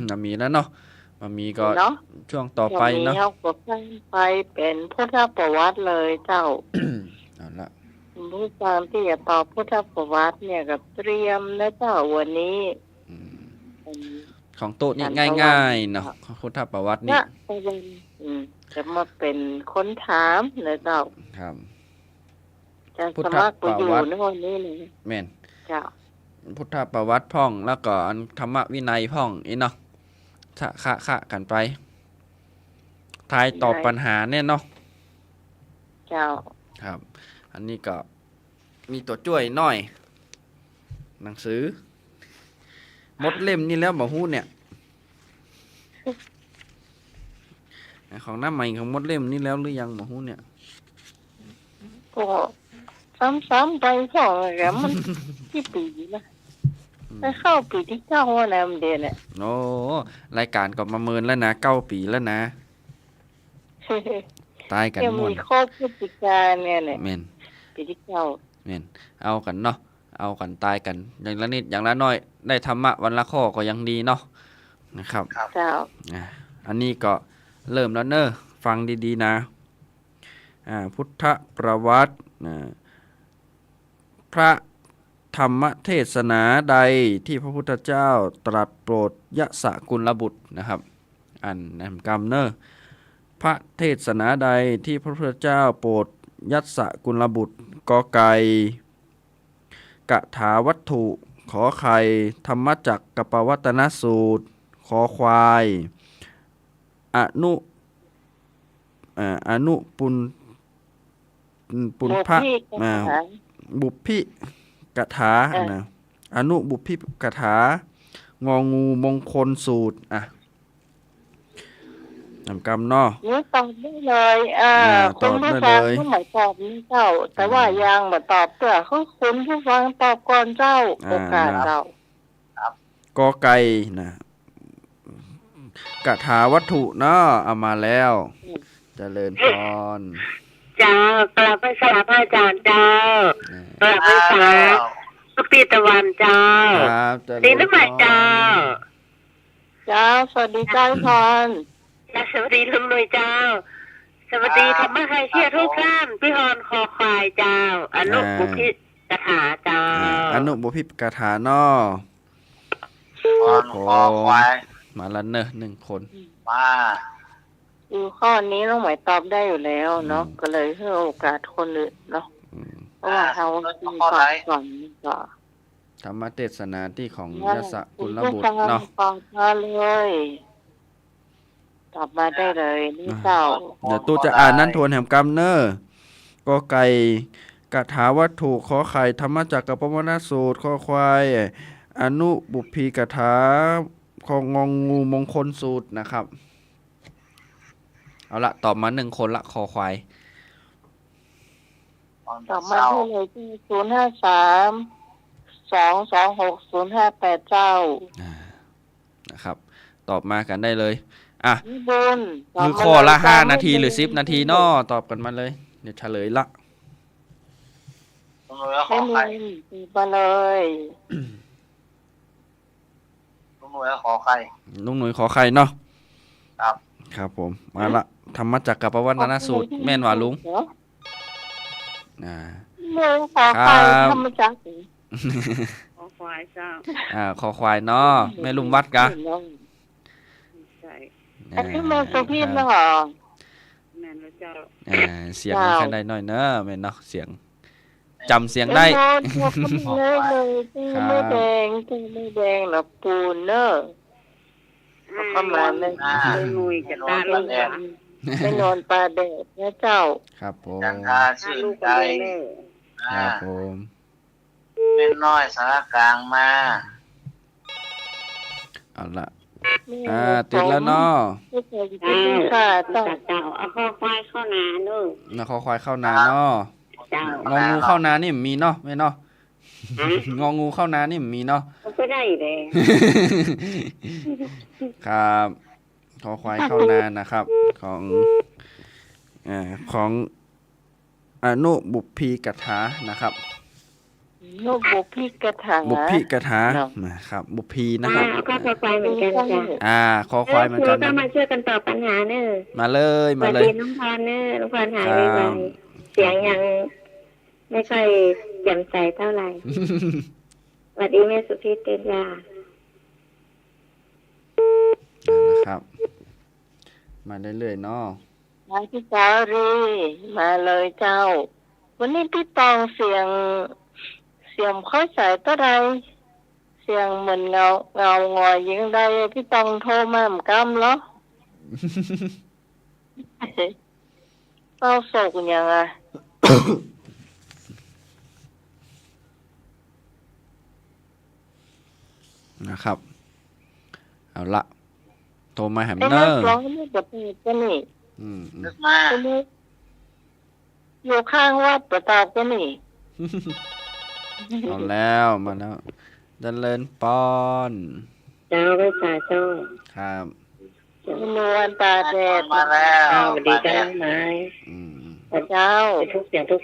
มามีแล้วเนาะมามีก็เนาะช่วงต่อไปมีเนาะ เขาก็ไปเป็นพุทธประวัติเลยเจ้า เอาละผู้ฟังที่จะตอบพุทธประวัติเนี่ยกับเตรียมนะเจ้าวันนี้อืมเป็นของโต๊ะนี่ฉันตะวัง่านยๆเนาะของพุทธประวัตินี่นะตะวันจะมาเป็นคนถามนะเจ้าครับจะพุทธสมัครไปประอยู่วัติในวันนี้เลยแม่นเจ้าพุทธประวัติพ่องแล้วก็อันธรรมวินัยพ่องอีเนาะคะกันไปทายตอบปัญหาเนี่ยเนาะเจ้าครับ อันนี้ก็มีตัวช่วยหน่อย หนังสือหมดเล่มนี่แล้วบ่ฮู้เนี่ยของหน้าใหม่ของหมดเล่มนี่แล้วหรือยังบ่ฮู้เนี่ย ก็ซ้ำๆไปสองอะไรมันที่ปีนะไปเข้าปีที่เก้าวันแล้วเดือนเนี่ย โอ้รายการก็ประเมินแล้วนะ9 ปีแล้วนะตายกันยังม่วมีนข้อพฤติการเนี่ยแม่นปีที่เก้าแม่นเอากันเนาะเอากันตายกันอย่างละนิดอย่างละน้อยได้ธรรมะวันละข้อก็ยังดีเนาะนะครับเจ้าอ่ะอันนี้ก็เริ่มแล้วเนอะฟังดีๆนะพุทธประวัติพระธรรมเทศนาใดที่พระพุทธเจ้าตรัสโปรดยะสกุลบุตรนะครับอันนำกรรมเนอะพระเทศนาใดที่พระพุทธเจ้าโปรดยัสสกุลบุตรกอไก่กถาวัตถุขอไข่ธรรมจักรกับปวัตนสูตรขอควายอนุอนุปุณพระบุพพิกถานะอนุบุพพิกถางองูมงคลสูตรนำกรรมเนาะนี่ตอบได้เลยคุณผู้ฟังก็หมายตอบนี่เจ้าแต่ว่ายังมาตอบเพื่อคุณผู้ฟังตอบก่อนเจ้าโอกาสเจ้ากอไก่นะกถาวัตถุเนาะเอามาแล้วเจริญพรเจ้ากลับไปสาพระอาจารย์เจ้ากลับไปสาสุปีตะวันเจ้าครับดีน้ำใหม่เจ้าเจ้าสวัสดีเจ้าพรสวัสดีลุงหน่วยเจ้าสวัสดีธรรมะใครเชื่อทุกท่านพี่ฮอนคอควายเจ้าอนุบุพิกถาเจ้าอนุบุพิกถาเนาะฮอนคอควายมาแล้วเนอะ1 คนมาอยู่ข้อนี้น้องหมายตอบได้อยู่แล้วเนาะก็เลยให้โอกาสคนอื่นเนาะเพราะว่าเขาก่อนก็ธรรมเทศนาที่ของยศกุลบุตรเนาะตอบมาเลยตอบมาได้เลยนี่เจ้าเดี๋ยวตู้จะอ่านนั้นทวนแห่งกรรมเนอะกอไก่กถาวัตถุขอไข่ธรรมจักรกับปวัตนสูตรขอควายอนุบุพพีกถาของงงูมงคลสูตรนะครับเอาละตอบมา1 คนละคอควายตอบมาได้เลยที่053-226-058เจ้านะครับตอบมากันได้เลยคือข้อละ5 นาทีหรือ10 นาทีเนาะตอบกันมาเลยเดี๋ยวเฉลยละลุงหนุ่ยขอไข่มาเลยลุงหนุ่ยขอไข่ ลุงหนุ่ยขอไข่เนาะครับครับผมมาละธรรมจักรกับปวัตนสูตรแม่นว่าลุงเลยขอไข่ธรรมจักรขอควายเจ้าขอควายเนาะแม่ลุงวัดกะอันนี้แม่สุพีเนาะแม่นเจ้าเสียงมันแค่ได้น้อยเนอะแม่เนาะเสียงจำเสียงได้ไม่แดงไม่แดงหรอกปูนเนอะประมาณนั้นงุยจะตาลงไปนอนปลาแดดนะเจ้าครับผมจันทาชื่นใจครับผมเป็นน้อยสารกลางมาเอาละติดแล้วเนาะเจ้าเอาข้อควายเข้านาเนอะข้อควายเข้านาเนาะงองูเข้านานี่มีเนาะไม่เนาะงองูเข้านานี่มีเนาะก็ได้เลยครับขอควายเข้านานะครับของอนุบุพพีกถานะครับ ลูกบุพพิกถา บุพพิกถา เนาะ นะครับบุพพีนะครับ ก็คอควายเหมือนกันจ้ะ คอควายเหมือนกัน ก็ นะ มาช่วยกันตอบปัญหาเนอะ มาเลย ส มา วัส เลย ดีน้องพรเนอะน้องพรหาย ครั ไป บ เสียงยังไม่ค่อยแจ่มใสเท่าไหร่ สวัสดีแม่สุพิตเตยา นะครับ มาเรื่อยๆเนาะ มาพี่สาวรีมาเลยเจ้า วันนี้พี่ตองเสียงค่อยใส่ตัวใดเสียงเหมือนเงางอยยิงได้พี่ตองโทรมาเหมือนกันเหรอ เศร้าโศกยังไง นะครับ เอาละโทรมาแฮม ไอ้ เน นั อก ร์ ร้องนี่กับเพจกันนี่ นึกมา คนนี้อยู่ข้างวัดประตากันนี่ เอาแล้วมาแล้วเจริญปอน เจ้าไปสาเจ้า ครับ นวลตาแดด มาแล้ว สวัสดีเจ้าไม้ อืม พระเจ้า ทุกเสียงทุก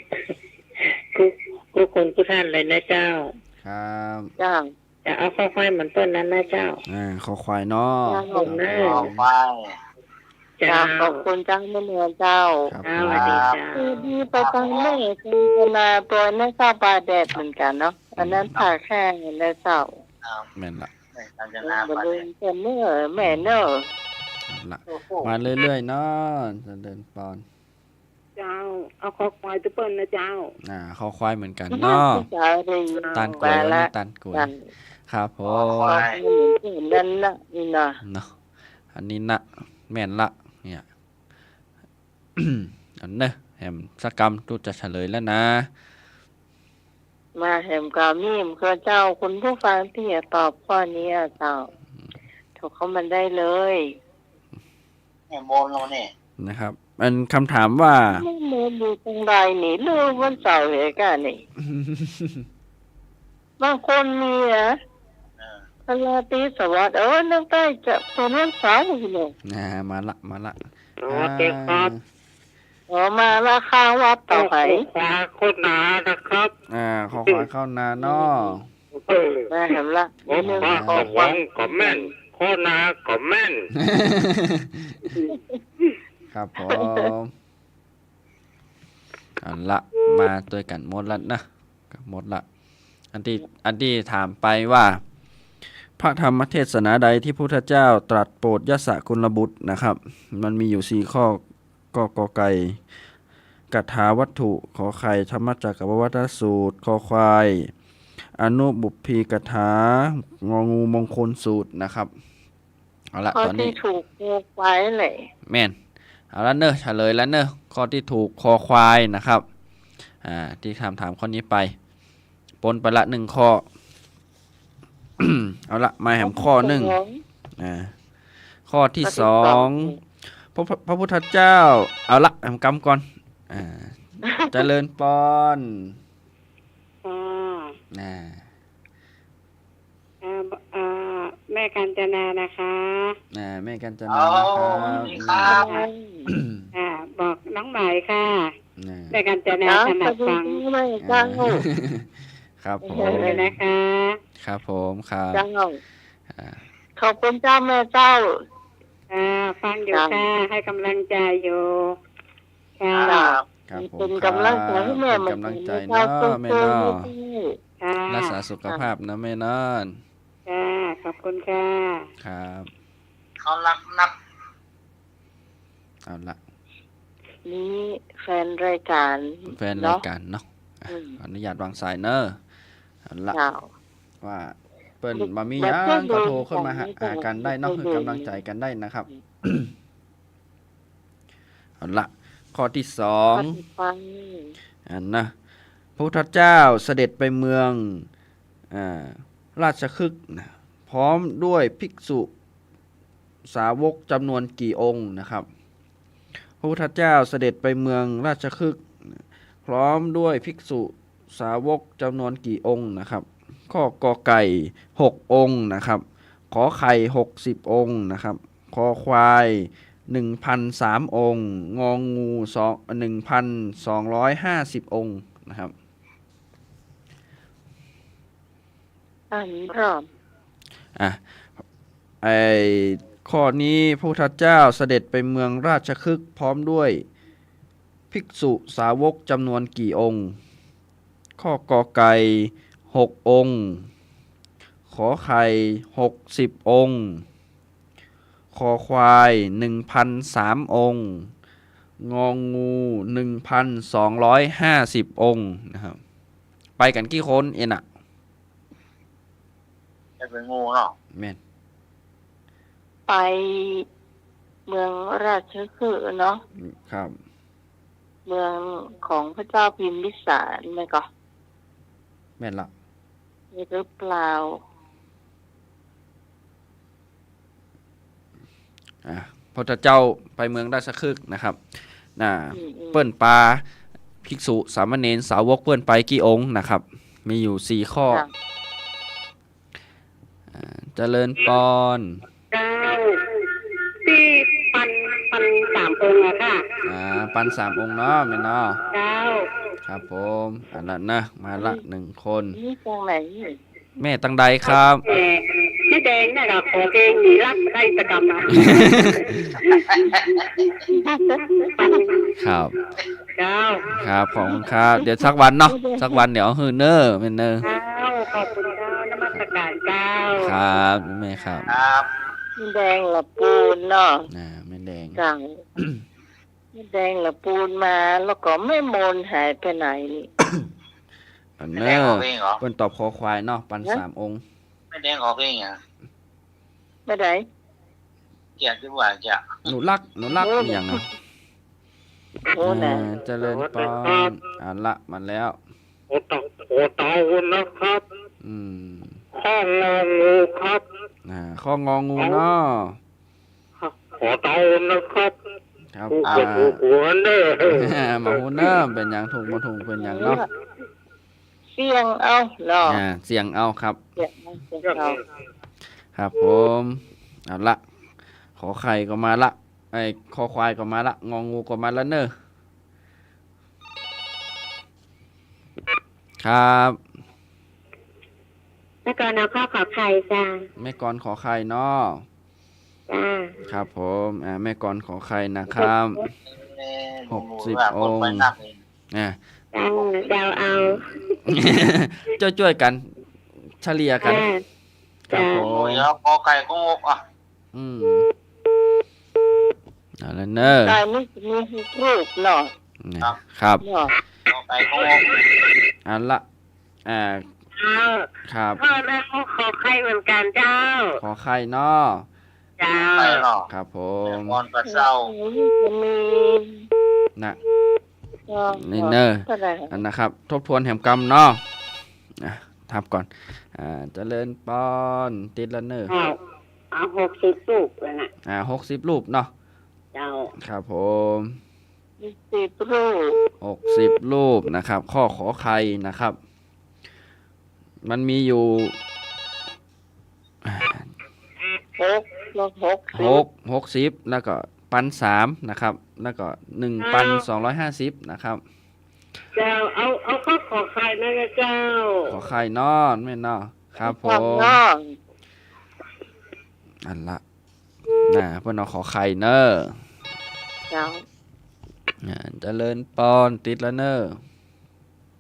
ทุกคนทุกท่านเลยนะเจ้า ครับ จ้า จะเอาคอควายเหมือนต้นนั้นนะเจ้า คอควายเนาะ จ้า ผมนะ ออกไป เจ้า จ้าขอบคุณจ้าแม่เนือเจ้า ครับ เจ้าสวัสดีเจ้า คือดีไปทางแม่คุณนาตัวนั่นข้าวปลาแดดเหมือนกันเนาะอันนั้นผ่าแค่ในเสา เอา แม่นละ ไม่ทำจะนา บ ไป ริเวณเนื้อแม่เนอ เอาละ โอ้โห มาเรื่อยๆเนาะเจริญปอน เจ้า เอาคอควายตัวเปิ้ลนะเจ้า คอควายเหมือนกันเนาะ จ้าดี ตันกล้วย มา วัน ละ นี้ตันกล้วย กัน ครับผ ขอ ม ควาย นั่นละนี่นะ เนาะอันนี้นะแม่นละเนี่ย อันเนอะแหมสักกรรมตูจะเฉลยแล้วนะ มาแหมกามีมคือเจ้าคุณผู้ฟังที่จะตอบข้อนี้อะเจ้าถูกเขามันได้เลย เนี่ยโมนลงนี่ นะครับมันคำถามว่า ไม่รู้ดูตรงใดนี่เรื่องวันเสาร์เหตุการณ์นี่บางคนมีนะ เออ พลาตีสวัสดิ์นึกได้จะเป็นวันเสาร์อยู่เลย มาละมาละ โอเคครับ มาราคาวัดต่อไป ควายโคตรหนานะครับ ขอควายเข้านาเนาะ มาเห็นละ โอ้ควายของวังก็แม่นโคตรหนาก็แม่น ครับผมเอาละมาตัวกันหมดละนะหมดละอันที่ถามไปว่า พระธรรมเทศนาใดที่พุทธเจ้าตรัสโปรดยสกุลบุตรนะครับ มันมีอยู่4ข้อก็กอไก่กัถาวัตถุขอไข่ธรรมจักรวัฏสูตรคอควายอนุบุพพีกถางองูมงคลสูตรนะครับเอาละ ข้อ ตอน ที่ นี้ ถูกไว้เลย แม่นเอาละเนอะเฉลยแล้วเนอะข้อที่ถูกคอควายนะครับที่ถามข้อนี้ไปปนไปละ1ข้อ เอาละมาแหมข้อหนึ่งข้อที่สองพระพุทธเจ้าเอาละแหมกำก่อนเจริญปอน อ๋อ อ่า แม่กัญจนานะคะ แม่กัญจ เอา นานะครับ นี่ครับ บอกน้องหมายค่ะ อ่า แม่กัญจนาถนัดฟัง ไม่เจ้า ครับผม เลยนะคะ ครับผมครับ เจ้า อ่า ขอบคุณเจ้าแม่เจ้า ฟังอยู่ค่ะ ให้กำลังใจอยู่ค่ะ ครับผม เป็นกำลังใจให้แม่ เป็นกำลังใจเนาะแม่เนาะ ค่ะ รักษาสุขภาพนะแม่เนาะ ค่ะขอบคุณค่ะ ครับ เขารักนัก เอาละ นี่แฟนรายการ แฟนรายการเนาะขออนุญาตวางสายเนอะเอาละ เจ้า ว่าเปิ้นมามีหยังก็โทรขึ้นมาหากันได้เนาะคือกำลังใจกันได้นะครับ เอาละข้อที่สอง ฟัง อันนะพระพุทธเจ้าเสด็จไปเมืองราชคฤห์นะพร้อมด้วยภิกษุสาวกจำนวนกี่องค์นะครับพระพุทธเจ้าเสด็จไปเมืองราชคฤห์พร้อมด้วยภิกษุสาวกจำนวนกี่องค์นะครับข้อกอไก่6องค์นะครับขอไข่60องค์นะครับคอควาย1,003 องค์งองู 1,250 องค์นะครับ อันพร้อม อ่ะไอข้อนี้พระพุทธเจ้าเสด็จไปเมืองราชคฤห์พร้อมด้วยภิกษุสาวกจำนวนกี่องค์ ข้อกอไก่6 องค์ ขอไข่60 องค์ คอควาย1,003 องค์ งองู1,250 องค์นะครับไปกันกี่คนเอ็นอะ จะเป็นงูเนาะ แม่น ไปเมืองราชคฤห์เนาะ ครับ เมืองของพระเจ้าพิมพิสารไหมก็ แม่นละ มีหรือเปล่า พระพุทธเจ้าไปเมืองราชคฤห์นะครับเปิ้นปลาภิกษุสามเณรสาวกเปิ้นไปกี่องค์นะครับ มีอยู่4ข้อ ค่ะ เจริญปอน เจ้าที่ปัน3 องค์อะค่ะ ปัน3 องค์เนาะแม่นเนาะ เจ้า ครับผมอันนั้นนะมาละ1 คน นี่ตรงไหน แม่ตังใดครับ แม่แดงน่ะก็ขอเพลงหนีรักได้ประจำนะครับ เจ้า ครับขอบคุณครับเดี๋ยวสักวันเนาะสักวันเดี๋ยวฮือเนอร์แม่นเนอร์ เจ้าขอบคุณเจ้านมัสการเจ้า ครับแม่ครับ ครับ แม่แดงละปูนเนาะ แม่แดง จังแม่แดงละปูนมาแล้วก็ไม่มนหายไปไหนนี่ อัน ไม่ เน แด อง ออก ร์ เองเหรอ เปิ้นตอบคอควายเนาะปัน3 องค์ ไม่แดงออกเองอ่ะ ไม่ได้ เกี่ยที่ว่าจะ หนูรักอหย่างอ่ะ โอ้นะ เจริญปอนอันละมันแล้ว โอเตานะครับ อืม ข้ององูครับ ข้ององูเนาะ ขอเตานะครับ ครับ ผู้เกิดผู้หัวเนอ มาฮูเนอร์เป็นอย่างถูกมาถูกเป็นอย่างเนาะ เสียงเอาเนาะ เสียงเอาครับ เสียงเอา ครับผมเอาละขอไข่ก็มาละไอ้คอควายก็มาละงองูก็มาละเนอะครับ แล้วก็เอาข้อขอไข่จ้า แม่กรขอไข่เนาะ จ้า ครับผมแม่กรขอไข่นะครับ 60 องค์ นักเอง อ่า จ้าเดาเอา ช่วยๆกันเฉลี่ยกัน จ้า ครับผ โอ้ ม ยแล้วกอไก่ก็งกอ่ะ อืมเอาละเนอะ กายนี่มีรูปเนาะ ครับ เนาะ กอไก่ก็งก เอาละอ่า เจ้า ครับ พ่อแม่เขาขอใครเหมือนกันเจ้า ขอไข่เนาะ เจ้า ไปเนาะ ครับผ แต่ ม มอนกระเซ้า จะมี นะ เนาะ นี่เนอะ เท่าไหร่ อันนะครับ ทบทวนแห่งกรรมเนาะทับก่อนเจริญปอนติดละเนอร์ เอา60 ลูกแล้วนะ 60 รูปเนาะ เจ้า ครับผม มี10 รูป 60 รูปนะครับ ข้อขอไข่นะครับ มันมีอยู่ 60 แล้วก็ปัน3นะครับ แล้วก็1,250นะครับ เจ้าเอาข้อขอใครนะเจ้า ขอไข่นอนไม่นอครับผม เนาะ อันละเพื่อนเอาขอไข่เนอร์ เจ้า เจริญปอนติดละเนอร์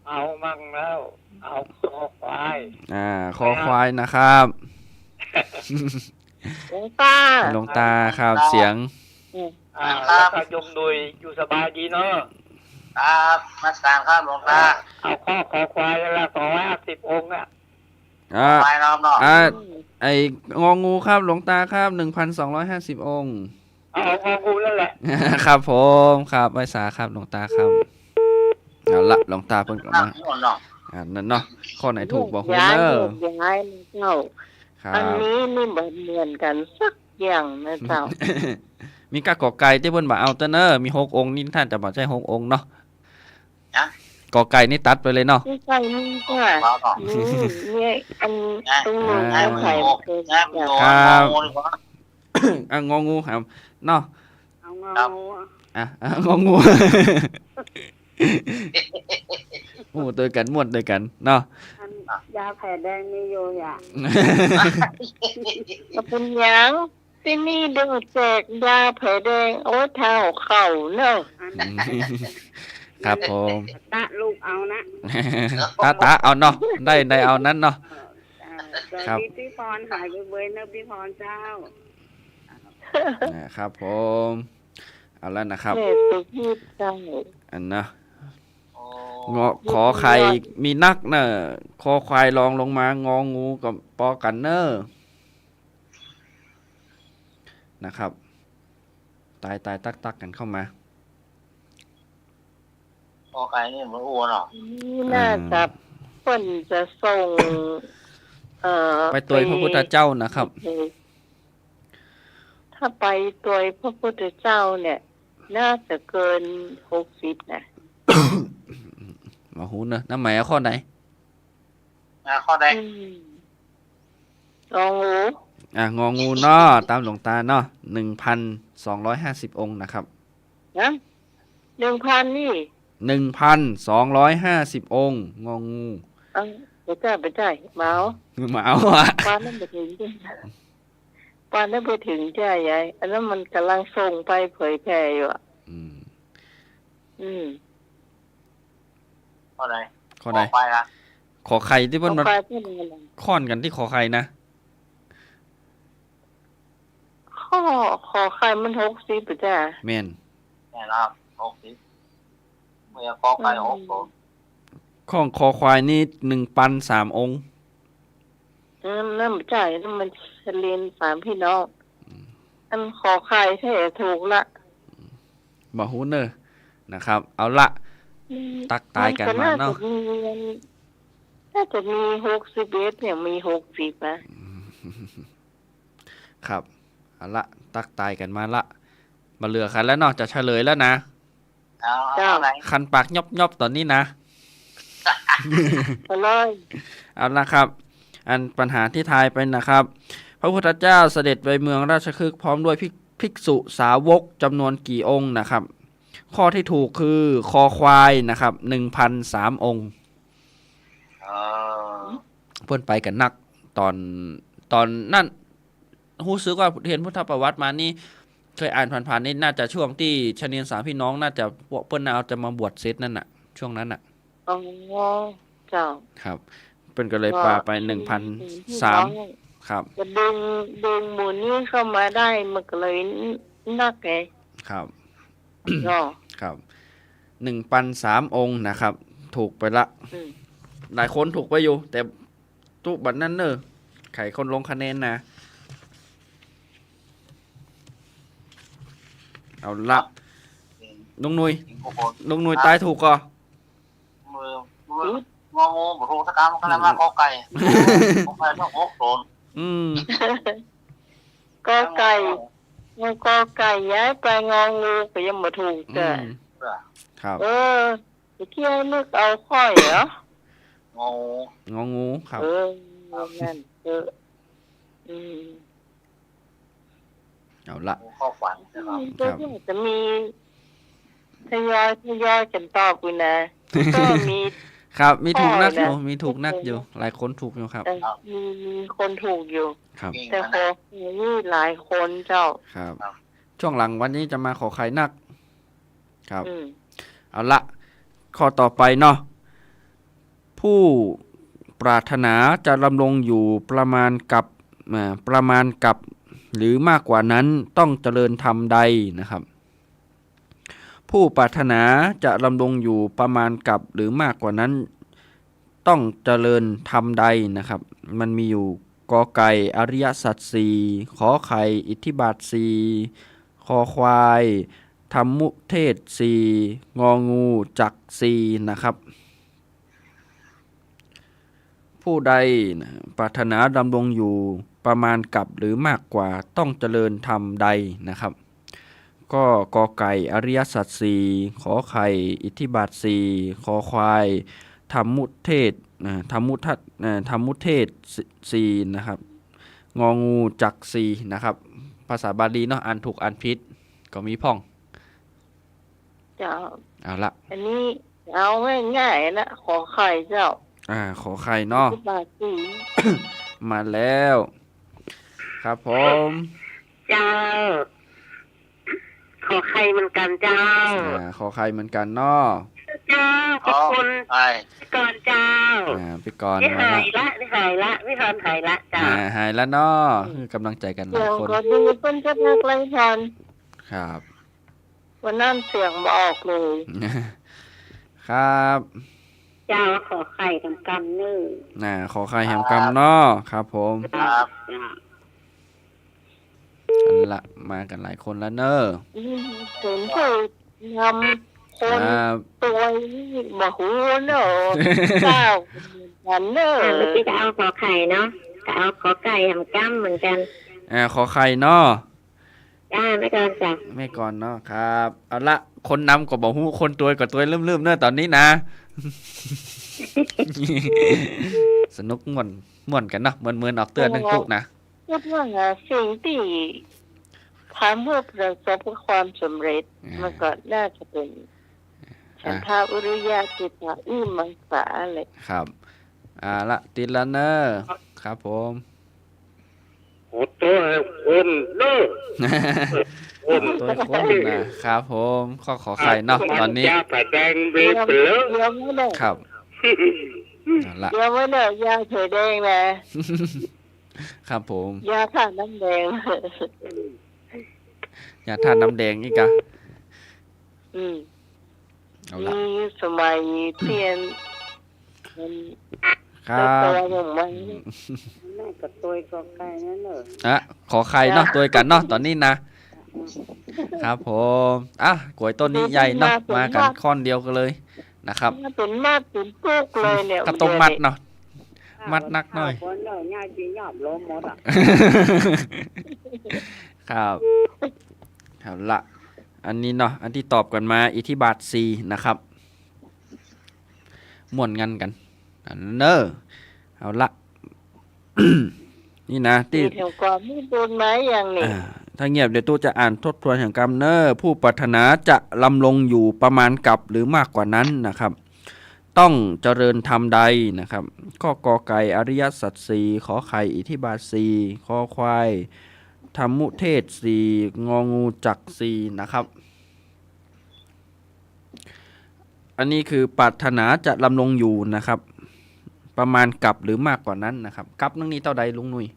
เอามั่งแล้ว เอาคอควาย คอควายนะครับ หลวงตา หลวงตาครับเสียง แล้วก็ยมดุยอยู่สบายดีเนาะ ครับมาสการครับหลวงตา เอาข้อขอควายละ250 องค์อ่ะ ไปรอบเนาะ ไอ้งองูครับหลวงตาครับ 1,250 องค์ เอาของกูนั่นแหละ ครับผมครับไว้สาครับหลวงตาครับเอาละหลวงตาเพิ่นกลับ นัก มา นี่อ่อนเนาะ นั่นเนาะข้อไหนถูกบอกฮู ย้าย เนอร์ ย้ายนะเจ้า ครั อัน บ นี้นี่เหมือนกันสักอย่างนะเจ้า มีกากอไก่ที่เพิ่นบ่เอาเตอเนอร์มี6 องค์นี่ท่านจะบ่ใช่6 องค์เนาะกอไก่นี่ตัดไปเลยเนาะ ไม่ใช่นี่ก็ เราเนาะ เนี่ยอันตรงนู้น ง่าย เอา มัน ไข่ งก เกิน ง่ายมัน อย่าง โดนงงดีกว่า งองูครับเนาะ เอาเง ครับ งองู หมู่ตัวกันม่วนด้วยกันเนาะ ยาแผลแดงมีอยู่อ่ะ ก็เป็นหยังที่นี่ดึงแจกยาแผลแดงโอ้เท้าเข่าเนอะ ครับผม ตะลูกเอานะ ตาเอาเนาะได้เอานั้นเนาะ สวัส ครับ ดีพี่พรหายไปเว้ยนะพี่พรเจ้า นะครับผมเอาแล้วนะครับ เด็กตัวยืดใจ อันนะ โอ้ งอขอไข่มีนักเนอะคอควายลองลงมางองูกับปอกันเนอร์นะครับตายตักกันเข้ามา พอไก่นี่มันอ้วนหรอ นี่น่าจะเพิ่นจะส่ง ไปตัวพระพุทธเจ้านะครับ ถ้าไปตัวพระพุทธเจ้าเนี่ย น่าจะเกิน60นะ มาหูเนอะน้ำหมายข้อไหน ข้อใด ลองหู งองูเนาะตามหลวงตาเนาะ1,250 องค์นะครับ นะ1,000นี่ 1,250 องค์งองู ไปจ่ายเมา หมาว่ะ ปานนั้นไปถึงจ้ะปานนั้นไปถึงจ้ะยายอันนั้นมันกำลังส่งไปเผยแพร่อยู่อ่ะ อืม ข้อใด ข้อใด ไปละ ขอไข่ที่เพิ่นมา เอาไปเพื่อนอะไร ค่อนกันที่ขอไข่นะ ขอใครมัน60ป่ะจ้ะ แม่น แน่นะครับ60เมื่อขอไก่60 ข้องคอควายนี่1,003 องค์ นั่นบ่จ่ายนั่นมันเรียน3พี่น้องอันขอใครแท้ถูกละ บ่ฮู้เนอะนะครับ เอาละตักตายกันมาเนาะ น่าจะมี61เนี่ยมี60นะ ครับเอาละตักตายกันมาละมาเหลือกันแล้วเนาะจะเฉลยแล้วนะ เอาไหน คันปากยอบตอนนี้นะ ไปเลย เอาละครับ อันปัญหาที่ทายไปนะครับ พระพุทธเจ้าเสด็จไปเมืองราชคฤห์พร้อมด้วยภิกษุสาวกจำนวนกี่องค์นะครับ ข้อที่ถูกคือคอควายนะครับ1,003 องค์ เพิ่นไปกันนักตอนนั่นรู้สึกว่าเรียนพุทธประวัติมานี่เคยอ่านผ่านๆนี่น่าจะช่วงที่ชะเนียนสามพี่น้องน่าจะพวกเพิ่นเอาจะมาบวชเซตนั่นน่ะ ช่วงนั้นน่ะ อ๋อเจ้า ครับเพิ่นก็เลยปาไป1,003ครับ จะดึงหมูนี่เข้ามาได้มันก็เลยนักไง ครับ เนาะ ครับ1,003 องค์นะครับ ถูกไปละ อืม หลายคนถูกไปอยู่ แต่ทุกบัดนั้นเนอะไขคนลงคะแนนนะ เอาละลุงนุยลุงนุยตายถูกก่อ มืององูบ่ถูกสักคำก็แล้วมาขอไก่ขอไก่ต้อง6โดน อืม ก็ไก่มันก็ไก่ย้ายไปงองูก็ยังบ่ถูก อื จ้ะ มครับ ไปเที่ยวนึกเอาค่อยเหรอง องู งองูครับ นั่นอืม เอาละ เข้าฝันนะครับ ก็จะมีทยอยกันตอบกูนะก็มี ครับ มีถูกนักอยู่ ข้อเลยนะ มีถูกนักอยู่ หลายคนถูกอยู่ครับ มีคนถูกอยู่ ครับ แต่ขอนี่หลายคนเจ้า ครับ ช่วงหลังวันนี้จะมาขอไข่นัก ครับ อืม เอาละข้อต่อไปเนาะผู้ปรารถนาจะดำรงอยู่ประมาณกับหรือมากกว่านั้นต้องเจริญธรรมใดนะครับ ผู้ปรารถนาจะดำรงอยู่ประมาณกับหรือมากกว่านั้นต้องเจริญธรรมใดนะครับ มันมีอยู่กอไก่อริยสัจสี่ขอไข่อิทธิบาทสี่คอควายธรรมุเทศสี่งองูจักสี่นะครับ ผู้ใดนะปรารถนาดำรงอยู่ประมาณกับหรือมากกว่าต้องเจริญธรรมใดนะครับ ก็กอไก่อริยสัจสี่ขอไข่อิทธิบาทสี่คอควายธรรมุเทศธรรมุเทศสี่นะครับงองูจักสี่นะครับ ภาษาบาลีเนาะอ่านถูกอ่านผิดก็มีพ่อง เจ้า เอาละ อันนี้เอาง่ายๆนะขอไข่เจ้า ขอไข่เนาะ บาทสี มาแล้ว ครับผม เจ้า ขอใครเหมือนกันเจ้า ขอไข่เหมือนกันเนาะ เจ้าขอบคุณ ไอ้ ก่อนเจ้า ไปก่อน นี่ นะ หายละนี่หายละพี่ทอนหายละเจ้า หายแล้วเนาะคือกำลังใจกันหลา เสี ย ยง คน ก็ดีเพิ่นจะพักไรทัน ครับ วันนั้นเสียงบออกเลย ครับ เจ้าขอไข่ทำกรรมเนื้อ ขอไข่แหมกำเนาะครับผม ครับ อันละมากันหลายคนแล้วเนอะ เห็นเธอทำคน ครับ ตัวบ่หูเนอะเจ้าฉันเนอะ เมื่อกี้จะเอาขอไข่เนาะจะเอาขอไก่ทำกรรมเหมือนกัน ขอไข่เนาะ จ้าไม่ก่อนจ้ะ ไม่ก่อนเนาะครับ เอาละคนนำก็บอกฮู้คนตัวก็ตัวลืมๆเนอะตอนนี้นะ สนุกม่วนกันเนาะม่วนๆออกเตือนทั้งทุกนะ คิดว่าสิ่งที่ทำให้ประสบความสำเร็จมันก็น่าจะเป็นฉันทาอุริยาจิตาอิมังสาเลย ครับละติดแล้วเนอะครับผม โอ้ตัวคนเลิก ตัวคนนะครับผมขอไข่เนาะตอนนี้ จะแสดงเวทเลิก เดี๋ยวไม่ได้ ครับเอาละ เดี๋ยวไม่ได้ยาเฉยแดงนะครับ ผม ยาทาน้ำแดง อย่าทานน้ำแดงอีกอะ อืม เอาละ มีสมัยเพียนมัน ครั ตัว บ อย่างมัน แม่กับตัวก็ไก่นั่นเหรอ ขอไข่เนาะตัวกันเนาะตอนนี้นะครับผมกล้วยต้นนี้ใหญ่เนาะมากันค่อนเดียวกันเลยนะครับ มาเป็นมาดเป็นปุ๊กเลยเนี่ย ก็ต้องมัดเนาะมัดนักหน่อย คนเนาะง่ายจริงยอมล้มหมดอ่ะ ครับเอาละอันนี้เนาะอันที่ตอบกันมาอิทธิบาท4นะครับม่วนงันกันอันเนอเอาละ นี่นะที่ ที่แถวก่อนมีโดนไม้อย่างนี้ ถ้าเงียบเดี๋ยวตู้จะอ่านทบทวนแห่งกรรมเนอผู้ปรารถนาจะลำลงอยู่ประมาณกับหรือมากกว่านั้นนะครับ ต้องเจริญธรรมใดนะครับข้อกอไก่อริยสัจสี่ขอไข่อิทธิบาทสี่ขอควายธรรมุเทศสี่งองูจักสี่นะครับ อันนี้คือปรารถนาจะลำลงอยู่นะครับ ประมาณกับหรือมากกว่านั้นนะครับกับนั่งนี้เท่าใดลุงนุ้ย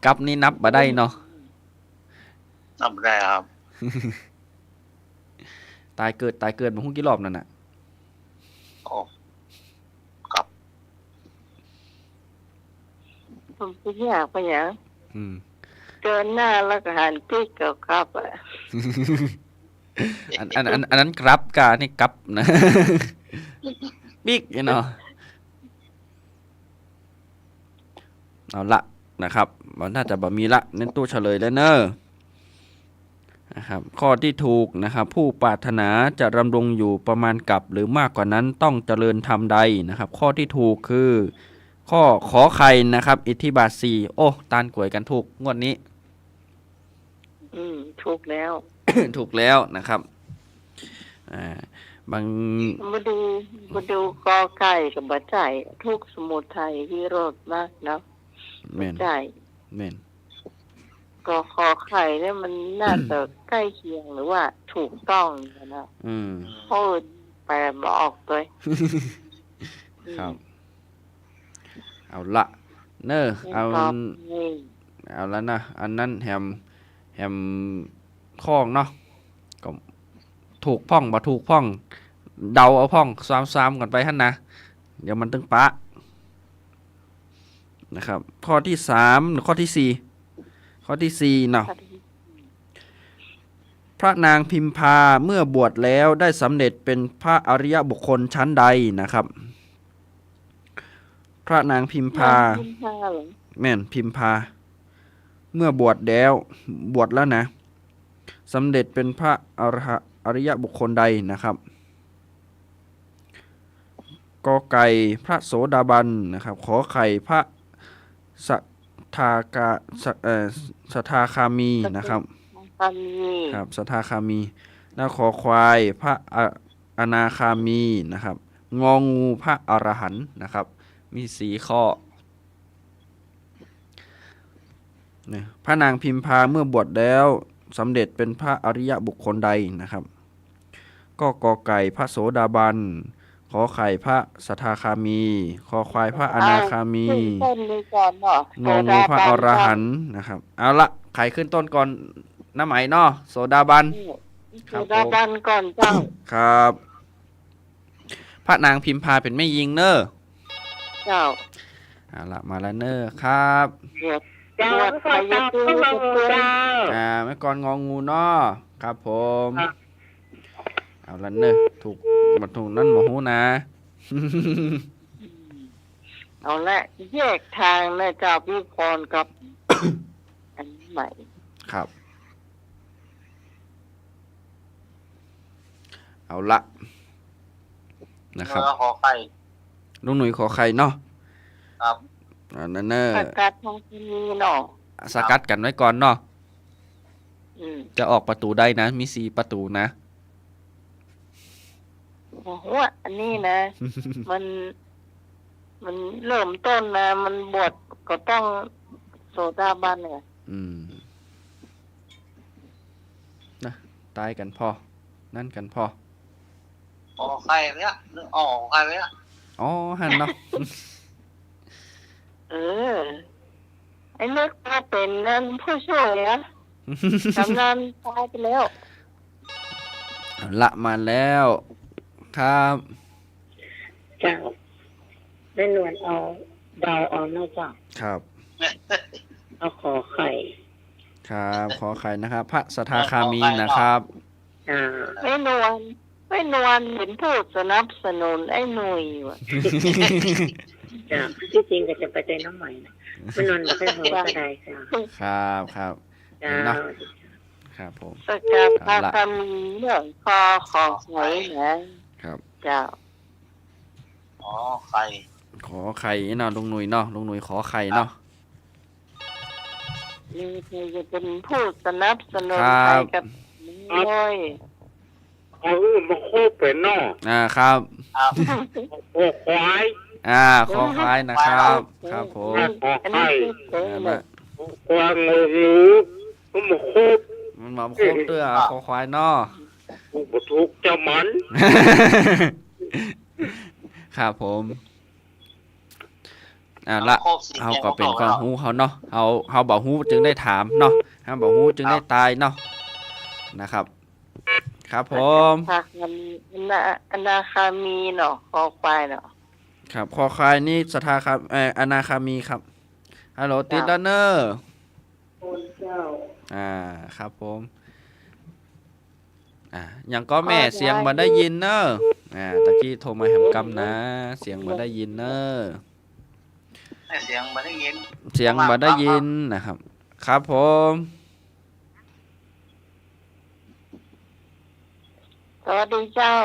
กับนี่นับมาได้เนาะ ทำได้ครับ ตายเกิดมาหุ้งกี่รอบนั่นน่ะ โอ้กับ ผมไปอยากไปอย่าง อืม เดินหน้าแล้วก็หันปีกกับครับอ่ะ อันนั้นกรับกานี่กับนะ บิ๊กเนาะเอาละนะครับมันน่าจะบ่มีละเน้นตู้เฉลยแล้วเนอะนะครับข้อที่ถูกนะครับผู้ปรารถนาจะดำรงอยู่ประมาณกับหรือมากกว่านั้นต้องเจริญธรรมใดนะครับ ข้อที่ถูกคือ ข้อขอไข่นะครับอิทธิบาท4โอ้ตานกวยกันถูกงวดนี้ ถูกแล้ว ถูกแล้วนะครับบาง มาดูกอไก่กับบัใจทุกสมุทัยที่โรดมากเนาะ แม่น ใจ แม่น กอคอไข่เนี่ยมันน่าจะใกล้เคียงหรือว่าถูกต้องนะ โอ้ยแปลมาออกเลย ครับ เอาละเนอะเอาแล้วนะอันนั้นแฮมข้องเนาะก็ถูกพ่องบ่ถูกพ่องเดาเอาพ่องซ้ำๆกันไปหั่นนะเดี๋ยวมันตึงปะนะครับข้อที่3ข้อที่4ข้อที่4เนาะพระนางพิมพาเมื่อบวชแล้วได้สำเร็จเป็นพระอริยบุคคลชั้นใดนะครับ พระนางพิมพาแม่นพิมพาเมื่อบวชแล้วนะสำเร็จเป็นพระอริยบุคคลใดนะครับกอไก่พระโสดาบันนะครับขอไข่พระสทาคามีนะครับครับสทาคามี แล้วขอควายพระอนาคามีนะครับงองูพระอรหันต์นะครับมี4ข้อเนี่ยพระนางพิมพาเมื่อบวชแล้วสำเร็จเป็นพระอริยบุคคลใดนะครับก็กอไก่พระโสดาบันขอไข่พระสทาคามีคอควายพระอนาคามี ขึ้นต้นนี้ก่อนเนาะ งองูพระอรหันต์นะครับเอาละไข่ขึ้นต้นก่อนน้ำไหมเนาะโสดาบัน โสดาบันก่อนเจ้า ครับ พระนางพิมพาเป็นแม่ยิงเนอ เจ้า เอาละมาแล้วเนอครับ เดี๋ยว เจ้า บวช ข ไป อต ยั อง บ ตู้ พระ จะ โม เตือน เจ้า ไม่ก่อนงองูเนาะครับผมเอาละเนอถูกนั่นหมอหูนะ เอาละแยกทางนะเจ้าพี่พรกับ อันใหม่ ครับ เอาละนะครับ เนื้อขอไข่ ลุงหนุ่ยขอไข่เนาะ ครับ เอานั่นเนอ ประกาศทางที่มีเนาะ สกัดกันไว้ก่อนเนาะ อืม จะออกประตูได้นะ มี4ประตูนะ โอ้โหอันนี้นะ มันเริ่มต้นนะมันบวชก็ต้องโสดาบันเนี่ย อืมนะตายกันพอ นั่นกันพอ ขอไข่เนี่ยนึกออกไข่เนี่ย อ๋อหันเนาะ เออ ไอ้เลิกมาเป็นนั่นผู้ช่วยนะกำนันตายไปแล้ว ละมาแล้วครับ เจ้าแม่นวลเอาดาวเอาเนาะเจ้า ครับ เอาขอไข่ ครับขอไข่นะครับ พระสทาคามีนะครับ อ่า ไม่นวลเป็นผู้สนับสนุนไอ้หนุ่ยว่ะ จ้าที่จริงก็จะไปเจอน้องใหม่นะแม่นวลบอกให้โหก็ได้จ้า ครับครับ จ้า เนาะครับผม สกัดพาคำเรื่องคอของไหนนะครับ เจ้า อ๋อไข่ ขอไข่เนาะลุงหนุ่ยเนาะลุงหนุ่ยขอไข่เนาะ นี่คือจะเป็นผู้สนับสนุน ครับ ให้กับน้อย เอามาโคบเป็นเนาะ ครับ ครับ โคควาย ขอควายนะครับครับผม อันนี้คือเจ๋งเลย กวางงูก็มาโคบ มันมาโคตรเตื้อขอควายเนาะ บ่ถูกเจ้ามัน ครับผมละ โคบสี เฮา แดง ก็เป็น ข ควา อง มรู้เฮาเนาะเฮาบ่ฮู้จึงได้ถามเนาะเฮาบ่ฮู้จึงได้ตายเนาะนะครับ ครับผม พาคำอนาคามีเนาะคอควายเนาะ ครับคอควายนี่สทาครับอนาคามีครับฮัลโหลติดแล้วเนอร์ครับผมยังก็แม่เสียงบ่ได้ยินเนอร์ตะกี้โทรมาแหมกำนะ เสียงบ่ได้ยินเนอร์ เสียงมันได้ยิน เสียงบ่ได้ยินนะครับ ครับผม สวัสดีเจ้า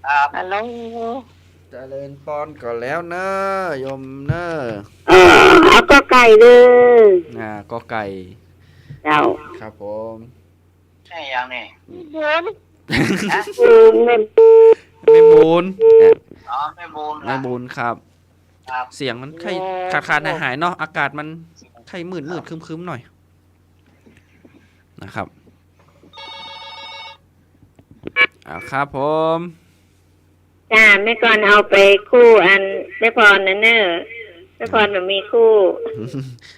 ครับ ฮัลโหล เจริญพรก่อนแล้วเนอร์โยมเนอร์ เอาก็ไก่เลย ก็ไก่ เจ้า ครับผม ใช่ยังนี่ เดิน แม่ ไม่บุญ อ๋อไม่บูน ไม่บุญครับ ครับ เสียงมันไข้ขาดหายๆเนาะอากาศมันไข้มืดครึ้มๆหน่อยนะครับครับผม จ้าแม่ก่อนเอาไปคู่อันแม่พรนั่นเนอแม่พรมันมีคู่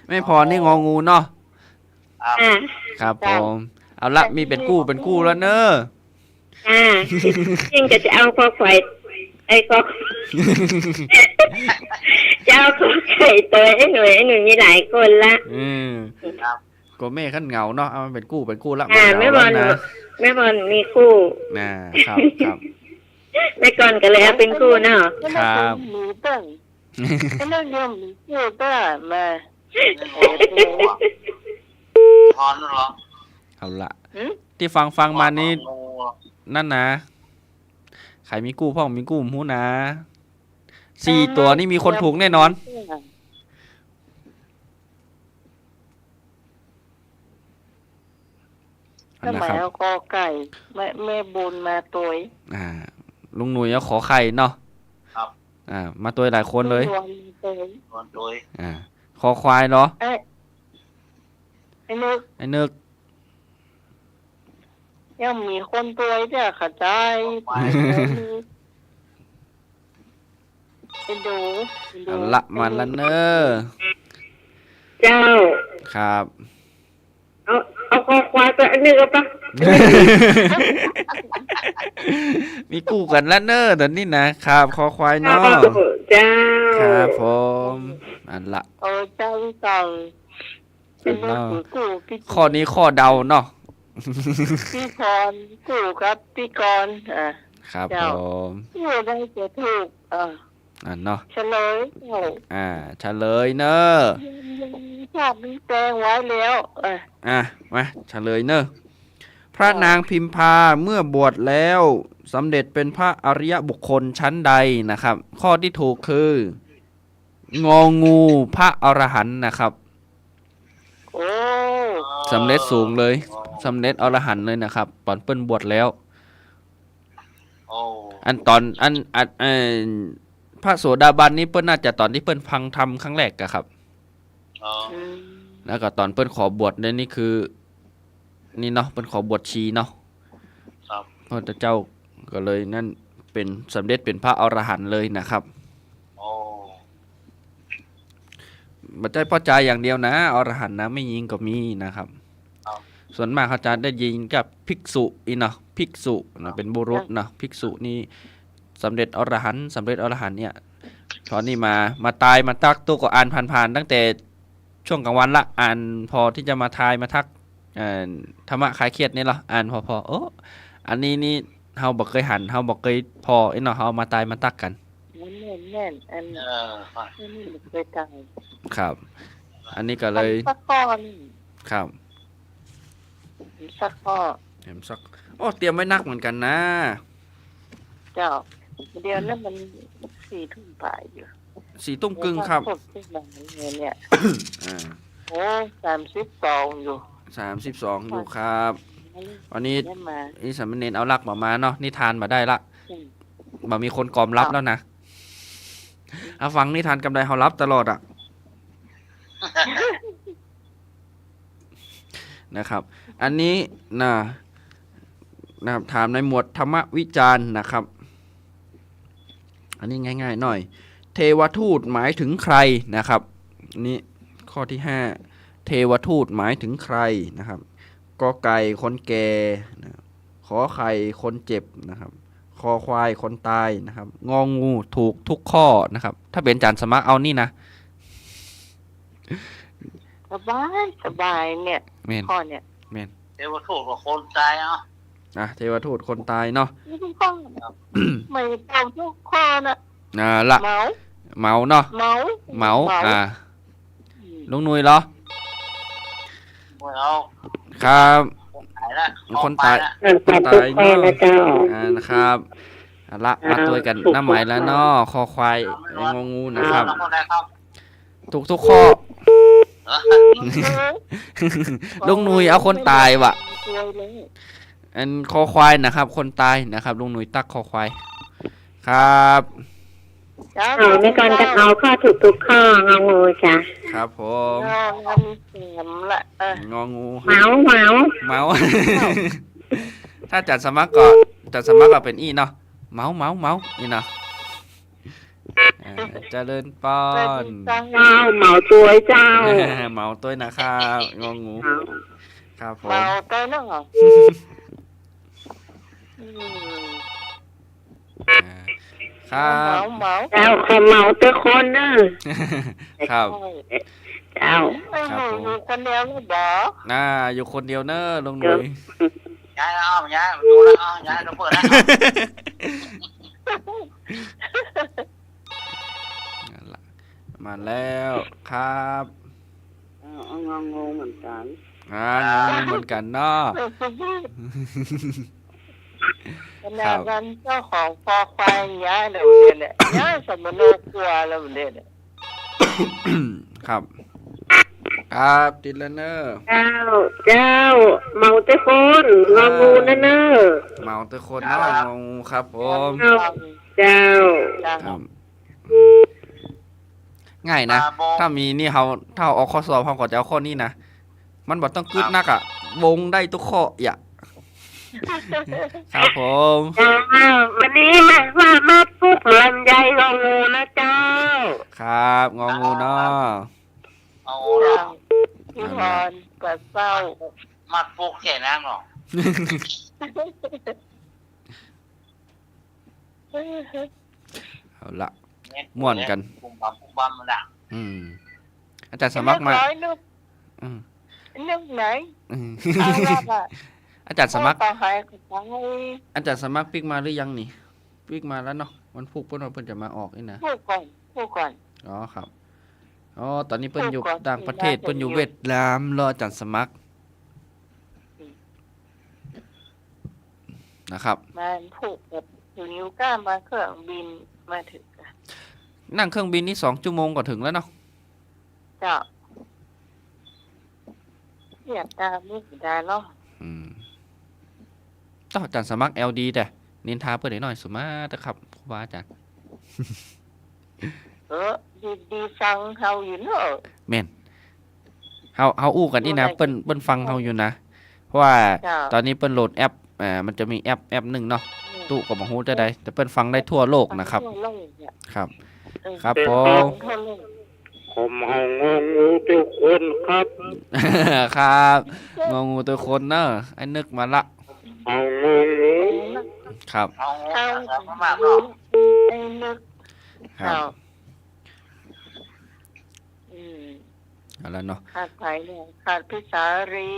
ไม่พอนี่งองูเนาะ ครับ อ่า ครับผมเอาละมีเป็นกู้แล้วเนอะ จริงก็จะเอาคอไข่ไอ้คอจะเอาคอไข่ตัวไอ้หนุ่ยมีหลายคนละ ครับ ก็แม่ขั้นเหงาเนาะเอามันเป็นกู้แล้ว แม่บอล นะ แม่บอลมีคู่ ครับครับ แม่ก่อนก็เลยเอาเป็นคู่เนาะ ครับ หมูตั้งก็เรื่องเดียวหมูเกี่ยวตั้งมา ทอนเหรอ เอาละที่ฟังมานี่นั่นนะใครมีกู้พ่องมีกู้หูนะ4 ตัวนี่มีคนถูกแน่นอน อั แล้ น ว นะ หมาย ครับ เอากอไก่แม่บุญมาตัว ลุงหนุ่ยเอาขอไข่เนาะ ครับ มาตัวหลายคนเลย รวมตัว โดนโดย คอควายเหรอ ไอ้นึก ไอ้นึก ยังมีคนตัวเนี่ยเข้าใจไปดูไปดู ละมันละเนอ เจ้า ครับ เอาคอควายไปอันนึงเอาปะ มีกู้กันละเนอเดี๋ยวนี้นะครับคอควายเนาะ เจ้า ครับผมอันละ โอ้เจ้าสั่งเป็นลูกของกูพี่ ข้อนี้ข้อเดาเนาะ พี่พรกูครับพี่กรณ์ครับ เจ้า ผม กูได้จะถูกอันเนาะ เฉลยโอ้ เฉลยเนอะ ชาตินี้แปลงไว้แล้วมาเฉลยเนอะพระนางพิมพาเมื่อบวชแล้วสำเร็จเป็นพระอริยบุคคลชั้นใดนะครับ ข้อที่ถูกคืององูพระอรหันต์นะครับ โอ้ สำเร็จสูงเลยสำเร็จอรหันต์เลยนะครับตอนเปิ้นบวชแล้ว โอ้ อันตอนพระโสดาบันนี้เปิ้นน่าจะตอนที่เปิ้นฟังธรรมครั้งแรกอะครับ แล้วก็ตอนเปิ้นขอบวชเนี่ยนี่คือนี่เนาะเปิ้นขอบวชชีเนาะ ครับ พระเจ้าก็เลยนั่นเป็นสำเร็จเป็นพระอรหันต์เลยนะครับ โอ้ บัจจัยพ่อใจอย่างเดียวนะอรหันต์นะไม่ยิงก็มีนะครับ ส่วนมากเขาจะได้ยิงกับภิกษุอีเนาะภิกษุนะเป็นบุรุษเนาะภิกษุนี่สำเร็จอรหันต์สำเร็จอรหันต์เนี่ยตอนนี้มาตายมาตักตัวก็อ่านผ่านๆตั้งแต่ช่วงกลางวันละอ่านพอที่จะมาทายมาทักธรรมะคลายเครียดนี่เหรออ่านพอโอ้อันนี้นี่เฮาบ่เคยหันเฮาบ่เคยพอไอ้เนาะเฮามาตายมาตักกัน แน่นอันนี้ไม่เคยตาย ครับ อันนี้ก็เลย สักข้อนี่ ครับ สักข้อ เห็นสักโอ้เตรียมไว้นักเหมือนกันนะ เจ้าเดี๋ยวนั้นมัน4 ทุ่มป่ายอยู่ 4 ทุ่มครึ่งครับ สดที่ไหนเนี่ย อ่า โอ้32อยู่ 32อยู่ครับวันนี้ ได้มา นี่สามเณรเอาลักมาเนาะนิทานมาได้ละบ่มีคนกอมรับแล้วนะเอาฟังนิทานกำไรเฮารับตลอดนะครับ อันนี้นะครับถามในหมวดธรรมวิจารณ์นะครับ อันนี้ง่ายๆหน่อย เทวทูตหมายถึงใครนะครับนี่ข้อที่5เทวทูตหมายถึงใครนะครับกอไก่คนแก่นะขอไข่คนเจ็บนะครับคอควายคนตายนะครับงองูถูกทุกข้อนะครับถ้าเป็นจานสมัครเอานี่นะ สบายเนี่ย เมน ข้อเนี่ย เมน เทวทูตกับคนใจเทวทูตคนตายเนาะ นี่ทุกข้อไม่ตามทุกข้อนะ ละ เมา เมาเนาะ เมา ลุงนุยเหรอ ไม่เอา ครับ ตายละ คนตาย คนตายเนาะเจ้า นะครับละมาตัวกันหน้าไหมแล้วเนาะคอควายงองูนะครับ ทุกข้อ ลุงนุยเอาคนตายวะอันคอควายนะครับ คนตายนะครับลุงนุยตักคอควายครับ เอาในการกระเอาข้อถูกทุกข้ององูจ้ะ ครับผม มีเสียมละงองู เมา ถ้าจัดสมัครก็เป็นอีเนาะเมานี่เนาะเจริญปอน เจ้าเมาตัวเจ้า เมาตัวนะครับงองูครับผม เมาตัวเนาะ ครับ เมา เจ้าใครเมาตัวคนเนอะ ครับ เจ้า ไม่อยู่คนเดียวหรือเปล่า อยู่คนเดียวเนอะลุงหนุ่ย ย้ายแล้วย้ายดูแล้วย้ายเราเปิดแล้ว มาแล้วครับ งองูเหมือนกัน งงเหมือนกันเนาะ ขนาดนั้นเจ้าของคอควายย้ายเลยเนี่ยย้ายสมโนครัวแล้วเนี่ย ครับ ครับติดแล้วเนอะ เจ้าเมาเตคนงองูนะเนอะ เมาทุกคนเนาะงงครับผม เจ้า ครับง่ายนะ ถ้ามีนี่ถ้าเอาข้อสอบเขาก็จะเอาข้อนี้นะ มันบ่ต้องกึดนักอ่ะ วงได้ทุกข้ออย่าครับผม เจ้าวันนี้มาพูดลำไยงองูนะเจ้า ครับงองูเนาะ เอา พี่พรก็เศร้า มัดพวกแก่น้ำหรอ เอาละม่วนกัน ปุ่มบัมมันอ่ะ อืมอาจารย์สมัครมา ร้อยนึก อืม นึกไหน อืม เอาละอ่ะ อาจารย์สมัคร ต่อหายกับไป อาจารย์สมัครปิกมาหรือยังนี่ปิกมาแล้วเนาะวันพุธเพิ่นจะมาออกนี่นะ พูดก่อน อ๋อครับอ๋อตอนนี้เพิ่นอยู่ พูดก่อน ต่างประเทศ สิ เพิ่นอยู่เวียดนามรออาจารย์สมัครนะครับ มันผูกกับนิ้วก้ามมาเครื่องบินมาถึง นั่งเครื่องบินนี่2 ชั่วโมงก็ถึงแล้วเนาะ เจ้าเรียกตามนี่ได้เนาะ อืมต้องอาจารย์สมัคร LD แต่นินทาเพิ่นหน่อยสุมาเถอะครับครูบาอาจารย์ ดีฟังเขาอยู่เนอะ แม่นเฮาอู้กันนี่นะเปิ้นฟังเฮาอยู่นะ เพราะว่า เจ้า ตอนนี้เปิ้นโหลดแอปมันจะมีแอปหนึ่งเนาะตู้ก็บ่ฮู้จะได้แต่เปิ้นฟังได้ทั่วโลกนะครับ ทั่วโลกเนี่ย ครับ เออ ครับผ ฟั ม งทั่วโลก ผมเอางองูทุกคนครับ ครับงองูตัวคนเนอะไอ้นึกมาละ เอางองู ครับ เอา เข้า เอามากเนาะ ไอ้นึก ครับ เข้าอืม เอาละเนาะ ขาดไผ่เนี่ยขาดพิสารี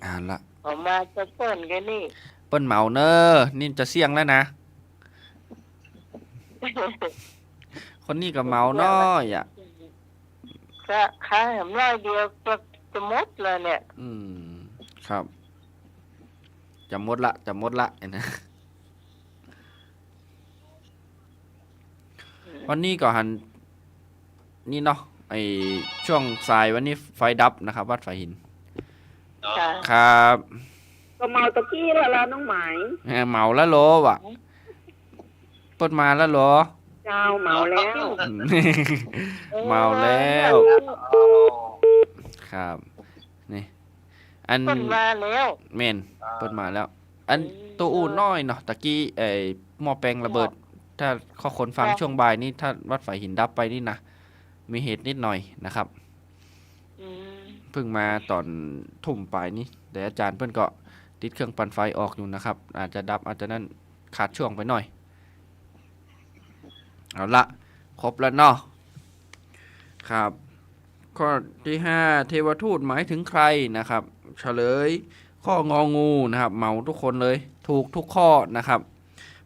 เอาละ ออกมาจะเปิ้นกันนี่ เปิ้นเหมาเนอะนี่จะเสี่ยงแล้วนะ คนนี้ก็เหมาน้อยอ่ะ ก็ขายหำร้อยเดียวก็จะหมดเลยเนี่ย อืมครับจะหมดละเห็นนะวันนี้ก็หันนี่เนาะไอช่วงสายวันนี้ไฟดับนะครับ วัดไฟหิน จ้ะ ครับ ก็เมาตะกี้แล้วล่ะน้องหมาย เหมาแล้วเหรอวะเปิดมาแล้วเหรอ เจ้าเมาแล้ว เมาแล้ว โอ้ ครับนี่อัน เปิ้นมาแล้ว เมนเปิดมาแล้ว อันตัวอูน้อยเนาะตะกี้หม้อแปลงระเบิด ถ้าข้อคนฟังช่วงบ่ายนี้ถ้าวัดไฟหินดับไปนี่นะมีเหตุนิดหน่อยนะครับ อืม เพิ่งมาตอนทุ่มปลายนี้แต่อาจารย์เพิ่นก็ติดเครื่องปั่นไฟออกอยู่นะครับ อาจจะดับอาจจะนั่นขาดช่วงไปหน่อยเอาละครบแล้วเนาะครับ ข้อที่ 5 เทวทูตหมายถึงใครนะครับ เฉลยข้ององูนะครับเหมาทุกคนเลยถูกทุกข้อนะครับ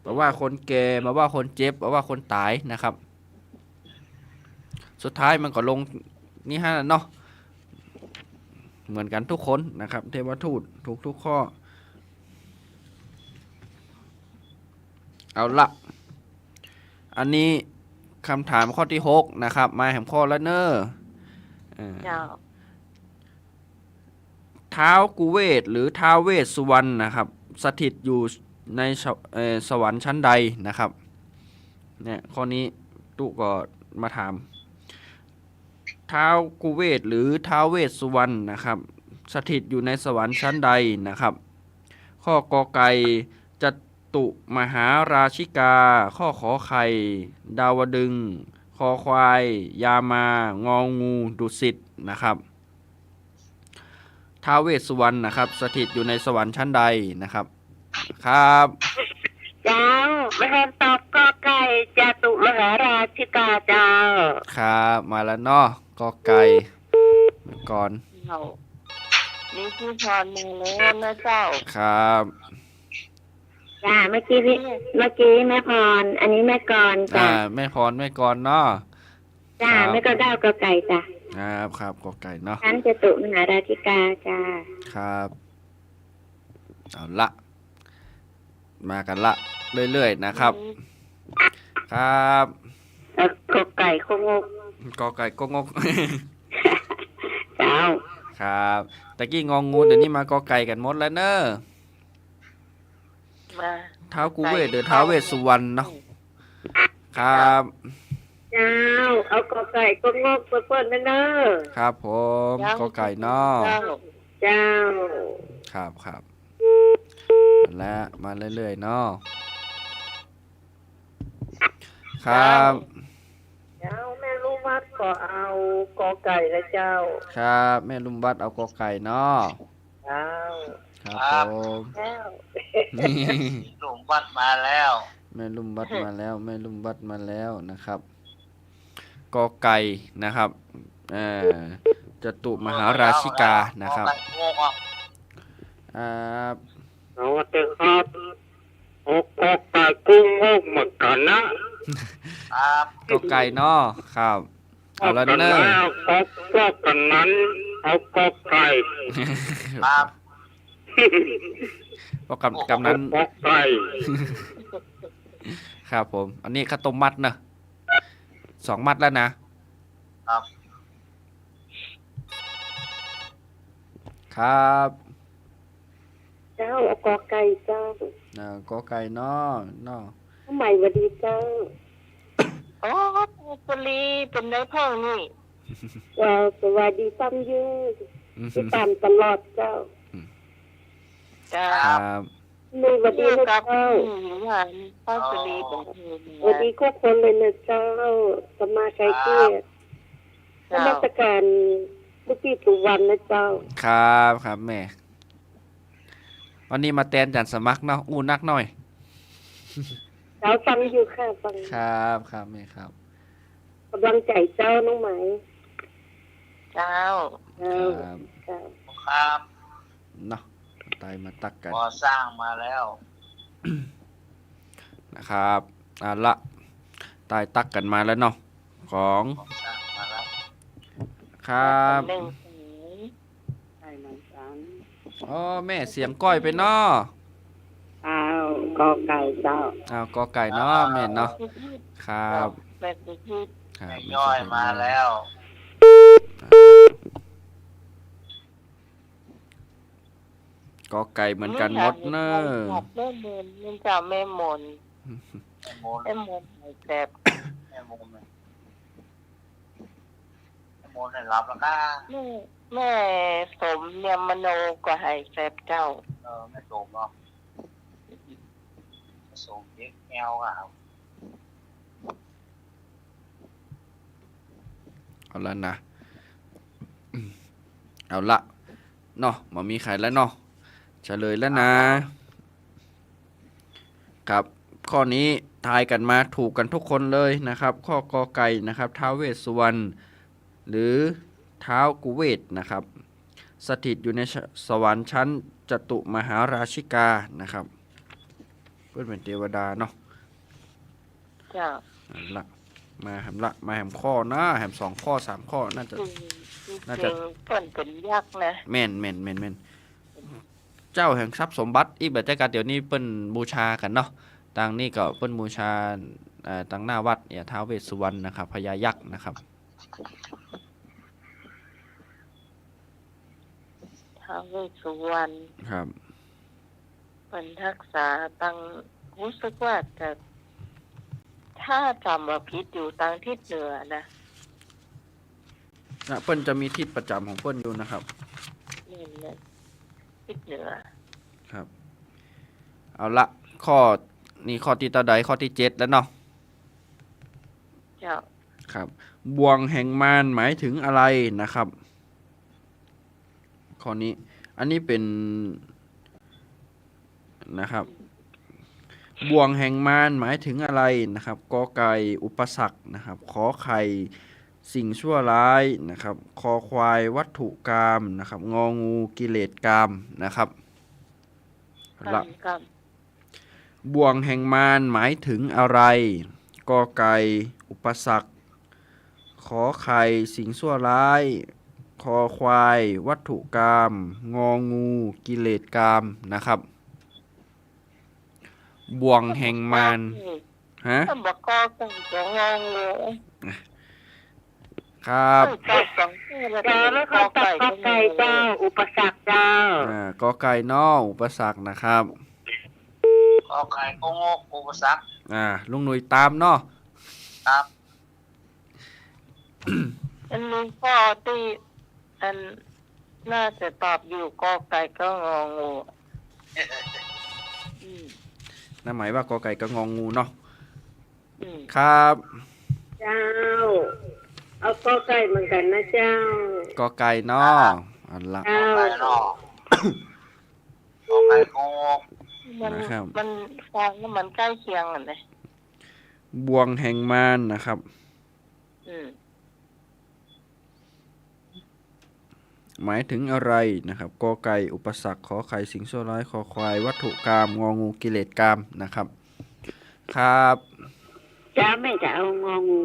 แปลว่าคนแก่แปลว่าคนเจ็บแปลว่าคนตายนะครับ สุดท้ายมันก็ลงนี่ฮะเนาะเหมือนกันทุกคนนะครับ เทวทูตถูกทุกข้อเอาละอันนี้คำถามข้อที่ 6 นะครับ มาแหมข้อละเนอร์ เจ้า ท้าวกุเวศหรือท้าวเวสสุวรรณนะครับ สถิตอยู่ในสวรรค์ชั้นใดนะครับเนี่ยข้อนี้ตุก็มาถามท้าวกุเวศหรือท้าวเวสสุวรรณนะครับ สถิตอยู่ในสวรรค์ชั้นใดนะครับ ข้อกอไก่จตุมหาราชิกา ข้อขอไข่ดาวดึงส์คอควาย ยามางองูดุสิตนะครับท้าวเวสสุวรรณนะครับ สถิตอยู่ในสวรรค์ชั้นใดนะครับครับ เจ้ามาแทนตอบกอไก่จตุมหาราชิกาเจ้า ครับมาแล้วเนาะกอไก่ก่อน เรานี่พี่พรมาแล้วนะเจ้า ครับ จ้าเมื่อกี้แม่พร อันนี้แม่กรจ้า แม่พรแม่กรเนาะ จ้าแม่ก็ด้าวกอไก่จ้า ครับกอไก่เนาะ ชั้นจตุมหาราชิกาจ้า ครับเอาละมากันละเรื่อยๆนะครับ ครับ แล้วกอไก่คงก กอไก่ก็งก เจ้า ครับตะกี้งองูเดี๋ยวนี้มากอไก่กันหมดแล้วเนอะ มา ท้าวกุเวศหรือท้าวเวสสุวรรณเนาะครับ เจ้าเอากอไก่ก็งอกเปิ้ลๆนั่นเนอะ ครับผมกอไก่เนอ เจ้า เจ้า ครับและมาเรื่อยๆเนาะครับ เจ้าแม่ลูกวัดก็เอากอไก่ละเจ้า ครับแม่ลุมบัดเอากอไก่เนาะ เจ้า ครับผม แล้ว หลุมบัดมาแล้ว แม่ลุมบัดมาแล้วแม่ลุมบัดมาแล้วนะครับกอไก่นะครับจตุมหาราชิกานะครับ โง่อ่ะ อ่า เอาแต่ครับโอ้กอกไก่กุ้งงอกเหมือนกันนะครับ กอไก่เนาะครับเอาแล้วเนอะ แล้วก็กันนั้นเอากอกไก่ ครับ ก็กำนั้น กอกไก่ ครับผมอันนี้ข้าวต้มมัดนะ2 มัดแล้วนะครับ ครับ เจ้าเอากอไก่เจ้าก อไก่เนาะ ทำไมวันดีเจ้า อ๋อปุรีเป็นได้พ่อนี่ เจ้าสวัสดีตั้มยืดที่ตามตลอดเจ้า เจ้า ครับ มีวันดี เกี่ยว นะ กับ เจ้า หวานพ่อปุรีบอก วันดีก็คนเลยนะเจ้าสมมาไกลเกลียดน เจ้า มัสการลูกพี่สุวรรณนะเจ้า ครับแม่วันนี้มาแตนจันสมัครเนาะอู้นักหน่อย เจ้าฟังอยู่ค่ะฟัง ครับแม่ครับ กำลังใจเจ้าน้องไหม เจ้า เจ้า ครับ เจ้า ครับ เนาะตายมาตักกัน ก่อสร้างมาแล้ว นะครับละตายตักกันมาแล้วเนาะของ ก่อสร้างมาแล้ว ครับ หนึ่ง ใช่มันสัง อ๋อแม่เสียงก้อยไปเนาะ อ้าวกอไก่เจ้า อ้าวกอไก่เนาะแม่เนาะครับ แบบที่ ครับ ย่อยมาแล้ว กอไก่เหมือนกันหมดเนอะ แม่มนนี่เจ้าแม่มน แม่โมน แม่มนแบบ แม่โมนแม่โมนได้รับแล้วก็ แม่สมเนี่ยมโนก็ให้แซบเจ้า แม่โสมเนาะแม่โสมเด็กแอลอ่ะ เอาละนะเอาละเนาะมามีใครแล้วเนาะเฉลยแล้วนะ ครับข้อนี้ทายกันมาถูกกันทุกคนเลยนะครับ ข้อกอไก่นะครับท้าวเวสสุวรรณหรือท้าวกุเวศนะครับ สถิตอยู่ในสวรรค์ชั้นจตุมหาราชิกานะครับเพื่อนเป็นเทวดาเนาะ เจ้า เอาละมาแหมละมาแหมข้อนะแหม2 ข้อ 3 ข้อน่าจะ จริง น่าจะ เพิ่นเป็นยักษ์นะ แม่นเจ้าแห่งทรัพย์สมบัติอีกแบบจักรเดี๋ยวนี้เปิ้นบูชากันเนาะต่างนี่ก็เปิ้นบูชาต่างหน้าวัดเนี่ยท้าวเวสสุวรรณนะครับพญายักษ์นะครับ ท้าวเวสสุวรรณ ครับ เป็นทักษาตังรู้สึกว่าจะถ้าจำว่าพิษอยู่ทางทิศเหนือนะ เปิ้นจะมีทิศประจำของเปิ้นอยู่นะครับ นี่เลยทิศเหนือ ครับเอาละข้อนี่ข้อที่เท่าใดข้อที่7แล้วเนาะ เจ้า ครับบ่วงแห่งมารหมายถึงอะไรนะครับข้อนี้อันนี้เป็นนะครับบ่วงแห่งมารหมายถึงอะไรนะครับกอไก่อุปสรรคนะครับขอไข่สิ่งชั่วร้ายนะครับคอควายวัตถุกรรมนะครับงองูกิเลสกรรมนะครับละ กรรม บ่วงแห่งมารหมายถึงอะไรกอไก่อุปสรรคขอไข่สิ่งชั่วร้ายคอควายวัตถุกรรมงองูกิเลสกรรมนะครับบ่วงแห่งมารฮะ ถ้าบอกกอไก่จะงงเลย ครับ ตอบสองข้อแล้ว เจ้าแล้วเขาตัดกอไก่เจ้า อุปสรรคเจ้า กอไก่นออุปสรรคนะครับ กอไก่กงกอุปสรรค ลุงหนุ่ยตามเนาะ ครับ อันนี้ข้อที่อันน่าจะตอบอยู่กอไก่ก็งองูอืม นั่นหมายว่ากอไก่ก็งองูเนาะ อืม ครับ เจ้า เอากอไก่เหมือนกันนะเจ้า กอไก่นออันละ เจ้า ไก่นอกกอไก่กงก มันฟังแล้วมันใกล้เคียงกันเลย บ่วงแห่งมารนะครับ อืม หมายถึงอะไรนะครับกอไก่อุปสรรคขอไข่สิ่งชั่วร้ายคอควายวัตถุกรรมงองูกิเลสกรรมนะครับ ครับ เจ้าไม่จะเอางองู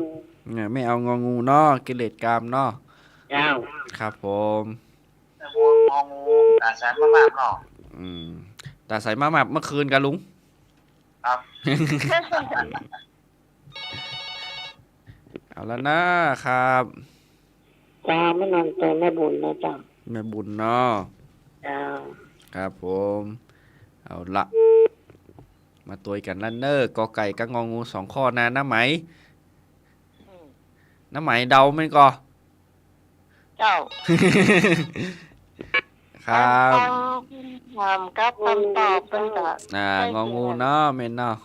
เนี่ยไม่เอางองูเนาะกิเลสกรรมเนาะ เจ้า ครับผม แต่บัวงองูตาแสนมากๆเนาะ แต่ใส่มาแบบเมื่อคืนกันลุง ครับ เอาแล้วนะครับ เจ้าไม่นอนเจอแม่บุญนะเจ้า แม่บุญเนาะ เจ้า ครับผมเอาละมาตัวกันลันเนอร์กอไก่กับงองู2ข้อนะน้าไหม อืม น้าไหมเดาไม่ก็ เจ้า ครับ ถามกับคำตอบเป็นกับ งองูเนาะเมนเนาะ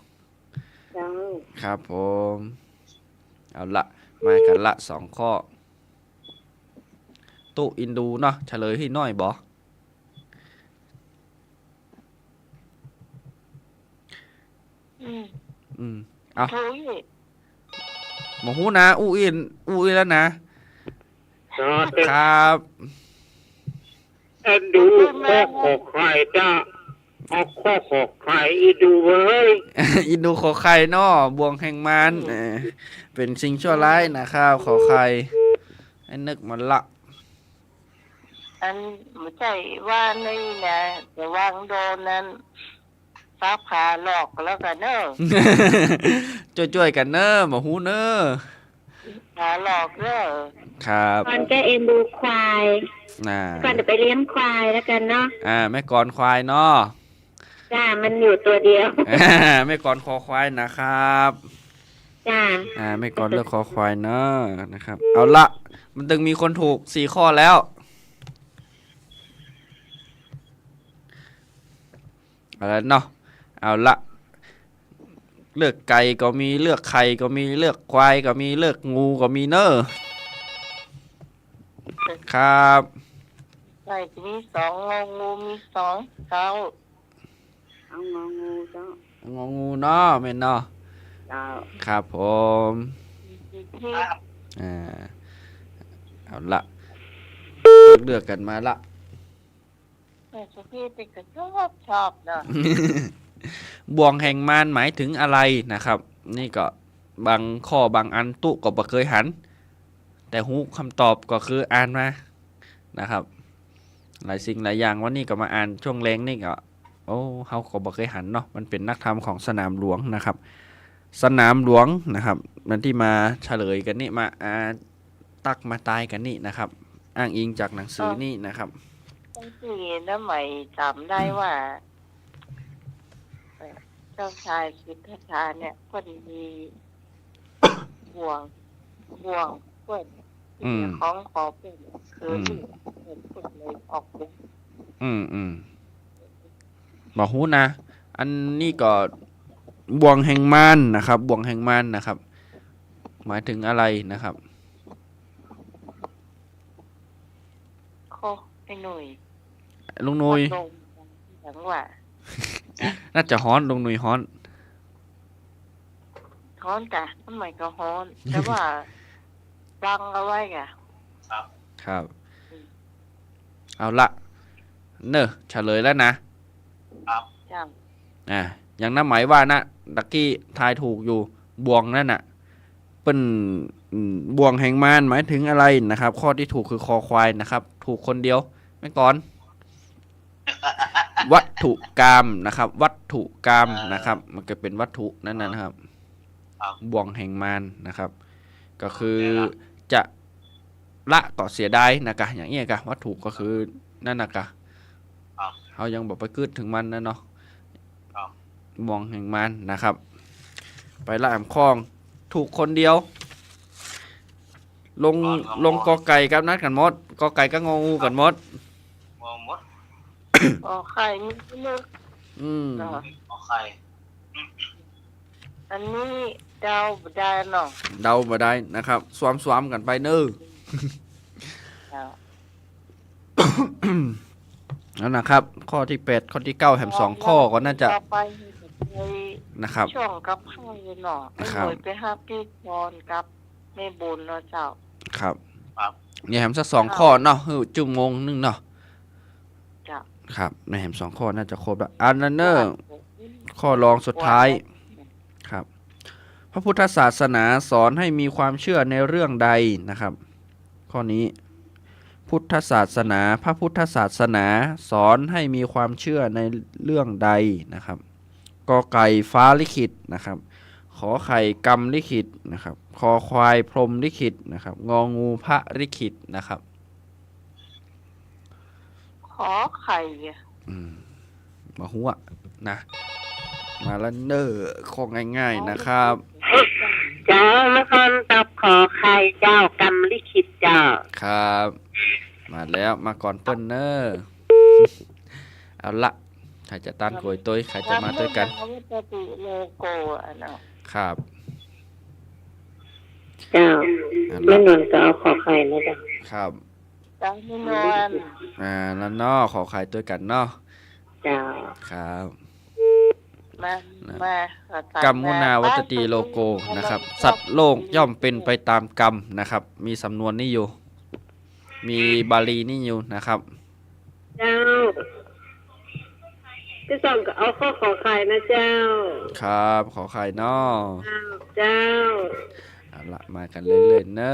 เจ้า ครับผมเอาละมากันละ2ข้อตู้อินดูเนาะเฉลยให้หน่อยบอ อืม เอา ถูก หมอหูนะอู้อินแล้วนะ เจ้าเด็ก ครับ เอ็นดูข้อขอไข่จ้าเอาข้อขอไข่อีดูเว้ย อินดูขอไข่เนาะบวงแห่งมารเป็นสิ่งชั่วร้ายนะครับขอไข่ให้นึกมันละ อันไม่ใช่ว่านี่นะแต่วางโดนนั้นฟ้าผ่าหลอกแล้วกันเนอะ ช่วยๆกันเนอะหมอหูเนอะ ผ่าหลอกเนอะ ครับ ก่อนก็เอ็นดูควาย ก่อนจะไปเลี้ยงควายแล้วกันเนาะ แม่กรควายเนาะ จ้า มันอยู่ตัวเดียว แม่กรคอควายนะครับ จ้า แม่กรเลือกคอควายเนอะนะครับ เอาละมันตึงมีคนถูก4ข้อแล้วเอาละเนาะเอาละเลือกไก่ก็มีเลือกไข่ก็มีเลือกควายก็มีเลือกงูก็มีเนอะครับ ใช่ทีนี้2งองูมี2เก้า เอางองูเจ้าง องูเนาะแม่นเนาะ เจ้า ครับผม ที่ เอาละเลือกกันมาละ แม่สุพี่เป็นก็ชอบเนาะ บ่วงแห่งมารหมายถึงอะไรนะครับ นี่ก็บางข้อบางอันตุก็บ่เคยหัน แต่ฮู้คำตอบก็คืออ่านมานะครับ หลายสิ่งหลายอย่างวันนี้ก็มาอ่านช่วงแรงนี่ก็โอ้เฮาก็บ่เคยหันเนาะมันเป็นนักธรรมของสนามหลวงนะครับ สนามหลวงนะครับมันที่มาเฉลยกันนี่มาตักมาตายกันนี่นะครับ อ้างอิงจากหนังสือนี่นะครับ บางทีน้าใหม่จำได้ว่าเจ้าชายสิทธัตถะเนี่ยก็มีห่วงเพื่อนของขอเป็นคือเห็นคนเลยออกเป็น บอกฮู้นะ อันนี้ก็บ่วงแห่งมารนะครับบ่วงแห่งมารนะครับ หมายถึงอะไรนะครับ โคไอ้หนุ่ย ลุงนุย ลงหลังว่า น่าจะฮ้อนลุงนุยฮ้อน ฮ้อนกะทำไมก็ฮ้อน แต่ว่าบังเอาไว้กะ ครับ เอาละเนอะเฉลยแล้วนะ จัง อย่างน้าหมายว่านะดักกี้ทายถูกอยู่บ่วงนั่นน่ะเป็นบ่วงแห่งมารหมายถึงอะไรนะครับ ข้อที่ถูกคือคอควายนะครับ ถูกคนเดียวไม่ก่อน วัตถุกรรมนะครับ วัตถุกรรมนะครับ มันก็เป็นวัตถุนั่นนะครับบ่วงแห่งมารนะครับ ก็คือจะ ละก็เสียดายนะกะอย่างเงี้ยกะวัตถุก็คือนั่นนะกะเขายังบอกไปกึดถึงมันนะเนาะมองแห่งมันนะครับ ไปละแอมคลองถูกคนเดียว ลงกอไก่กับนัดกันหมดกอไก่ก็งองูกันหมด หมด อ๋อไข่นี่นึก ขอไข่ อันนี้เดาบ่ได้เนาะ เดาบ่ได้นะครับสวมกันไปเน้อ เจ้า แล้วนะครับ ข้อที่8ข้อที่9แถม2ข้อก็น่าจะ ต่อไปไป นะครับ ช่วงกับข้าวเนาะไอ้ ครับ หน่วยไปหาพี่พรกับแม่บุญเนาะเจ้า ครับเนี่ยแถมสัก2ข้อเนาะจุ่มงนึงเนาะ จ้ะ ครับในแถม2ข้อน่าจะครบแล้วอันนั้นเนอร์ข้อรองสุดท้ายครับ พระพุทธศาสนาสอนให้มีความเชื่อในเรื่องใดนะครับ ข้อนี้พุทธศาสนาพระพุทธศาสนาสอนให้มีความเชื่อในเรื่องใดนะครับกอไก่ฟ้าลิขิตนะครับ ขอไข่กรรมลิขิตนะครับคอควายพรหมลิขิตนะครับงองูพระลิขิตนะครับ ขอไข่อะ มาหัวนะมาแล้วเนอข้อง่ายๆนะครับ เจ้าละคนตอบขอใครเจ้ากรรมลิขิตเจ้า ครับ มาแล้วมาก่อนเปิ้ลเนอเอาละใครจะต้านกวยตัวใครจะมาด้วยกัน ทำให้ปฏิโลโกอะเนาะ ครับ เจ้า เอา ไม่ ละ นอนก็เอาขอใครนะเจ้า ครับ จังไม่นอน แล้วเนอขอใครด้วยกันเนอ เจ้า ครับ มามา กัมมุนาวัตติโลโกนะครับ สัตว์โลกย่อมเป็นไปตามกรรมนะครับ มีสำนวนนี้อยู่ มีบาลีนี่อยู่นะครับ เจ้าที่สองก็เอาข้อขอใครนะเจ้า ครับขอใครเนอ เจ้า เอาละมากันเรื่อยๆเนอ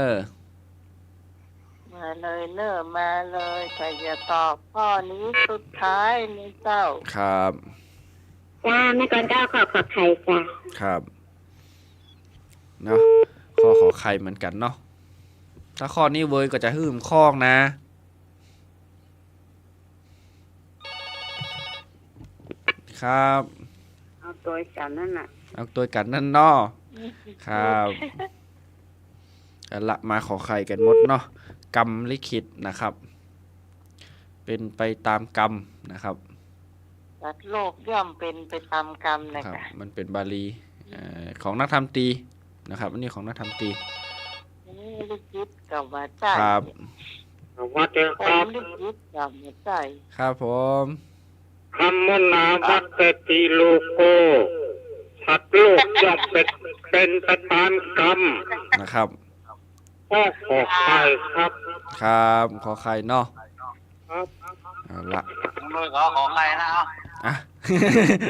มาเลยเนอะมาเลยใครจะตอบข้อนี้สุดท้ายนี่เจ้า ครับ จ้าไม่ก่อนเจ้าขอใครจ้า ครับเนาะข้อขอใครเหมือนกันเนาะถ้าข้อนี้เว้ยก็จะหืมข้องนะ ครับ เอาตัวกันนั่นน่ะ เอาตัวกันนั่นเนาะครับเอาละมาขอใครกันหมดเนาะกรรมลิขิตนะครับ เป็นไปตามกรรมนะครับ สัตว์โลกย่อมเป็นไปตามกรรมนะครับ คะ มันเป็นบาลีของนักธรรมตรีนะครับอันนี้ของนักธรรมตรี นี่ลิขิตกับว่าใจ ครับ วัดเจ้า ผ ครับ มลิขิตกับว่าใจ ครับผม คำมุนาวัตติโลโกสัตว์โลกย่อมเป็นไปตามกรรม นะครับ ข้อขอใครครับ ครับขอใครเนาะ ครับ เอาละ เลยก็ขอไข่นะเอา อ่ะ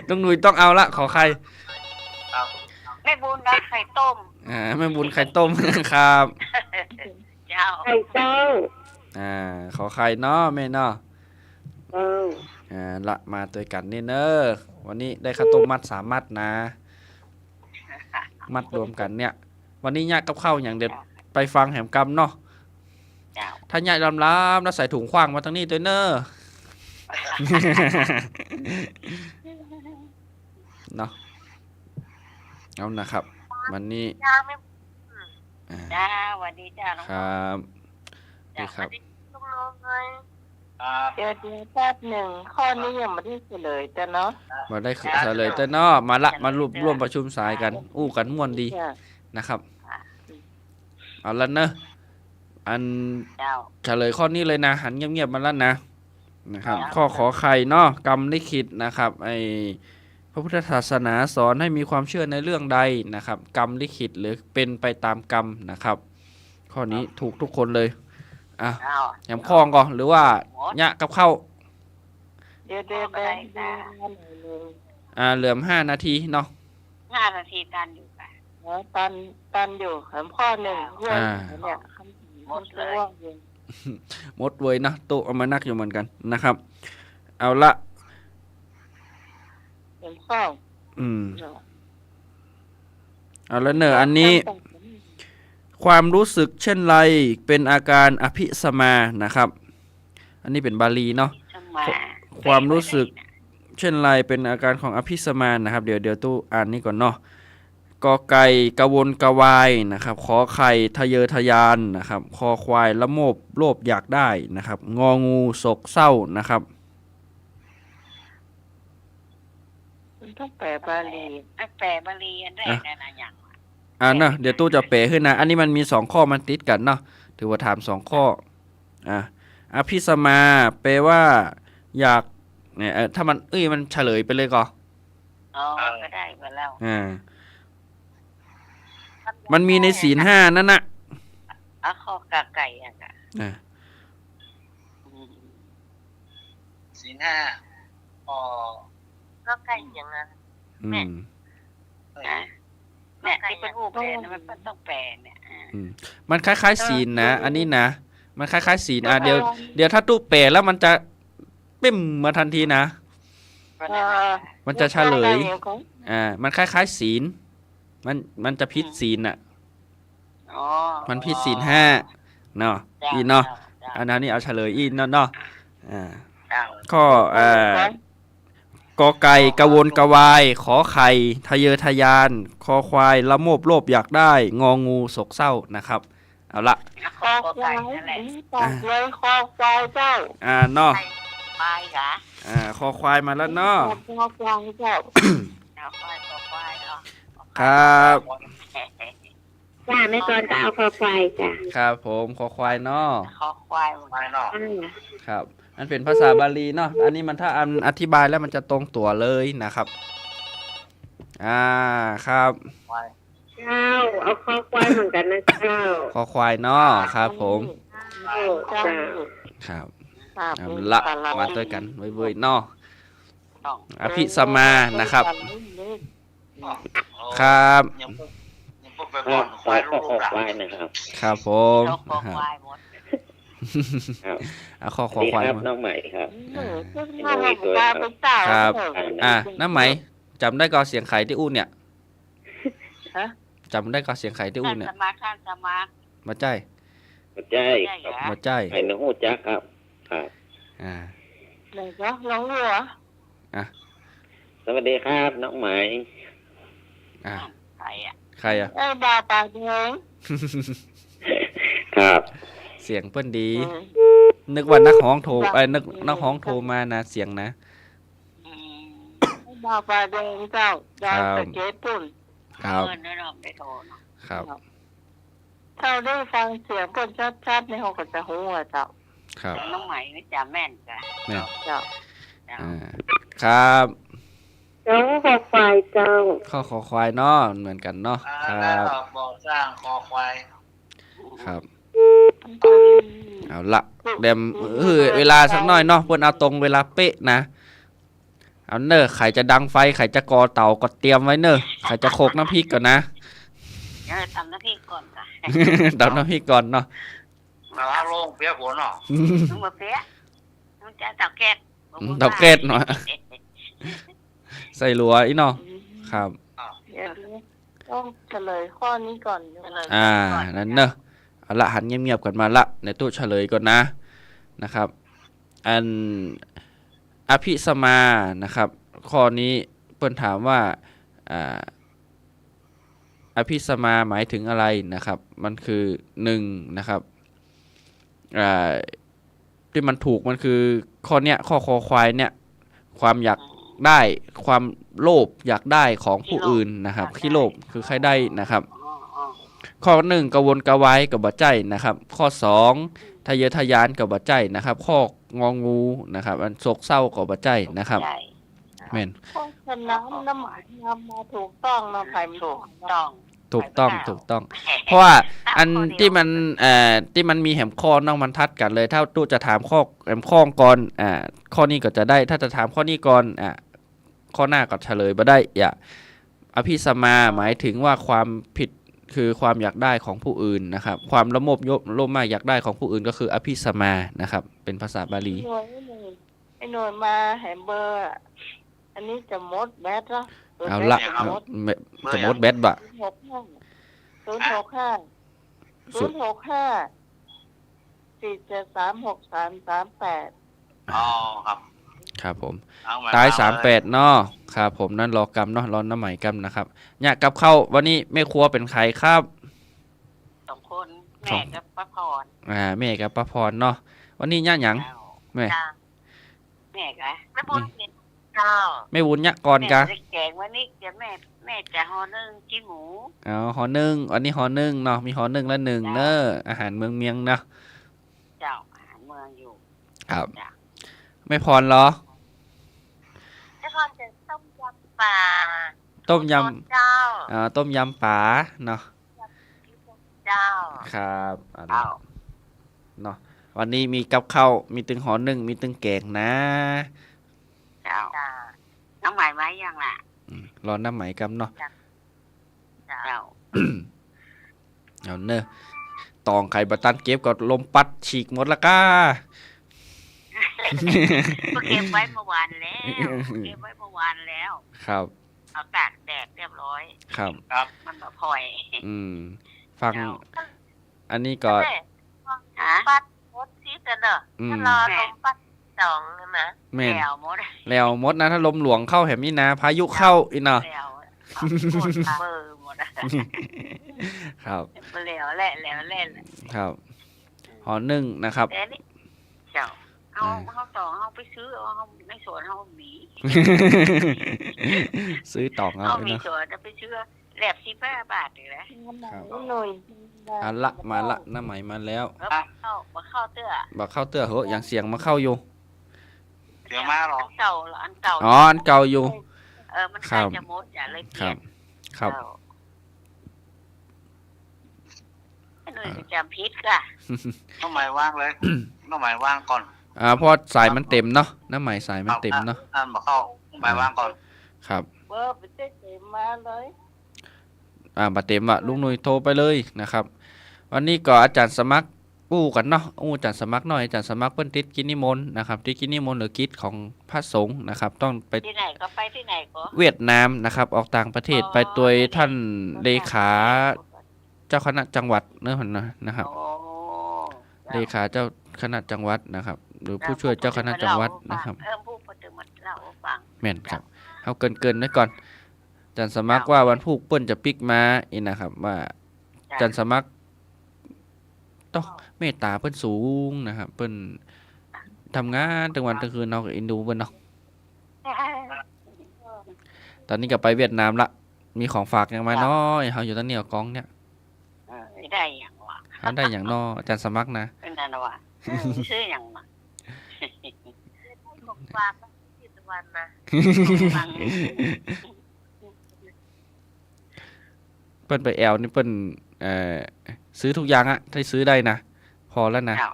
ต้องหนุ่ยต้องเอาละขอใคร แม่บุญนะไข่ต้ม แม่บุญไข่ต้ม ครับ เจ้า ใครเจ้า ขอใครเนาะแม่เนาะ เจ้า ละมาตัวกันนี่เนอะวันนี้ได้ข้าวต้มมัด3 มัดนะ มัดรวมกันเนี่ย วันนี้ยากกับข้าวอย่างเด็ดไปฟังแหมกรรมเนาะ เจ้า ถ้ายากลำแล้วใส่ถุงขว้างมาทางนี้ตัวเนอะ เนาะเอานะครับ วันนี้ จ้าไม่ อ่า จ้าสวัสดีจ้าน้อง ครับนี่ครับ ลุงน้องเลยเดี๋ยวแป๊บหนึ่งข้อนี้ยังไม่ได้เฉลยแต่เนาะ มาได้เฉลยแต่เนาะมาละมารวบรวมประชุมสายกัน อู้กันม่วนดี จ้า นะครับ เอาละเนอะอัน เจ้า เฉลยข้อนี้เลยนะหันเงียบๆมาแล้วนะครับ ข้อขอไข่เนาะกรรมลิขิตนะครับไอพระพุทธศาสนาสอนให้มีความเชื่อในเรื่องใดนะครับ กรรมลิขิตหรือเป็นไปตามกรรมนะครับ ข้อนี้ถูกทุกคนเลยอ่ะ เจ้า แหมคล้องก่อนหรือว่าเนี่ยะกับเข้า เดี๋ยวหน่อยหนึ่ง เหลือ5 นาทีเนาะ 5 นาทีตันอยู่ค่ะ แล้วตันอยู่แถมข้อหนึ่งด้วยเนี่ยคำหมดเลย หมดเว้ยนะโตะเอามานักอยู่เหมือนกันนะครับ เอาละ แถมข้อ เอาละเนอะอันนี้ ความรู้สึกเช่นไรเป็นอาการอภิสมานะครับ อันนี้เป็นบาลีเนาะ สมา ความรู้สึกเช่นไรเป็นอาการของอภิสมานนะครับ เดี๋ยวตู้อ่านนี่ก่อนเนาะกอไก่กระวนกระวายนะครับขอไข่ทะเยอทะยานนะครับคอควายละโมบโลภอยากได้นะครับงองูโศกเศร้านะครับ มันต้องแปลบาลี แปลบาลีอันแรกนะอย่าง เนาะเดี๋ยวตู้จะแปลขึ้นนะอันนี้มันมี2ข้อมันติดกันเนาะถือว่าถาม2ข้ออภิสมาแปลว่าอยากเนี่ยถ้ามันมันเฉลยไปเลยก่อน อ๋อก็ได้มาแล้ว มันมีในศีล5นั่นน่ะ คอกาไก่อ่ะค่ะ ศีลห้าอ๋อ ก็ไก่อย่างนั้น อืม เนี่ยที่เป็นรูปแปลนะมันต้องแปลเนี่ย มันคล้ายๆศีลนะ อันนี้นะมันคล้ายๆศีลเดี๋ยวถ้าตู้แปลแล้วมันจะปิ้มมาทันทีนะ มันจะเฉลยมันคล้ายๆศีลมันจะพิษศีลอ่ะมันพิษศีล5เนาะอีเนาะอันนั้นนี่เอาเฉลยอีเนาะข้อกอไก่กระวนกระวายขอไข่ทะเยอทะยานคอควายละโมบโลภอยากได้งองูโศกเศร้านะครับเอาละ คอควายตอกเลยคอควายเจ้า เนาะ ควายเหรอ คอควายมาแล้วเนาะ คอควายเจ้า ควายเหรอ ครับ จ้าไม่ก่อนก็เอาคอควายจ้ะ ครับผมคอควายเนาะ คอควาย ไม่เนาะ ครับอันเป็นภาษาบาลีเนาะอันนี้มันถ้าอันอธิบายแล้วมันจะตรงตัวเลยนะครับครับ เจ้าเอาคอควายเหมือนกันนะเจ้า คอควายเนาะครับผม เจ้า ครับ ครับ เอาละมาด้วยกันเว้ยๆเนาะอภิสมานะครับ ครับ ยังพูดไปก่อนควายรูปหลัง นะครับ ครับผม คอควายหมด เอาข้อคอควาย ครับ มา น้องใหม่ครับ ครับน้ำไหมจำได้ก่อนเสียงไข่ที่อู้เนี่ยจำได้ก่อนเสียงไข่ที่อู้เนี่ย สมาข้างสมา มาใจ มาใจ มาใจ ไอ้น้องหูจักครับครับ ไหนก็ร้องหัว สวัสดีครับน้องใหม่ ใครอ่ะ ใครอ่ะ ดาปากแดง ครับ เสียงเปิ้นดี นึกว่านักฮ้องโทรนักฮ้องโทรมานะเสียงนะ ดาปากแดงเจ้าดาวตะเกียบปุ่น ครับ ได้รอบได้โทรเนาะ ครับ ถ้าได้ฟังเสียงปุ่นชัดๆในห้องก็จะหัวเจ้า ครับ น้องใหม่ไม่จำแม่นจ้ะ เนี่ย เจ้า ครับ เจ้าคอควายเจ้า ข้อคอควายเนาะเหมือนกันเนาะครับ บอกสร้างคอควาย ครับเอาละเดมเวลาสักหน่อยเนาะเพิ่นเอาตรงเวลาเป๊ะนะเอาเนอะไข่จะดังไฟไข่จะกอเต่าก็เตรียมไว้เนอะไข่จะโขกน้ำพริกก่อนนะ ทำหน้าที่ก่อนค่ะ ดับน้ำพริกก่อนเนาะ มาลงเปียกหัวเนาะ มึงมาเปี้ยมึงจะเต่าแก๊ส เต่าแกดหน่อยใส่หลัวอีเนาะครับ เดี๋ยวต้องเฉลยข้อนี้ก่อน นั่นเนอะเอาละหันเงียบๆกันมาละในตู้เฉลยก่อนนะครับ อันอภิสมานะครับ ข้อนี้เพิ่นถามว่าอภิสมาหมายถึงอะไรนะครับ มันคือ1นะครับที่มันถูกมันคือข้อเนี้ยข้อคอควายเนี่ยความอยากได้ความโลภอยากได้ของผู้อื่นนะครับขี้โลภคือใครได้นะครับข้อ1กระวนกระวายกับบ่ใจนะครับข้อ2ทะเยอทะยานกับบ่ใจนะครับข้ององูนะครับอันโศกเศร้ากับบ่ใจนะครับแม่น ข้อชนะน้ำหมายทำมาถูกต้องนะไผ่ถูกต้อง ถูกต้องเพราะว่าอันที่มันมีแหมข้อนอกมันทัดกันเลยถ้าตู้จะถามข้อแหมข้อก่อนข้อนี้ก็จะได้ถ้าจะถามข้อนี้ก่อนข้อหน้าก็เฉลยบ่ได้อภิสมาหมายถึงว่าความผิดคือความอยากได้ของผู้อื่นนะครับความละโมบโลภมากอยากได้ของผู้อื่นก็คืออภิสมานะครับเป็นภาษาบาลีไอ้หน่วยมาแฮมเบอร์อันนี้จะมดแบทแล้ว เอาละจะมดแบดบะ 065 065 473 6338 อ๋อครับ ครับผม เอาม ตาย เอเลย 38เนาะครับผมนั่นรอกรรมเนาะรอน้ำใหม่กรรมนะครับเนี่ยกับข้าววันนี้แม่ครัวเป็นใครครับ 2 คนแม่กับป้าพร แม่กับป้าพรเนาะวันนี้ย่าหยังแม่ จ้าแม่กะแม่บุญเป็นเจ้า แม่วุ้นยะก่อนกะ แม่จะแกงวันนี้เดี๋ยวแม่จะห่อนึ่งจิ้มหมู อ๋อหอนึ่งวันนี้หอนึ่งเนาะมีหอนึ่งละ1เนอะอาหารเมืองเมียงเนาะ เจ้าอาหารเมืองอยู่ ครับ จ้ะ ไม่พรเหรอ แม่พรจะต้มยำปลา ต้มย เจ้า ำต้มยำป๋าเนาะ เจ้า ครับเอาละ เจ้า เนาะวันนี้มีกับข้าวมีตึงหอนึ่งมีตึงแกงนะ เจ้าน้องใหม่ไหมยังล่ะ รอน้ำไหมกำเนาะ เจ้า เอาเนอะตองไข่บัตันเก็บก็ลมปัดฉีกหมดละก้า ก็เก็บไว้เมื่อวานแล้วเก็บไว้เมื่อวานแล้ว ครับ เอาตากแดดเรียบร้อย ครับ มันมาพลอย ฟัง อันนี้ก็ ฮะ ปัดมดซีแต่เนอะ อืม ถ้ารอลมปัด2นะ แม่น แล้วหมด แล้วมดนะถ้าลมหลวงเข้าแหมนี่นะพายุเข้าอีกเนาะ แล้วเอาหมดเบอร์หมด ครับ แล้วแหละแล้วแหละ ครับหอนึ่งนะครับ แต่นี่เจ้าเขาต่อเขาไปซื้อเขาในสวนเขาหมี ซื้อตอกเอา เขามี เนาะ สวนจะไปซื้อแหลบ15 บาทเลยนะครับ หน่อย อันละมาละน้ำไหมมาแล้ว แล้วเข้าเตื้อ บอกเข้าเตื้อเหอะอย่างเสียงมาเข้าอยู่ เดี๋ยวมาหรอ อันเก่าเหรออันเก่า อ๋ออันเก่าอยู่ มันใกล้จะหมดอย่าเลยเป ค ลี่ รั ย บ น ครับ หน่วยจะจำพิษก่ะ น้องใหม่ว่างเลย น้องใหม่ว่างก่อน เพราะสายมันเต็มเนาะน้ำไหมสายมันเต็มเนาะ อันบอกเข้าน้องใหม่ว่างก่อน ครับ เบอร์ไปเจ๊มาเลย บัดเต็มอะลุงหนุ่ยโทรไปเลยนะครับ วันนี้ก็อาจารย์สมัครอู้กันเนาะอาจารย์สมัครหน่อยอาจารย์สมัครเพิ่นติดกิจนิมนต์นะครับติดกิจนิมนต์หรือกิจของพระสงฆ์นะครับ ต้องไป ที่ไหนก็ไปที่ไหนก็ เวียดนามนะครับ ออกต่างประเทศไปตัวยท่านเลขาเจ้าคณะจังหวัดเนื้อหันนะครับ โอ้ เลขาเจ้าคณะจังหวัดนะครับ หรือผู้ช่วยเจ้าคณะจังหวัดนะครับ ผู้ปฏิบัติเล่าฟัง แม่นครับเอาเกินไว้ก่อนอาจารย์สมัครว่าวันพุธเปิ้นจะปิกมาอีกนะครับ ว่าอาจารย์สมัครต้องเมตตาเปิ้นสูงนะครับ เปิ้นทำงานทั้งวันทั้งคืนเนาะก็อินดูเปิ้นเนาะตอนนี้ก็ไปเวียดนามละมีของฝากยังมาน้อยเฮาอยู่ตอนนี้เอากองเนี่ย ได้อย่างวะ หาได้อย่างน้ออาจารย์สมัครนะ เป็นนั่นวะซื้ออย่างวะ ของฝากที่ตะวันนะ เปิ้นไปแอลนี่เปิ้นซื้อทุกอย่างอะถ้าซื้อได้นะพอแล้วนะ เจ้า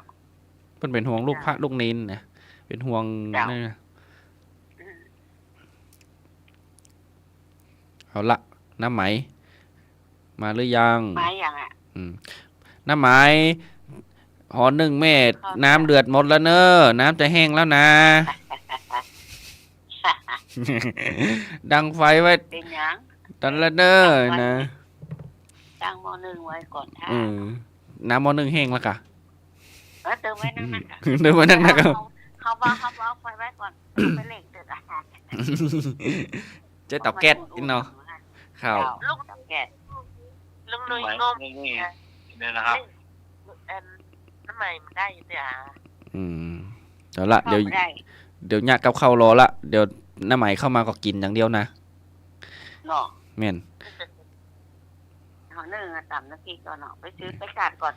เปิ้นเป็นห่วงลูกพระลูกนินนะเป็นห่วง จ้ะ นี่นะเอาละน้ำไหม มาหรือยัง ไม้อย่างอ่ะ น้ำไหมหอหนึ่งเม็ดน้ำเดือดหมดแล้วเนอะน้ำจะแห้งแล้วนะ ดังไฟไว้ เป็นยัง ตอนละเนอะนะ ตั้งหม้อนึ่งไว้ก่อนท่า น้ำหมอหนึ่งแห้งแล้วกะ เติมไว้นั่นนะ เดินมานั่งนะครับ เขาบอกไฟไว้ก่อนไปเล่งเดือดอาหาร เจ๊เต่าแก๊สอินเนาะข่าว ลูกเต่าแก๊ส ลุง น้ ลุ อง ย ใหม่ งม นี่เนี่ยนะครับ น้ำใหม่มันได้เสีย เดี๋ยวละเดี๋ยว ไม่ได้ ญาติกับข้าวรอละเดี๋ยวน้าไหมเข้ามาก็กินอย่างเดียวนะ เนาะ แม่น หอนึ่งต่ำนาทีก่อนเนาะไปซื้อไปกาดก่อน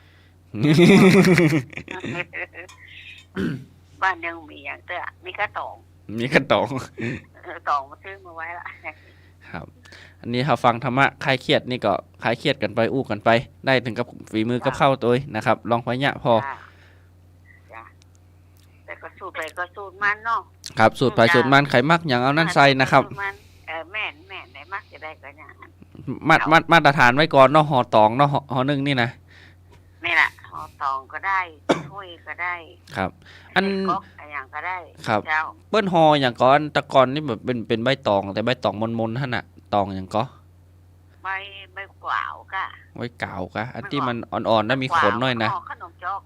บ้านยังมีอย่างเตอะมีกระตอง มีกระตอง ตองมาซื้อมาไว้ละ ครับ อันนี้เราฟังธรรมะคลายเครียดนี่ก็คลายเครียดกันไปอู้กันไป ได้ถึงกับฝีมือกับข้าวตัวเองนะครับ ลองไว้เนี่ยพอ จ้ะแต่ก็สูตรไปก็สูตรมันเนาะ ครับสูตรไปสูตรมันไขมักอย่างเอานั่นใส่นะครับ สูตมันแม่นได้มากจะได้ก็อย่างนั้น มาตรฐานไว้ก่อนเนาะห่อตองเนาะห่อหนึ่งนี่นะ นี่แหละหอตองก็ได้ถ้วยก็ได้ ครับ อัน ก๊อกอะไรอย่างก็ได้ ครับ เจ้า เปิ้นห่ออย่างก่อนตะกอนนี่แบบเป็นใบตองแต่ใบตองมนๆท่านน่ะตองอย่างก็ ใบ ไม่กวาวกะ ไว้กาวกะอันที่มันอ่อนๆแล้วมีขนหน่อยนะ ขนมจอก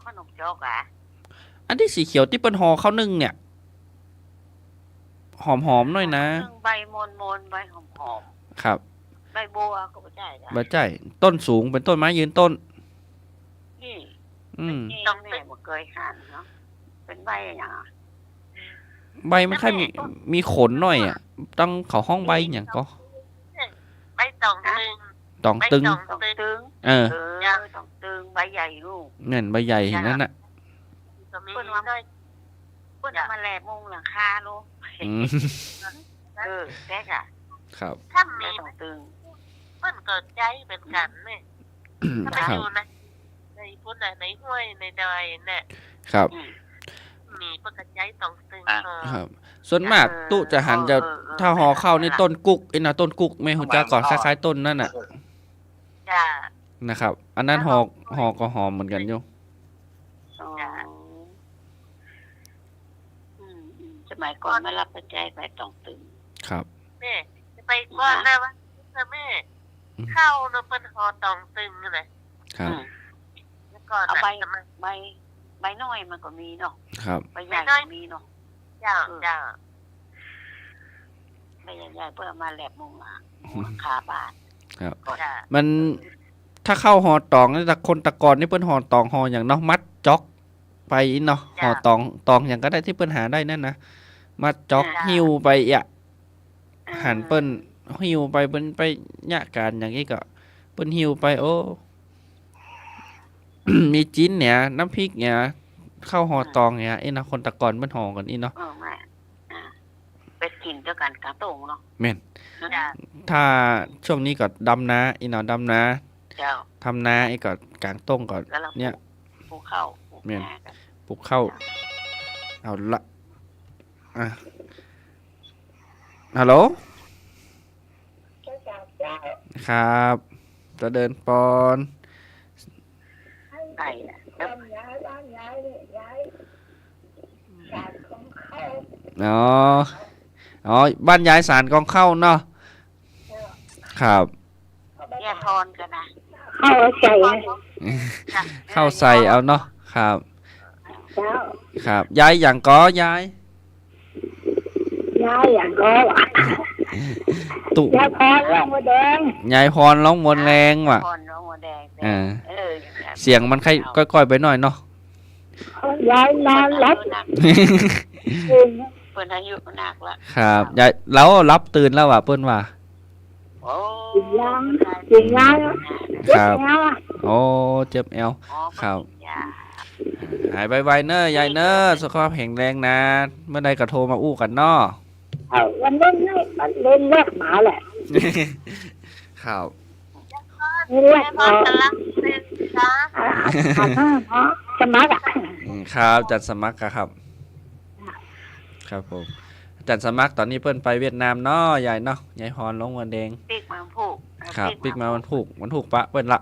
ขนมจอกอ่ะ อันที่สีเขียวที่เป็นห่อข้าวนึ่งเนี่ยหอมๆหน่อยนะ ใบมนใบหอม ครับ ใบบัวก็ไม่ใช่จ้ะ ใบใจต้นสูงเป็นต้นไม้ยืนต้น นี่ อืม ต้องแม่บ่เคยหั่นเนาะเป็นใบอย่างอ่ะ ใบมันแค่มีขนหน่อยอ่ะต้องเขาห้องใบอย่างก็ ใบตองตึง ตองตึง ตองตึง เออ ตองตึงใบใหญ่ลูก เงินใบใหญ่อย่างนั้นน่ะ เปิ้นว่าเปิ้นเอามาแลกมุงหลังคาลูก อืม แจ๊กอ่ะ ครับ ถ้ามีตองตึงเปิ้นเกิดใจเป็นกันเนี่ย ครับ ในพุ่นน่ะในห้วยในดอยเนี่ย ครับ มีเปิ้นเกิดใจตองตึง ครับ ส่วนมากตู้จะหันจะถ้าห่อข้าวนี่ต้นกุ๊กไอ้น่ะต้นกุ๊กไม่หุ่นจาก่อนคล้ายๆต้นนั่นน่ะ จ้า นะครับ อันนั้นห่อก็หอมเหมือนกันอยู่ จ้าสมัยก่อนมารับปัจจัยไปตองตึง ครับ แม่จะไปก่อนนะวะแม่เข้าเนาะเปิ้นหอตองตึงเลย ครับ แล้วก่อนเอาใบน้อยมันก็มีเนาะ ครับ ใบใหญ่ก็มีเนาะจ้าใบใหญ่ๆเพื่อมาแลกมุงหลังคาบ้าน ครับ จ้า มันถ้าเข้าห่อตองนี่แต่คนตะกอนนี่เปิ้นห่อตองห่ออย่างเนาะมัดจ็อกไปเนาะห่อตองอย่างก็ได้ที่เปิ้นหาได้นั่นนะมัดจ็อกหิ้วไปอ่ะหันเปิ้นหิ้วไปเปิ้นไปยะการอย่างนี้ก็เปิ้นหิ้วไปโอ้ มีจิ้นเนี่ยน้ำพริกเนี่ยข้าวห่อตองเนี่ยไอ้นะคนตะกอนเปิ้นห่อกันอีเนาะ แม่ไปกินด้วยกันกลางโต่งเนาะ แม่น จ้า ถ้าช่วงนี้ก็ดำนาอีเนาะดำนา เจ้า ทำนาไอ้ก็กลางต้งก็ แล้วเรา เนี่ย ปลูกข้าวปลูก แม่น นากัน ปลูกข้าวเอาละอ่ะฮัลโหลครับจะเดินปอน ไก่อะแล้ว อ๋ออ๋อบ้านยายสารกองเข้าเนาะครับ แย่ทอนกันนะ เข้าใจ เข้าใส่เอาเนาะครับครับยายอย่างก็ยาย ย้ายอย่างก็ ตุ ยายพรลงมาแดง ยายพรร้องมนแรงว่ะ ทอนน้องหัวแดง อ่า อย่างนั้น เสียงมันค่อยก้อยๆไปหน่อยเนาะ ยายนอนรับ เปิ้นอายุหนักละ ครับยายแล้วรับตื่นแล้วว่ะเปิ้นว่า โอ้ กินยังกินยัง ครับ แล้ว โอ้เจ็บแอว ครับ หายไวๆเนอะยายเนอะสุขภาพแข็งแรงนะเมื่อใดก็โทรมาอู้กันเนาะ วันเล่นนี่มันเล่นเลือกหมาแหละ ครับ นี่เลือกห พอ มา จะรักเป็นจ้า สมัครอ่ะ ครับจัดสมัครอะครับ ครับผมจัดสมัครตอนนี้เปิ้นไปเวียดนามเนาะยายเนาะยายพรลงวันแดง ปีกมันผูก ครับปิกมาวันถูกปะเปิ้นละ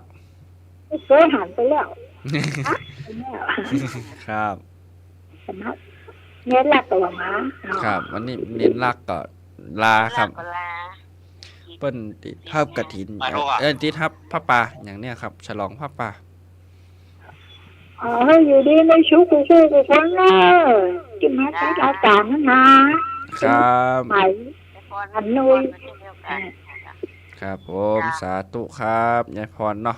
เคยหันไปแล้ว ครับ สมัครเนี่ยหลักตัวหมา ครับวันนี้เน้นลักก็ลาครับ ลา เปิ้นติดทับกฐินติดทับผ้าป่าอย่างเนี้ยครับ ฉลองผ้าป่า อยู่ดีในชุกกูคนเลยกินมาใช้รายการนั่นนะครับ ไปอันนุย ครับผมสาธุครับยายพรเนาะ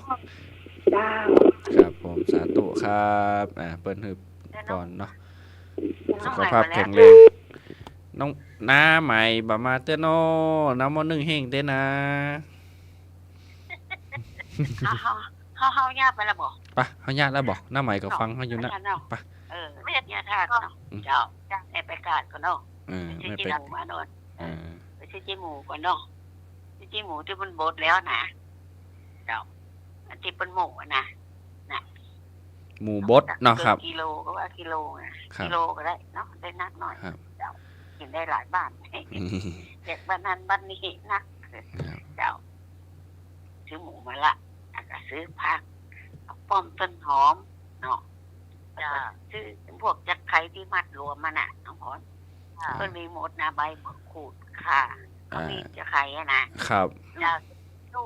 ดาว ครับผมสาธุครับเปิ้นฮึบก่อนเนาะสุขภาพแข็งแรงน้องน้าใหม่บามาเต้อโนน้ำมอนึ่งเฮงเต้นะ เขาญาติไปแล้วบอก ปะเขาญาติแล้วบอกหน้าใหม่ก็ฟังเขาอยู่นะปะ ไม่ญาติญาติเนาะเจ้าไปกาดก่อนเนาะ ไม่ ไป เป็น หมูมาโดนไปซื้อจิ้มหมูก่อนเนาะซื้อจิ้มหมูที่มันบดแล้วนะเจ้าอันที่เป็นหมูนะ หมูบดเนาะครับ กิโลก็ว่ากิโลนะกิโลก็ได้เนาะได้นักหน่อยเจ้ากินได้หลายบ้านเด็กบ้านนั้นบ้านนี้นักเจ้าซื้อหมูมาละก็ซื้อผักป้อมต้นหอมเนาะซื้อพวกจักไข่ที่มัดรวมมันน่ะน้องพรก็มีหมดนะใบมะกรูดค่ะก็มีจักไข่นะครับ เจ้า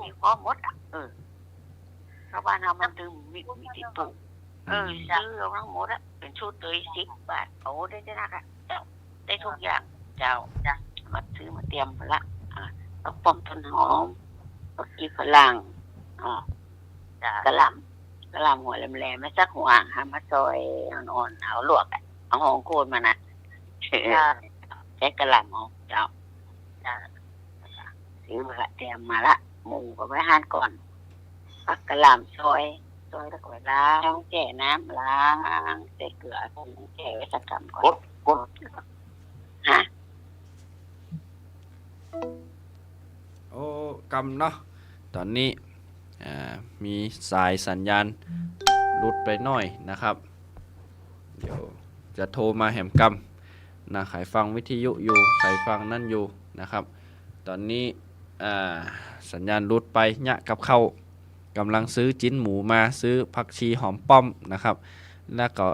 มีพร้อมหมดอ่ะชาวบ้านเรามันถึงมีที่ปลูกซื้อเอาทั้งหมดอ่ะเป็นชุดเลย10 บาทโอ้ได้นักอ่ะเจ้าได้ทุกอย่างเจ้ามาซื้อมาเตรียมไปละผักป้อมต้นหอมผักกีฝรั่งกระหล่ำหัวแหลมๆไม่สักหัวหามาซอยอ่อนๆเอาลวกเอาหอมโคนมานะใช้กระหล่ำเอาเจ้าซื้อมาละเตรียมมาละหมูก็ไว้หั่นก่อนผักกระหล่ำซอยแล้วก็ล้างแช่น้ำล้างใส่เกลือแช่ไว้สักคำก่อนกดฮะ โอ้กำเนาะตอนนี้มีสายสัญญาณหลุดไปหน่อยนะครับเดี๋ยวจะโทรมาแหมกำนะใครฟังวิทยุอยู่ใครฟังนั่นอยู่นะครับตอนนี้สัญญาณหลุดไปเนี่ยกับเข้ากำลังซื้อจิ้นหมูมาซื้อผักชีหอมป้อมนะครับแล้วก็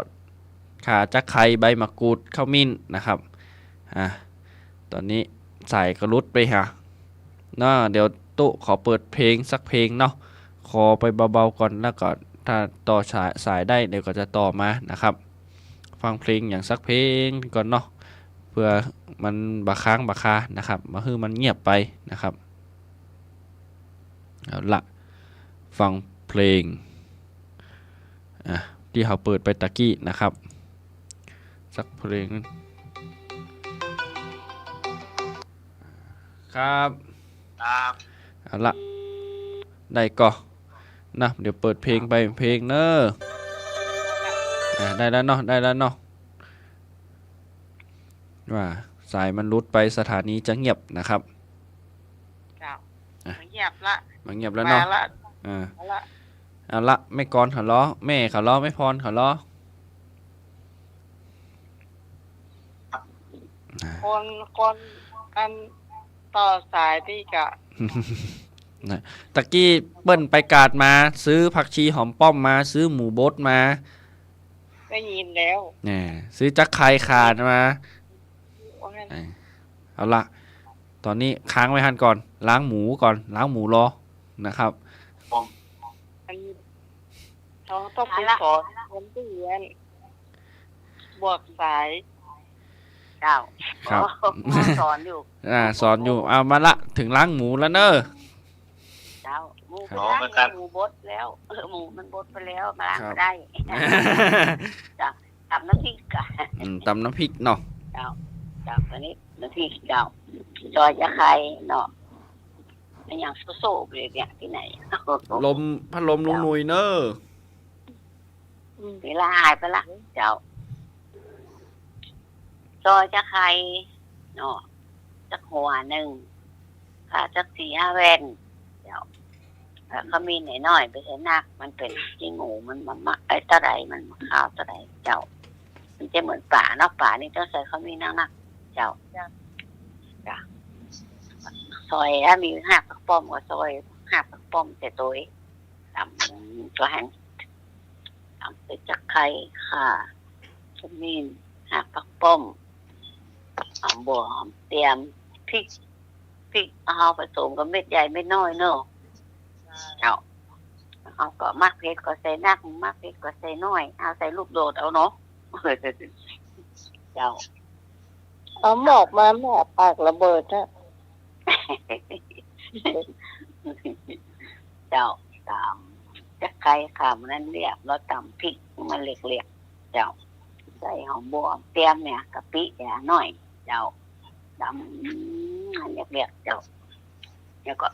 ข่าจักไข่ใบมะกรูดข้าวมิ้นนะครับตอนนี้สายกระลุดไปฮะเดี๋ยวตุ๊ขอเปิดเพลงสักเพลงเนาะขอไปเบาๆก่อนแล้วก็ถ้าต่อสายได้เดี๋ยวก็จะต่อมานะครับฟังเพลงอย่างสักเพลงก่อนเนาะเพื่อมันบาค้างบาคานะครับมาคือมันเงียบไปนะครับเอาละฟังเพลงที่เขาเปิดไปตะกี้นะครับสักเพลงครับเอาละได้ก็นะเดี๋ยวเปิดเพลงไปเพลงเนอะได้แล้วเนาะว่าสายมันรุดไปสถานีจะเงียบนะครับเงียบละ มันเงียบแล้วเนาะเอาละไม่กรเขาล้อแม่เขาล้อไม่พรเขาล้อคนอันต่อสายที่กะ ตะกี้เปิ้นไปกาดมาซื้อผักชีหอมป้อมมาซื้อหมูบดมาได้ยินแล้วซื้อจักไข่ขาดมาเอาละตอนนี้ค้างไว้หันก่อนล้างหมูรอนะครับเขาต้องไปสอนคนที่เรียนบวกสายเจ้าครับสอนอยู่สอนอยู่เอามาละถึงล้างหมูแล้วเนอะเจ้าหมูบดแล้วหมูมันบดไปแล้วมาล้างได้จ้ะตำน้ำพริกตำน้ำพริกเนาะเจ้าตอนนี้น้ำพริกเจ้าจอยจะใครเนาะอย่างโซ่ๆเลยเนี่ยที่ไหนพัดลมลุงหนุ่ยเนอะเวลาหายไปละเจ้าจอยจะใครเนาะจักหัวหนึ่งค่ะจัก4-5 แว่นเจ้าเขามีหน่อยไปใช้นักมันเป็นจิ้งหูมันไอ้ตะไรมันข้าวตะไรเจ้ามันจะเหมือนป่าเนาะป่านี่ต้องใส่เขามีนักเจ้าซอยมีหักผักป้อมกับซอยหักผักป้อมแต่ตัวตำตัวแห้งตำไปจักไข่ค่ะขมิ้นหักผักป้อมบัวหอมเตรียมพริกเอาผสมกับเม็ดใหญ่เม็ดน้อยเนาะเอาก็มักเผ็ดก็ใส่นักมักเผ็ดก็ใส่น้อยเอาใส่ลูกโดดเอาเนาะเจ้าเอาหมอกมาแม่ปากระเบิดนะเจ้าตำจะไข่ขามนั่นเรียบแล้วตำพริกมันเล็กๆเจ้าใส่หอมบัวเตรียมเนี่ยกะปิอย่างน้อยเจ้าดำเรียกเจ้าแล้วก็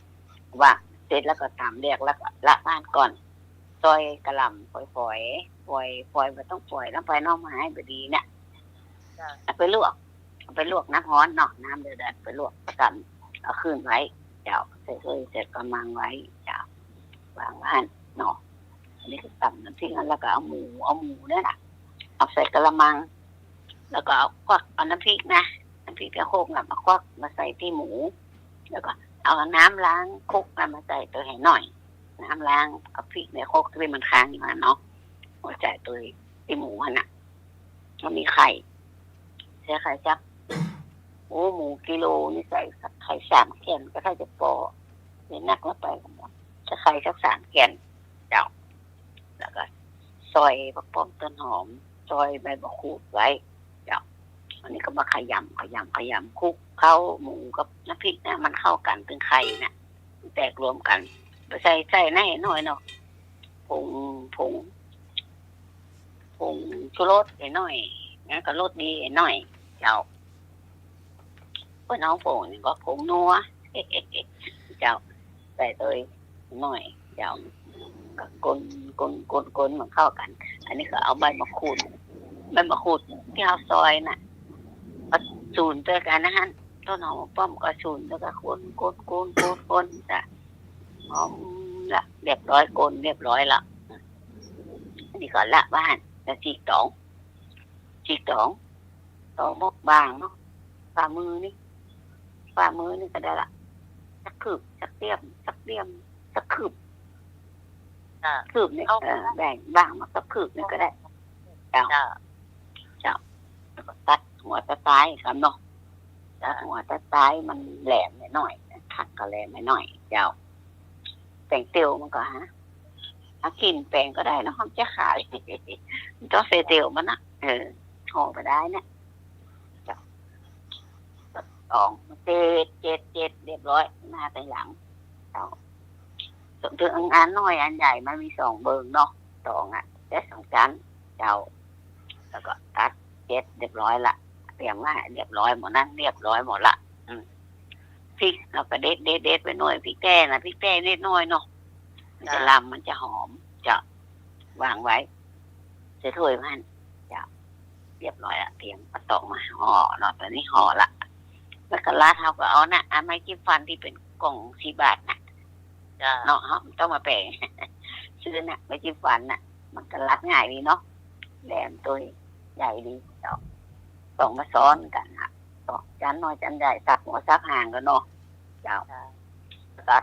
ว่าเสร็จแล้วก็ตำเรียกแล้วก็ละบ้านก่อนซอยกระหล่ำฝอยไม่ต้องฝอยน้ำไฟน้องไม้ไปดีเนี่ยไปลวกน้ำร้อนเนาะน้ำเดือดไปลวกกันเอาขึ้นไว้เจ้าเสร็จก็มังไว้เจ้าวางไว้เนาะอันนี้คือตำน้ำพริกแล้วก็เอาหมูเนี่ยนะเอาใส่กระมังแล้วก็เอาควักเอาน้ำพริกนะน้ำพริกกระโคกมาควักมาใส่ที่หมูแล้วก็เอาน้ำล้างคุกมาใส่ตัวให้หน่อยน้ำล้างเอาพริกในโคกที่มันค้างอยู่เนาะมาใส่ตัวที่หมูน่ะมันมีไข่ใส่ไข่จักหมูกิโลนี่ใส่ไข่3 แผ่นก็ถ้าจะพอ เป็นนักแล้วไปกันจะใครสักสารแก่นเจ้าแล้วก็ซอยผักป้อมต้นหอมซอยใบมะกรูดไว้เจ้าอันนี้ก็มาขยำคลุกเข้าหมูกับน้ำพริกนะมันเข้ากันเป็นไข่นะแตกรวมกันใส่แน่หน่อยเนาะผงชูรสหน่อยนะก็รสดีหน่อยเจ้าเพื่อนน้องผงนี่ก็ผงนัวเจ้าใส่ตัวหน่อยเจ้าก็กลมันเข้ากันอันนี้ก็เอาใบมะกรูดที่เอาซอยน่ะก็สูนตัวกันนะฮะต้นหอมป้อมก็สูนแล้วก็คนจ้ะหอมละเรียบร้อยเรียบร้อยละอันนี้ก็ละบ้านแล้วจีกตองมกบางเนาะฝ่ามือนี่ก็ได้ละสักคืบสักเตี้ยมสักคืบนี่แบ่งบางมาสักคืบนี่ก็ได้เจ้าแล้วก็ตัดหัวตะไคร้ครับเนาะตัดหัวตะไคร้มันแหลมหน่อยทักก็แหลมหน่อยเจ้าแป้งเตียวมันก็กินแป้งก็ได้นะมันจะขายต้องเซเตียวมันนะห่อไปได้เนี่ยสองเจ็ดเรียบร้อยหน้าไปหลังส่วนถึงอันน้อยอันใหญ่มันมี2 เบิงเนาะ2แค่2 ชั้นเจ้าแล้วก็ตัด7เรียบร้อยละเตรียมง่ายเรียบร้อยหมดนั้นเรียบร้อยหมดละพริกเราก็เด็ดไปหน่อยพริกแก้นิดหน่อยเนาะมันจะลำมันจะหอมจะวางไว้เสร็จถ้วยมันจะเรียบร้อยละเตรียมกระตอกมาห่อเนาะตอนนี้ห่อละแล้วก็ลาดเท้าก็เอานะไม้จิ้มฟันที่เป็นกล่อง4 บาทนะเนาะต้องมาแปลงซื้อนะไม้จิ้มฟันน่ะมันก็รัดง่ายดีเนาะแหลมตัวใหญ่ดีต้องมาซ้อนกันค่ะต่อจานน้อยจานใหญ่สักหัวสักหางกันเนาะเจ้าตั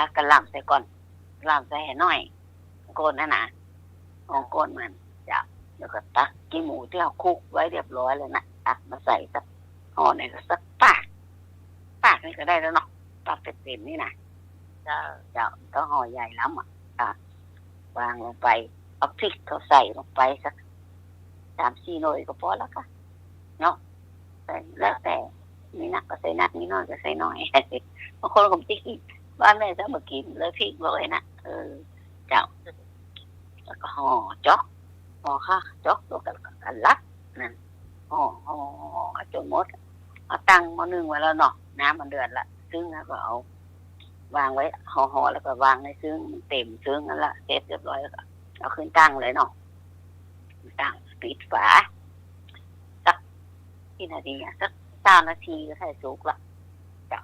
ดกระหล่ำใส่ก่อนลำใส่ให้น้อยโกนนะของโกนมันเจ้าแล้วก็ตักกี้หมูที่เราคลุกไว้เรียบร้อยเลยนะตักมาใส่สักห่อเนี่ยก็สักปากนี่ก็ได้แล้วเนาะปากเต็มๆนี่นะเจ้าต้องห่อใหญ่ล้ำวางลงไปเอาพริกเขาใส่ลงไปสัก3-4 หน่วยก็พอแล้วค่ะเนาะแล้วแต่นี่นักก็ใส่นักนี่น้อยก็ใส่น้อยบางคนก็ไม่กินบ้านแม่จะมากินเลยพริกเลยนะเจ้าแล้วก็ห่อจ๊อกตัวกันลักนั่นห่อจนหมดเอาตั้งมา1ไว้แล้วเนาะน้ำมันเดือดละซึ่งแล้วก็เอาวางไว้ห่อแล้วก็วางในซึ่งเต็มซึ่งนั่นละเสร็จเรียบร้อยแล้วก็เอาขึ้นตั้งเลยเนาะตั้งปิดฝาสักกี่นาทีสัก9 นาทีก็ใส่สุกละจาก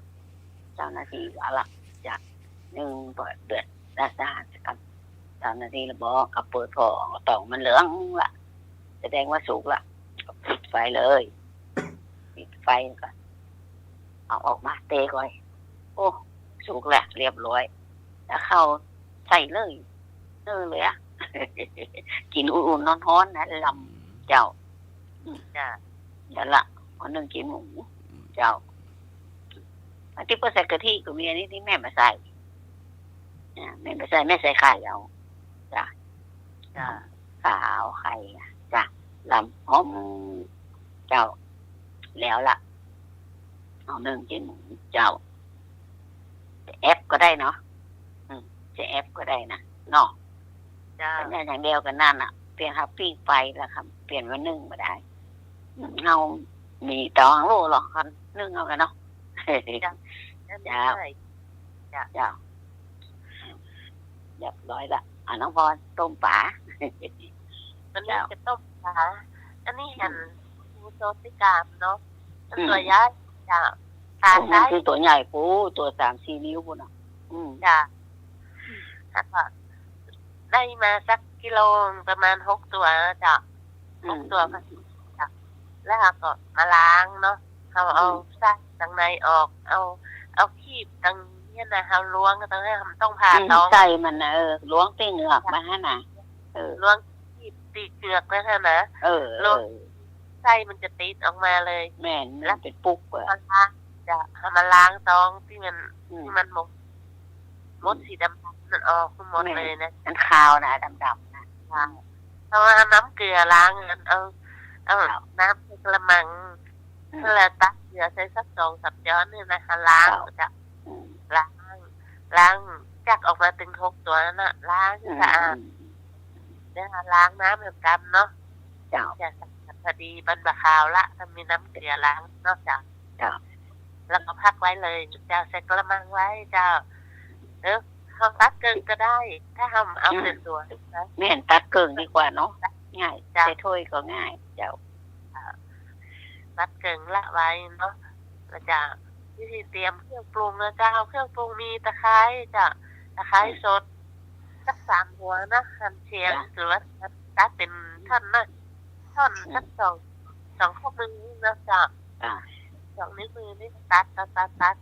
9 นาทีก็ละจาก1เปิดเดือดด้านๆกัน3 นาทีแล้วบอกกับเปิดพอต่องมันเหลืองละแสดงว่าสุกละปิดไฟเลยปิดไฟก็เอาออกมาเตะก่อนโอ้สุกแล้วเรียบร้อยแล้วเข้าใส่เลยเลยอะ กินอุ่นๆร้อนๆนะลำเจ้านั่นละคนนึงกินหมูเจ้าอันที่เพื่อใส่กะทิก็มีอันนี้ที่แม่มาใส่แม่ใส่ไข่เอาจ้ะข้าวไข่จ้ะลำหอมเจ้าแล้วละเอา1 กินหมูเจ้าจะแอปก็ได้เนาะจะแอปก็ได้นะเนาะแต่อย่างเดียวกันนั่นอ่ะเปลี่ยนครับปิ้งไปแล้วครับเปลี่ยนว่า1มาได้เอามีตองโลหรอกครับ1เอากันเนาะเจ้าเรียบร้อยละน้องพรต้มปลาอันนี้จะต้มปลาอันนี้หั่นปูโซติกามเนาะตัวใหญ่จ้ะทานได้คือตัวใหญ่ปูตัว 3-4 นิ้วปูนะจ้ะแล้วก็ได้มาสักกิโลประมาณ6 ตัวจ้ะ6 ตัวก็จ้ะแล้วก็มาล้างเนาะเอาไส้ข้างในออกเอาคีบตรงนี้นะเอาล้วงก็ต้องผ่าท้องไส้มันล้วงตีเหงือกมาฮะนะล้วงคีบตีเกือกนะฮะนะล้วงไส้มันจะติดออกมาเลยแม่นแล้วเป็นปุ๊กจะมาล้างท้องที่มันหมก มดสีดำๆนั่นออกหมดเลยนะ มันขาวนะดำๆนะ เพราะว่าเอาน้ำเกลือล้างกันเอาน้ำใส่กระมังแล้วตักเกลือใส่สัก2-3 ช้อนนี่นะคะล้างจะล้างจักออกมาถึง6 ตัวนั่นน่ะล้างให้สะอาดนะคะล้างน้ำแบบดำเนาะ เจ้า จะสะอาดพอดีบรรบะขาวละถ้ามีน้ำเกลือล้างนอกจาก เจ้า แล้วก็พักไว้เลยจะใส่กระมังไว้เจ้าเขาตัดเกินก็ได้ ถ้าทำเอาเป็นตัวนะ แม่นตัดเกิงดีกว่าเนาะง่ายใส่ถ้วยก็ง่ายเจ้า ตัดเกินละไว้เนาะแล้วจะวิธีเตรียมเครื่องปรุงนะเจ้าเครื่องปรุงมีตะไคร้จ้ะตะไคร้สดสัก3 หัวนะหั่นเฉียงหรือว่าตัดเป็นท่อนนะท่อนสักสองข้อมือนะจ้ะ2 นิ้วมือนี่ตัด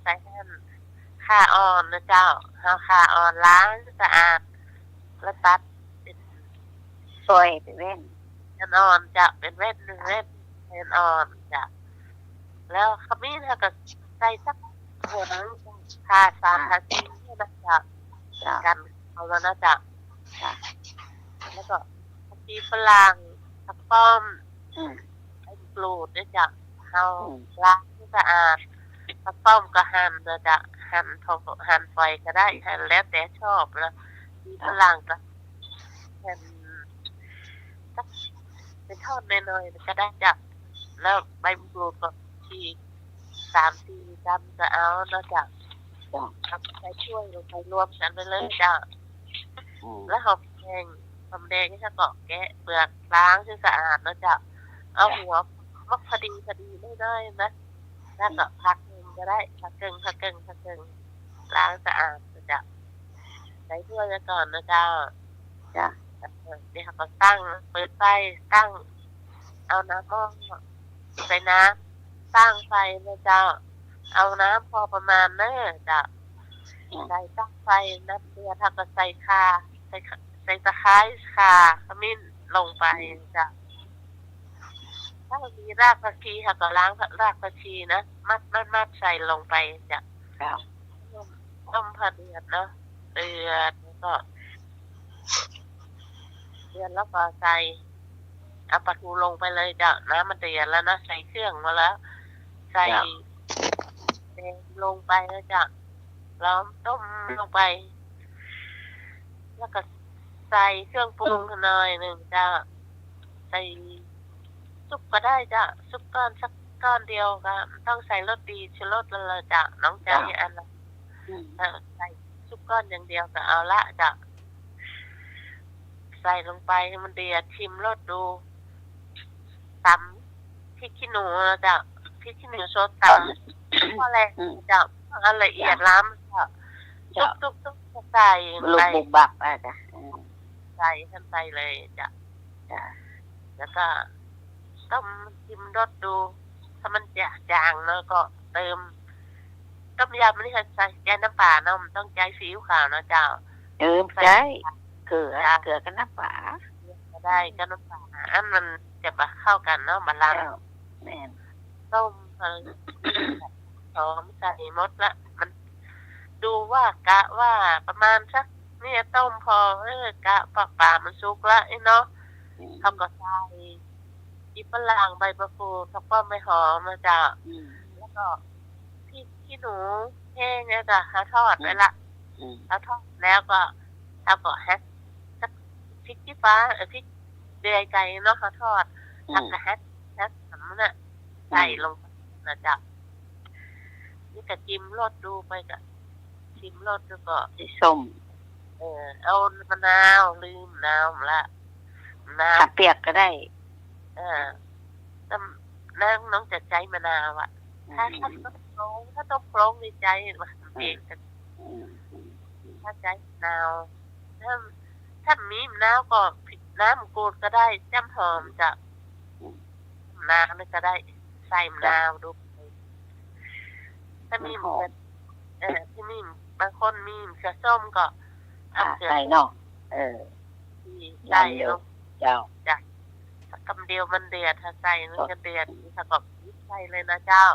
ใส่แห่นข่าอ่อนนะเจ้าเอาข่าอ่อนล้างสะอาดแล้วตัดเป็น ซอยไปแว่น อ่อนจะเป็นเม็ด1 เม็ดเป็นอ่อนจะแล้วขมิ้นถ้าก็ใส่สักหัวนึงข่า3 ข่า 4นี่นะจ๊ะกันเอาแล้วนะจ๊ะแล้วก็ผักชีฝรั่งผักป้อมไอ้กรูดด้วยจ้ะเอาล้างให้สะอาดผักป้อมก็หั่นนะจ๊ะหั่นฝอยก็ได้หั่นแล้วแต่ชอบแล้วมีฝรั่งก็หั่นสักเป็นทอดน้อยๆก็ได้จ้ะแล้วใบมะกรูดก็ฉีก3-4 กรัมจะเอาเนาะจ้ะเอาใส่ถ้วยลงไปรวมกันไปเลยจ้ะแล้วหอมแดงที่จะเกาะแกะเปลือกล้างให้สะอาดเนาะจ้ะเอาหัวมักพอดีไม่ได้นะแล้วก็พักนึงก็ได้พักเกิงล้างสะอาดนะจ้ะใส่ถ้วยไว้ก่อนนะจ้ะนี่ค่ะก็เปิดไฟตั้งเอาน้ำหม้อใส่น้ำตั้งไฟนะจ้ะเอาน้ำพอประมาณเนอะจ้ะใส่ตั้งไฟน้ำเดือดถ้าก็ใส่ข่าใส่ตะไคร้ข่าขมิ้นลงไปจ้ะถ้ามีรากผักชีค่ะก็ล้างรากผักชีนะมัดใส่ลงไปจ้ะต้มพอเดือดเนาะเดือดแล้วก็ใส่เอาปลาทูลงไปเลยจ้ะน้ำมันเดือดแล้วนะใส่เครื่องมาแล้วใส่แดงลงไปแล้วจ้ะแล้วต้มลงไปแล้วก็ใส่เครื่องปรุงหน่อยหนึ่งจ้ะใส่ซุปก็ได้จ้ะซุปก้อนสักก้อนเดียวก็ต้องใส่รสดีชูรสเลยจ้ะน้องใจอันละใส่ซุปก้อนอย่างเดียวก็เอาละจ้ะใส่ลงไปให้มันเดือดชิมรสดูตำพริกขี้หนูนะจ้ะพริกขี้หนูสดตำพอแรงจ้ะเอาละเอียดล้ำจ้ะตุ๊กใส่ลูกบุบบับจ้ะใส่ขึ้นไปเลยจ้ะแล้วก็ต้มชิมรสดูถ้ามันจางแล้วก็เติมต้มยำนี่ค่ะใส่ใจน้ำปลาเนาะมันต้องใจซีอิ๊วขาวนะเจ้าใช่เกลือกับน้ำปลาก็ได้กับน้ำปลาอันมันจะมาเข้ากันเนาะบาลานซ์แม่นต้มหอมใส่หมดละมันดูว่ากะว่าประมาณสักเนี่ยต้มพอกะปลามันสุกละเนาะเขาก็ใส่อีฝรั่งใบมะกรูดแล้วก็ใบหอมมาจ้ะแล้วก็พริกขี้หนูแห้งเนี่ยจ้ะเขาทอดไว้ละเขาทอดแล้วก็เอาก็แฮกสักพริกชี้ฟ้าพริกเดือยไก่เนาะเขาทอดแล้วก็แฮกน้ำน่ะใส่ลงนะจ้ะนี่ก็จิ้มรสดูไปกับชิมรสดูก็ส้มเอามะนาวลืมน้ำละน้ำเปียกก็ได้น้องจะใจมะนาวอ่ะถ้าต้มโครงในใจมันเองถ้าใจมะนาวถ้ามีมะนาวก็ผิดน้ำกูดก็ได้จ้ำหอมจะน้ำนี่ก็ได้ใส่มะนาวดูถ้ามีที่มีบางคนมีเสือส้มก็ใส่เนาะใส่ลงเจ้าจ้ะคำเดียวมันเดือดถ้าใส่มันจะเดือดถ้าก็ใส่เลยนะเจ้า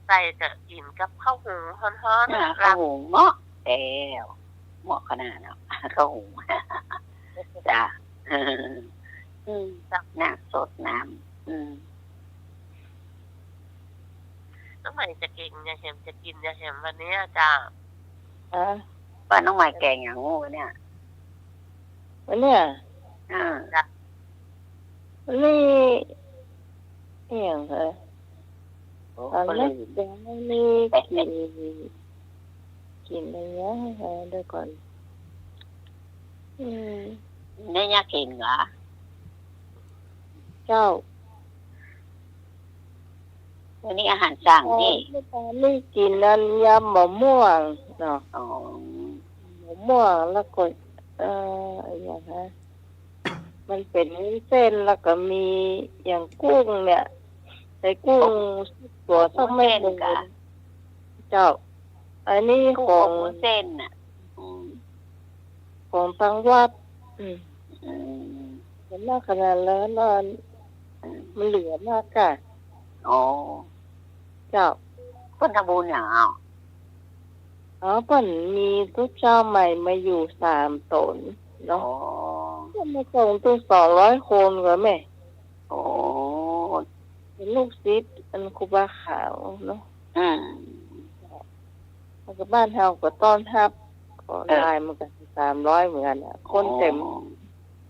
ใส่จะกินกับข้าวหุงฮ้อนๆข้าวหุงเนาะ แล้วเหมาะขนาดเนาะก็หุงจ้ะน้ำสดน้ำน้องใหม่จะกินยาเห็มจะกินยาเห็มวันนี้จ้ะว่าน้องใหม่แกงอย่างงูเนี่ย วันเนี้ย จ้ะ วันนี้เอี่ยงเหรอตอนแรกยังไม่มีกินอะไรเงี้ยเดี๋ยวก่อนเนี่ยยากินเหรอ เจ้า วันนี้อาหารสั่งนี่ นี่กินนั่นยำมะม่วงเนาะ อ๋อ มะม่วงแล้วก็อย่างฮะมันเป็นเส้นแล้วก็มีอย่างกุ้งเนี่ยใส่กุ้งตัวสักเม็ดหนึ่งเจ้า อันนี้ของ เส้นน่ะ ของทางวัดเห็นมากขนาดแล้วนอนมันเหลือมากค่ะ อ๋อ เจ้า เพิ่นทำบุญอย่างอ๋อเพิ่นมีทุกเจ้าใหม่มาอยู่3 ตนเนาะก็มาส่งตัว200 คนก็แม่ โอ้ เป็นลูกศิษย์อันครูบาขาวเนาะแล้วก็บ้านเฮาก็ต้อนรับก็ได้มันก็300เหมือนกันคนเต็ม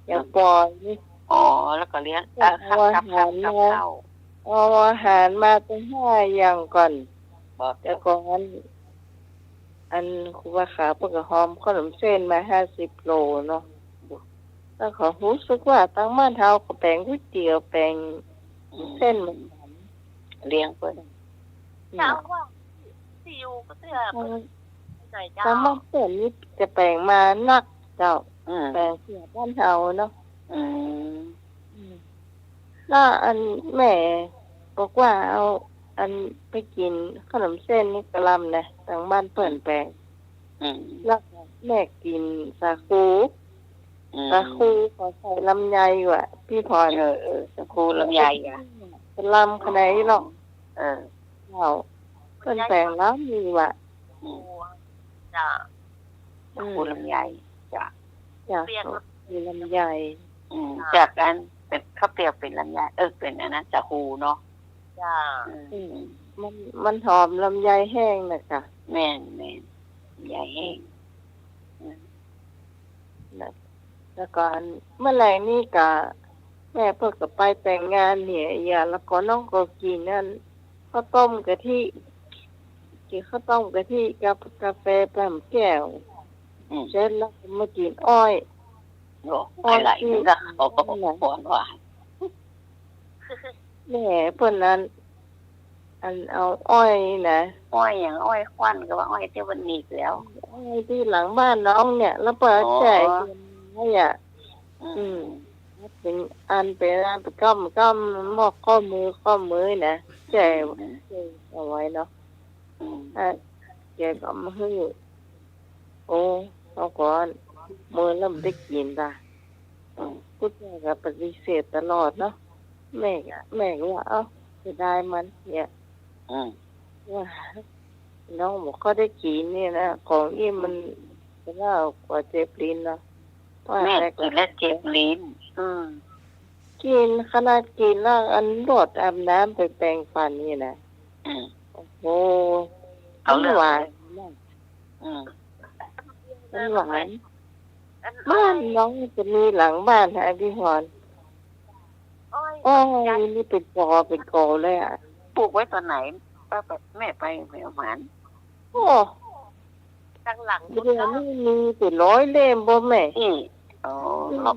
อย่างปอยนี่ อ๋อแล้วก็เลี้ยงกับข้าวเอาอาหารมาตั้ง5 อย่างก่อนแต่ก่อนอันครูบาขาวเพิ่นก็หอมขนมเส้นมา50 โลเนาะแล้วขอรู้สึกว่าตั้งบ้านเฮาก็แปลงก๋วยเตี๋ยวแปลงเส้นเหมือนกัน เลี้ยงเพิ่นเจ้าว่าสิอยู่ก็เสื้อไหนเจ้า ตั้งบ้านเส้นนี่จะแปลงมานักเจ้าแปลงเสื้อบ้านเฮาเนาะแล้วอันแม่บอกว่าเอาอันไปกินขนมเส้นนี่กะลำนะตั้งบ้านเปิ่นแปลงแล้วแม่กินสาคูขอใส่ลำไยว่ะพี่พรสาคูลำไยอ่ะ เป็นลำขนาดนี้หรอกเราเปิ่นแปลงแล้วมีว่ะจ้ะสาคูลำไยจ้ะมีลำไยจากกันเป็นข้าวเปรียวเป็นลำไยเป็นอันนั้นสาคูเนาะจ้ะมันหอมลำไยแห้งน่ะค่ะแม่นใหญ่แห้งแล้วก็เมื่อไหร่นี่กะแม่เพิ่งก็ไปแต่งงานเนี่ยอย่าแล้วก็น้องก็กินนั่นข้าวต้มกะทิกินข้าวต้มกะทิกับกาแฟแปมแก้วเสร็จแล้วก็มากินอ้อยอะไรนี่ก็เขาก็บอกว่าแม่เพิ่นนั้นอันเอาอ้อยนะอ้อยอย่างอ้อยควันก็ว่าอ้อยเทวันนี้แล้วอ้อยที่หลังบ้านน้องเนี่ยแล้วเปิดแจกให้เป็นอันเป็นอันเป็นก้อมมอกข้อมือนะแจกเอาไว้เนาะแจกเอามาให้โอ้เอาก่อนมือเริ่มได้กินจ้ะพูดแม่ก็ปฏิเสธตลอดเนาะแม่ก็ว่าจะได้มันเนี่ยว่าน้องบอกเขาได้กินเนี่ยนะของอีมันเป็นเหล้ากว่าเจ็บลิ้นนะแม่กินแล้วเจ็บลิ้นกินขนาดกินแล้วอันรดอาบน้ำไปแปรงฟันนี่นะโอ้โหหวานหวานบ้านน้องจะมีหลังบ้านฮะพี่พรนี่เป็นกอเลยอ่ะปลูกไว้ตอนไหนป้าแม่ไปเอาหมานโอ้ตั้งหลังเดี๋ยวนี้มีเป็น100 เล่มบ่แม่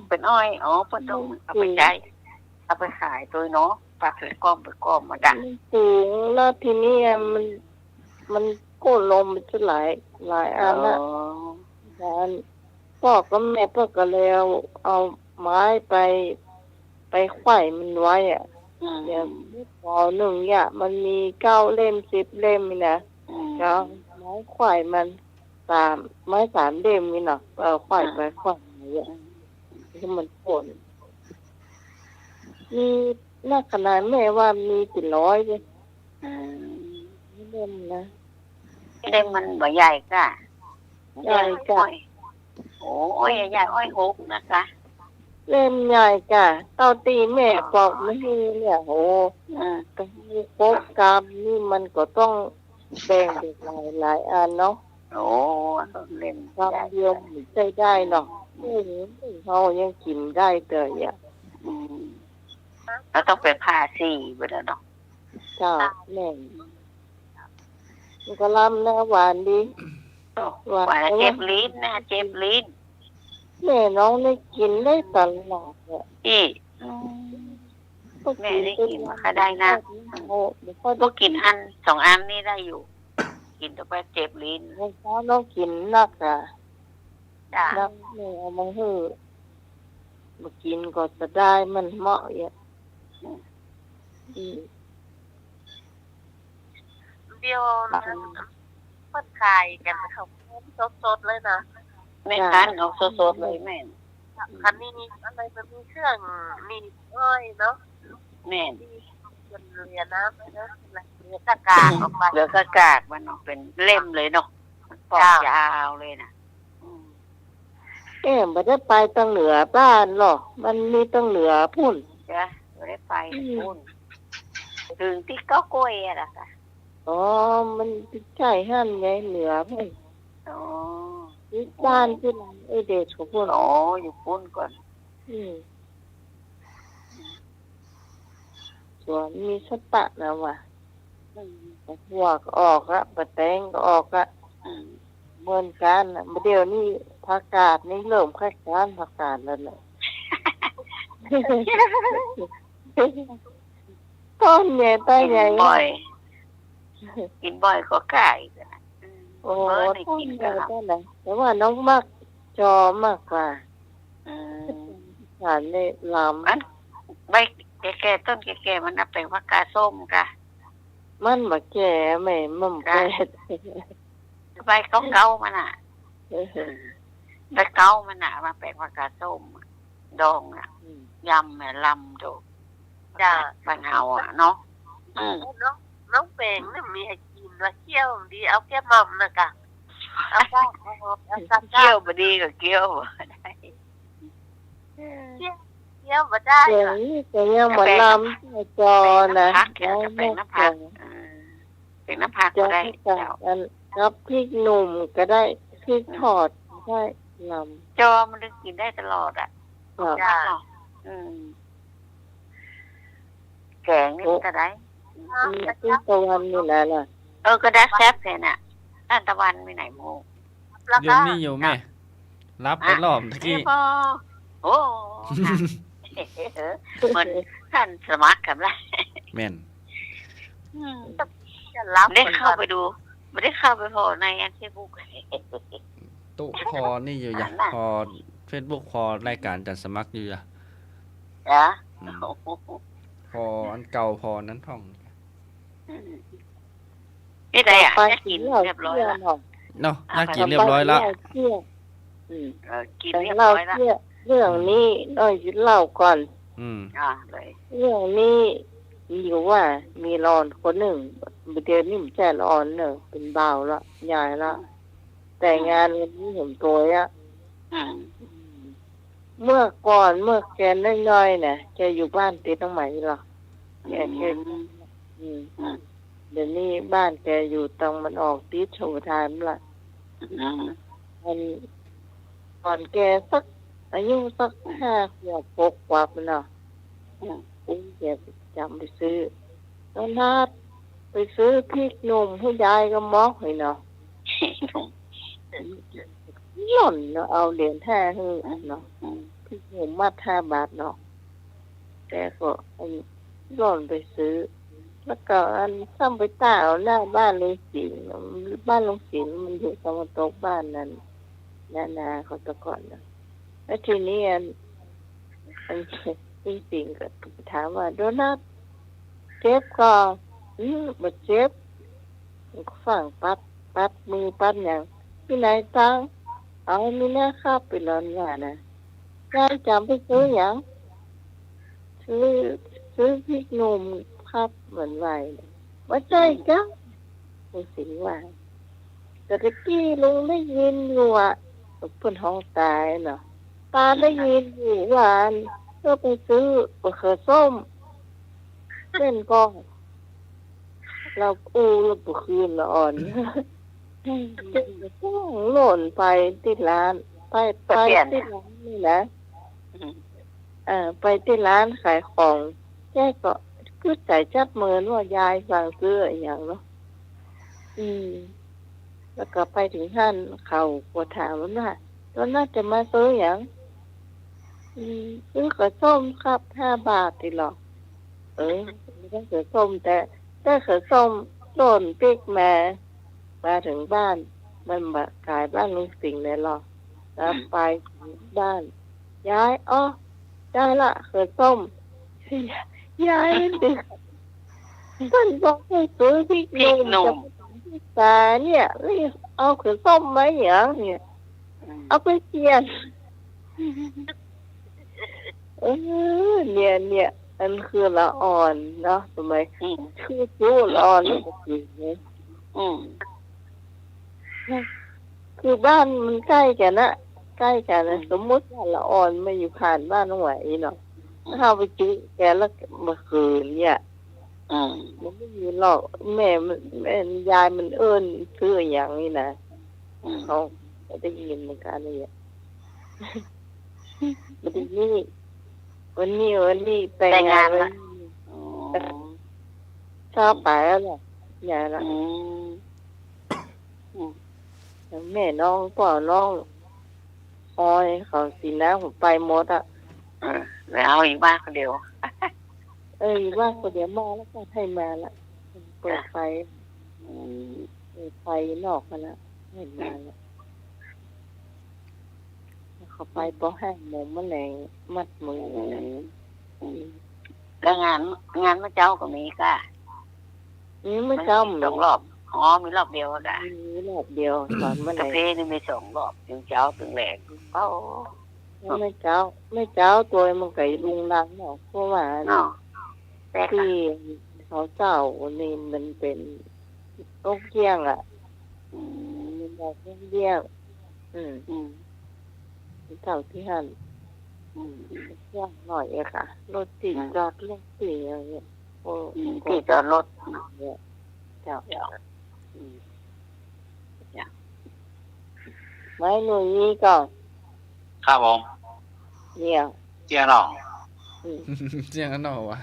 เป็นอ้อยเพิ่นต้องเอาไปใช้เอาไปขายตัวเนาะปากเป็นก้อมมาดันสูงแล้วทีนี้มันโค่นลมไปซะหลายอันละพ่อกับแม่เพิ่นก็เลยเอาไม้ไปไขว้มันไว้อ่ะเดี๋ยวพอ1อย่างมันมี9 เล่ม10 เล่มนี่นะก็ไม้ไขว้มัน3 เล่มนี่เนาะไขว้ไปไขว้มาอย่างที่มันผลมีนักขนาดแม่ว่ามีเป็น100เลยเล่มนะเล่มมันบ่ใหญ่ก็ ใหญ่กะ โอ้ยใหญ่อ้อยหกนะคะ เล่มใหญ่กะเต้าตีแม่ปอกไม่ให้เนี่ยโหก็มีโป๊กกรรมนี่มันก็ต้องแบ่งเป็นหลายอันเนาะ โอ้เล่น คำเดียวไม่ใช่ได้หรอกเขายังกินได้แต่อย่า เราต้องไปผ่าสี่ไปแล้วเนาะ เจ้าแม่มันก็ล้ำนะหวานดี ว่าเจ็บลิ้นนะเจ็บลิ้น แม่น้องได้กินได้ตลอดเนี่ย พี่แม่ได้กินมาค่ะได้นะ โอ้ไม่ค่อย ก็กินอันสองอันนี่ได้อยู่ กินต่อไปเจ็บลิ้น ไม่เช้าน้องกินนักอ่ะ จ้า นักแม่เอามาให้มากินก็จะได้มันเหมาะอย่าง เดียวนะคนขายกันเขาสดๆเลยนะ แม่คันเอาสดๆเลยแม่ คันนี้อะไรมันมีเครื่องมีอ้อยเนาะ แม่ ที่มันเรียน้ำนะเรียกากาออกมา เหลือกากากมันเนาะเป็นเล่มเลยเนาะมันปอกยาวเลยนะ ไม่ได้ไปตั้งเหนือบ้านหรอกมันมีตั้งเหนือพุ่น จ้ะไม่ได้ไปพุ่นถึงที่ก็กล้วยอะล่ะค่ะ อ๋อมันใช่หั่นไงเหนือพุ่น โอ้ ที่บ้านที่ไหนไอเด็กของพุ่น โอ้อยู่พุ่นก่อน ส่วนมีสปะนะว่ะหัวก็ออกละปะแตงก็ออกละเหมือนกันนะเดี๋ยวนี้ผักกาดนี่เริ่มคัดการผักกาดแล้วเนี่ยต้นใหญ่ใต้ใหญ่ บ่อยกินบ่อยก็ไก่นะ โอ้ต้นใหญ่ใต้ไหนแต่ว่าน้องมากจอมากกว่าสารเลยลำ อันใบแก่ๆต้นแก่ๆมันนับเป็นผักกาส้มกะ มันมาแก่ไม่มั่มเป็ด ใบเก่าๆมันอ่ะใบเก่ามันอ่ะมาเป็นผักกาส้มดองอ่ะยำแม่ลำดูจ้าบ้านเฮาอ่ะเนาะ น้องเป่งนี่มีให้กินว่าเคี่ยวดีเอาแก้มอมนะกะเอาก้าวเอาสัก เกี่ยวบ่ดีก็เกี่ยวบ่ได้ เคี่ยวมาได้ เสียงนี่ก็ยังหมดลำจอนะ พักเป็นน้ำผักเป็นน้ำผัก จะ ก็ได้ ให้กันรับพริกหนุ่มก็ได้พริกทอดได้ล จอมันกินได้ตลอดอ่ะ ำ จ้าแกงนี่ก็ได้ ที่ตะวันนี่แหละล่ะ ก็ได้แซ่บแค่น่ะด้านตะวันมีไหนโม แล้ว โย ก็ มนี่โยมแม่ รับไปรอบตะกี้ โอ้มันท่านสมัครกับไร แม่น จะรับ ได้เข้าไปดูไม่ได้เข้าไปพอในเฟซบุ๊ก ตุพอนี่อยู่อย่างพอ Facebook พอรายการจัดสมัครอยู่อ่ะ จ้ะ พออันเก่าพอนั้นท่อง นี่ได้อ่ะ ไป จะกินเรียบร้อยแล้ว เนาะน่ากินเรียบร้อยแล้ว กิน แต่ เรียบ เรา ร้อยแล้ว เรื่องนี้น้อยยุดเล่าก่อน เลย เรื่องนี้มีอยู่ว่ามีรอนคนหนึ่งเดือนนี้มันแจ้รอนเนอะเป็นบ่าวละยายละแต่งงานวันนี้เห็นตัวอ่ะเมื่อก่อนเมื่อแกน้อยๆเนี่ยแกอยู่บ้านติดน้องใหม่หรอแกเดี๋ยวนี้บ้านแกอยู่ตรงมันออกติดโฉทานละมันก่อนแกสักอายุสัก5 ขวบ6 ขวบเนาะแกจำไปซื้อตอนนัดไปซื้อพริกหนุ่มให้ยายก็มอกให้เนาะหล่นเนาะเอาเหรียญ5ให้เนาะพริกหนุ่มมัด5 บาทเนาะแกก็หล่นไปซื้อแล้วก็อันซ้ำไปต้าเอาหน้าบ้านลุงศิลป์บ้านลุงศิลป์มันอยู่ตะวันตกบ้านนั้นนาเขาตะก่อนนะแล้วทีนี้อันจริงๆก็ถามว่าโดนัทเจ็บก็บ่เจ็บก็ฟังปัดมือปัดอย่างที่ไหนตังเอามีหน้าข้าไปร้อนว่านะยายจำไปซื้ออย่างซื้อพริกหนุ่มครับเหมือนไหวว่าใจจ้ะคุณสิงว่า แต่ตะกี้ลุงได้ยินอยู่อ่ะเพิ่นห้องตายเนาะตาได้ยินอยู่ว่าก็ไปซื้อมะเขือส้มเล่นกล้องเราเราบุคืนละอ่อนจะต้องหล่นไปที่ร้านไปที่ร้านนี่นะไปที่ร้านขายของแกก็คือใจจัดเหมือนว่ายายสั่งซื้ออย่างเนาะแล้วก็ไปถึงท่านเขาก็ถามว่าตอนน่าจะมาซื้ออย่างซื้อกระส้มครับ5 บาทติหรอกไม่ต้องเขือส้มแต่เขือส้มโดนปิ๊กมาถึงบ้านมันมาขายบ้านลุงสิงห์เลยหรอแล้วไปถึงบ้านยายได้ละเขือส้มยายมันดึกท่านบอกให้ซื้อพริกหนุ่มแต่เนี่ยเอาเขือส้มไหมอย่างเนี่ยเอาไปเจียนเนี่ยอันคือละอ่อนเนาะทำไมคือรู้ละอ่อนแล้วก็คือเนี่ยคือบ้านมันใกล้กันนะสมมติว่าละอ่อนมาอยู่ผ่านบ้านน้องไหวเนาะถ้าไปจุแกแล้วมาคืนเนี่ยมันไม่มีหรอกแม่ยายมันซื้ออย่างนี้นะเขาได้ยินเหมือนกันเลยวันนี้แต่งงานแล้วชอบไปแล้วแหละอย่าละแม่น้องพ่อน้องออยเขาสีน้ำผมไปหมดอ่ะแล้วเอาอีกบ้านคนเดียวว่าคนเดียวมาแล้วก็ให้มาละเปิดไฟนอกมาละเห็นมาละเขาไปป้อแห้งหมูแมลงมัดมือแล้วงานเมื่อเจ้าก็มีก็นี่เมื่อเจ้า2 รอบมีรอบเดียวก็มีรอบเดียวตอนเมื่อไหร่กาแฟนี่มี2 รอบถึงเช้าถึงแหลกไม่เจ้าตัวมันไก่ลุงรังเนาะเพราะว่าที่เขาเจ้านี่มันเป็นโรคเกี้ยงอ่ะมันบอกเกี้ยงเจ้าที่หันเกี้ยงหน่อยอะค่ะรถติดจอดรถติดอะไรเงี้ยที่จอดรถเนี่ยเจ้าไม่หนุ่ยนี่ก่อนครับผมเนี่ยเจียหน่อเจียกันหน่อวะ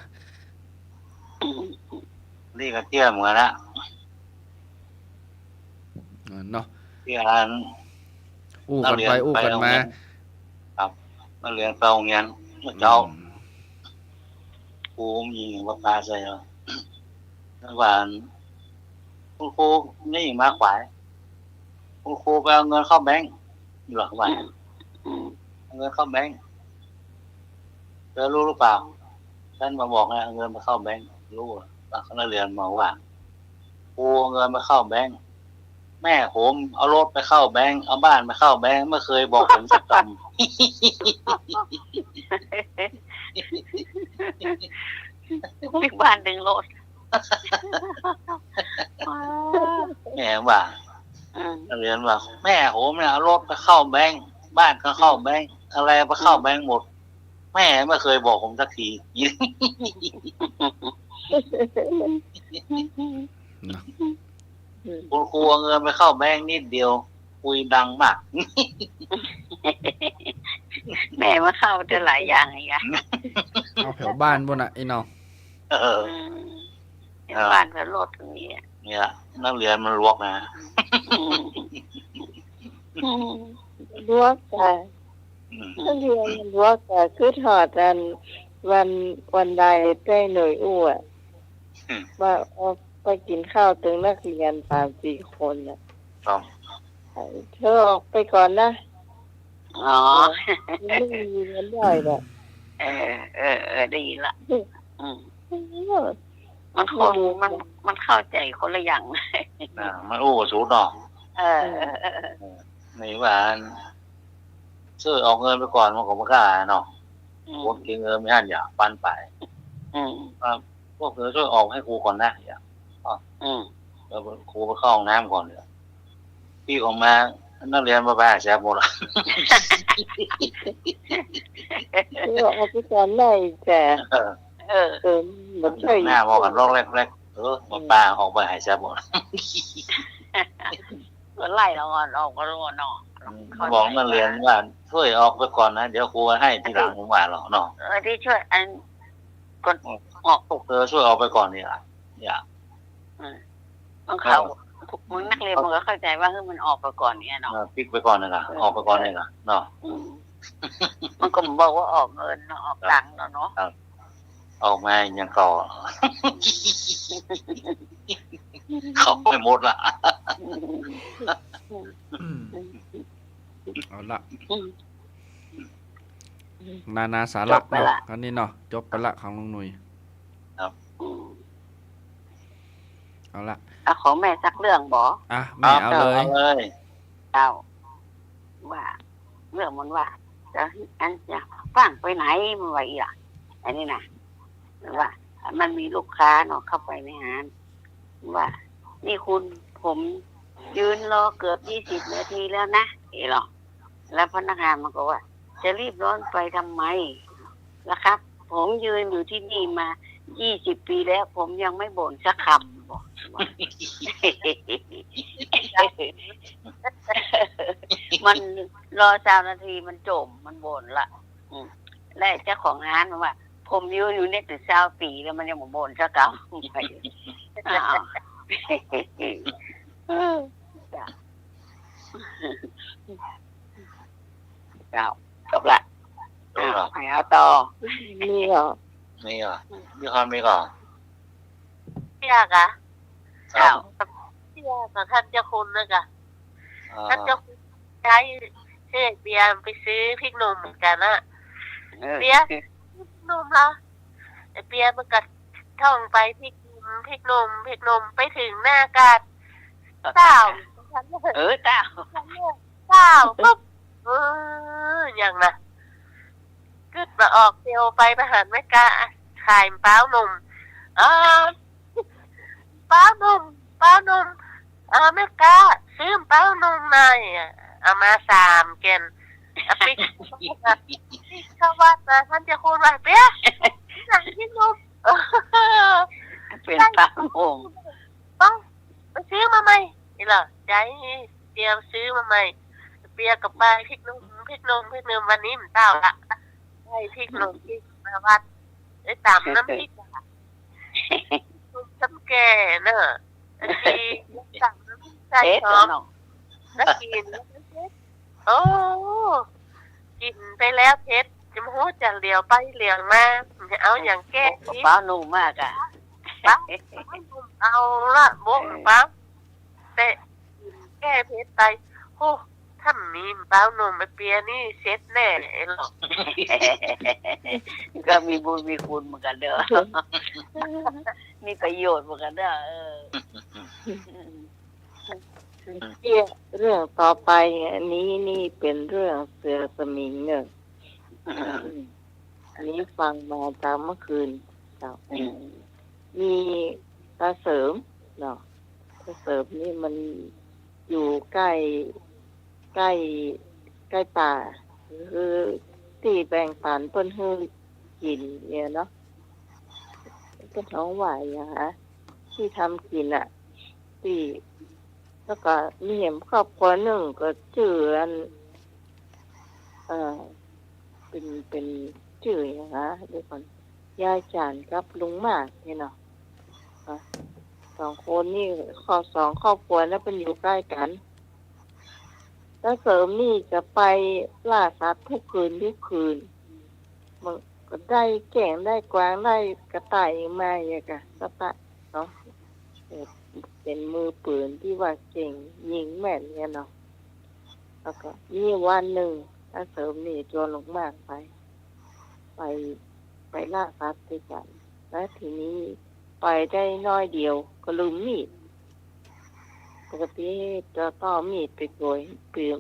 นี่ก็เจียเหมือนละเนาะเจียอันกันไปกันมาครับนักเรียนไปโรงเรียนเมื่อเจ้าครูยิงว่าปลาใส่แล้ววันคุณครูนี่มาขวายคุณครูไปเอาเงินเข้าแบงก์หรอว่าเอาเงินเข้าแบงก์เธอรู้หรือเปล่าท่านมาบอกให้เอาเงินมาเข้าแบงก์รู้ว่าเขานักเรียนมาว่าครูเอาเงินมาเข้าแบงก์แม่ผมเอารถไปเข้าแบงก์เอาบ้านไปเข้าแบงก์ไม่เคยบอกผมสักคำบิ๊กบ้านดึงรถแม่ว่าเรียนว่าแม่ผมเนี่ยเอารถไปเข้าแบงก์บ้านก็เข้าแบงก์อะไรไปเข้าแบงก์หมดแม่ไม่เคยบอกผมสักทีคุณครูเอาเงินไปเข้าแบงก์นิดเดียวคุยดังมากแม่มาเข้าจะหลายอย่างไงเอาแถวบ้านบนอ่ะไอ้น้องบ้านแบบรถตรงนี้เนี่ยนักเรียนมันลวกนะลวกแต่นักเรียนมันลวกแต่คือถอดวันใดได้หน่วยอ้วนว่าไปกินข้าวถึงนักเรียน3-4 คนน่ะเธอออกไปก่อนนะไม่มีเงินได้หรอกดีละมันเข้าใจคนละอย่างมันอู้สูดเนาะนี่ว่าซื้อออกเงินไปก่อนมันก็ไม่กล้าเนาะคนกินเงินไม่หันอย่าปันไปพวกเธอช่วยออกให้ครูก่อนนะอย่าแล้วครูไปเข้าห้องน้ำก่อนเลย พี่ออกมานักเรียนบ้าๆแซ่บหมดละ ที่ว่าเอาไปสอนได้แต่ เออ มันใช่ หน้าบอกกันรอกแรกมาป้าออกไปหายแซ่บหมด ก็ไล่เราอ่อนออกก็รู้เนาะ บอกนักเรียนว่าช่วยออกไปก่อนนะเดี๋ยวครูให้ทีหลังผมว่าหรอกเนาะ ที่ช่วยอันกดออก พวกเธอช่วยออกไปก่อนนี่ล่ะอย่า มันเขามึงนักเรียนมันก็เข้าใจว่ามันออกไปก่อนเนี่ยเนาะ พลิกไปก่อนนี่ล่ะออกไปก่อนนี่ล่ะเนาะ มันก็บอกว่าออกเงินออกตังค์แล้วเนาะ ออกมายังก่อ เขาไม่หมดละ เอาละนาสาระเนาะคราวนี้เนาะจบไปละของลุงหนุ่ยเอาละ เอาของแม่สักเรื่องบอ อ่ะแม่เอาเลย เจ้าว่าเรื่องมันว่าจะอันจะฟังไปไหนมันว่าอีหล่ะอันนี้นะว่ามันมีลูกค้าเนาะเข้าไปในร้านว่านี่คุณผมยืนรอเกือบ20 นาทีแล้วนะหรอแล้วพนักงานมันก็ว่า จะรีบร้อนไปทำไมล่ะครับ ผมยืนอยู่ที่นี่มา20 ปีแล้ว ผมยังไม่บ่นสักคำบอกมันรอ3 นาทีมันจมมันบ่นละและเจ้าของร้านมันว่า ผมยืนอยู่เนี่ยถึง20 ปีแล้วมันยังบ่บ่นสักคำไปจบละไปเอาต่อ มีเหรอ มีเหรอมีความมีก่อน พี่ยากอะเจ้าพี่ยากกับท่านเจ้าคุณนะกะท่านเจ้าคุณใช้เชษเบียร์ไปซื้อพริกหนุ่มเหมือนกันนะเบียร์พริกหนุ่มละไอเบียร์มันกัดท่องไปพริกหนุ่มไปถึงหน้ากาดเต้า เต้า ปุ๊บอย่างน่ะกึดมาออกเซลไปประหารไม่กล้าขายเป้าหนุ่มเป้าหนุ่มไม่กล้าซื้อเป้าหนุ่มหน่อยเอามา3 แกนเอาไปเข้าวัดนะท่านจะคูณว่าเปี้ยหนังที่นุ่ม เป็นเป้าหนุ่ม ต้องไปซื้อมาใหม่นี่เหรอใจเดียวซื้อมาใหม่เปียกับใบพริกนุ่มวันนี้มันเต้าละใบพริกนุ่มที่มาวัดไอ้ตามน้ำพริกนุ่มจำแก่เนอะทีตามน้ำพริกใส่หอมแล้วกินโอ้กินไปแล้วเพชรจะมาหูจะเหลียวไปเหลียวมาจะเอาอย่างแก้ที่ เป้าหนุ่มมากอ่ะ ปั๊บเอาละโบ๊ะปั๊บเตะแก้เพชรไปโอ้ถ้ามีเป้าหนุ่มไปเปียนี่เซ็ตแน่หรอก ก็มีบุญมีคุณเหมือนกันเด้อมีประโยชน์เหมือนกันเด้อเรื่องต่อไปอันนี้นี่เป็นเรื่องเสือสมิงเนี่ยอันนี้ฟังมาจากเมื่อคืนมีตาเสริมเนาะตาเสริมนี่มันอยู่ใกล้ป่าคือที่แบ่งปันเปิ้นให้กินเนี่ยเนาะก็ท้องไหวอะฮะที่ทำกินอ่ะที่แล้วก็มีเห็นครอบครัวหนึ่งก็ชื่ออันเป็นชื่ออย่างฮะเดี๋ยวก่อนยายจานกับลุงมากเนี่ยเนาะ2 คนนี่2 ครอบครัวแล้วเป็นอยู่ใกล้กันแล้วเสริมนี่จะไปล่าสัตว์ทุกคืนมันก็ได้แก่งได้กวางได้กระต่ายมาอย่างกะกระต่ายเนาะเป็นมือปืนที่ว่าเก่งยิงแม่นเนี่ยเนาะแล้วก็มีวันหนึ่งถ้าเสริมนี่จวนลงมากไปล่าสัตว์ด้วยกันแล้วทีนี้ไปได้น้อยเดียวก็ลืมมีดปกติจะต้องมีดไปโดยปืน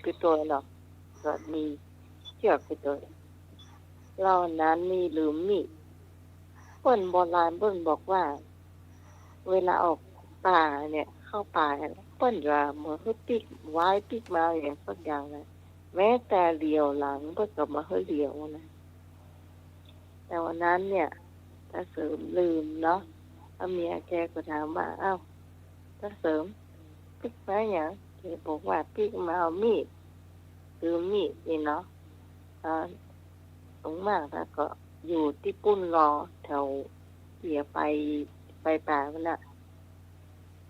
ไปโดยเนาะก็มีเชือกไปโดยเรานั้นนี่ลืมมีดเปิ้นโบราณเปิ้นบอกว่าเวลาออกป่าเนี่ยเข้าป่า เปิ้นว่าเมื่อเขาปิกไว้ปิกมาอย่างสักอย่างนะแม้แต่เหลียวหลังเพิ่นก็มาเฮาเหลียวนะแต่วันนั้นเนี่ยถ้าเสริมลืมเนาะถ้าเมียแกก็ถามว่าอ้าวถ้าเสริมปิกมาอย่างแกบอกว่าปิกมาเอามีดคือมีดนี่เนาะตรงมากแล้วก็อยู่ที่ปุ้นรอแถวเสียไปป่ามันน่ะ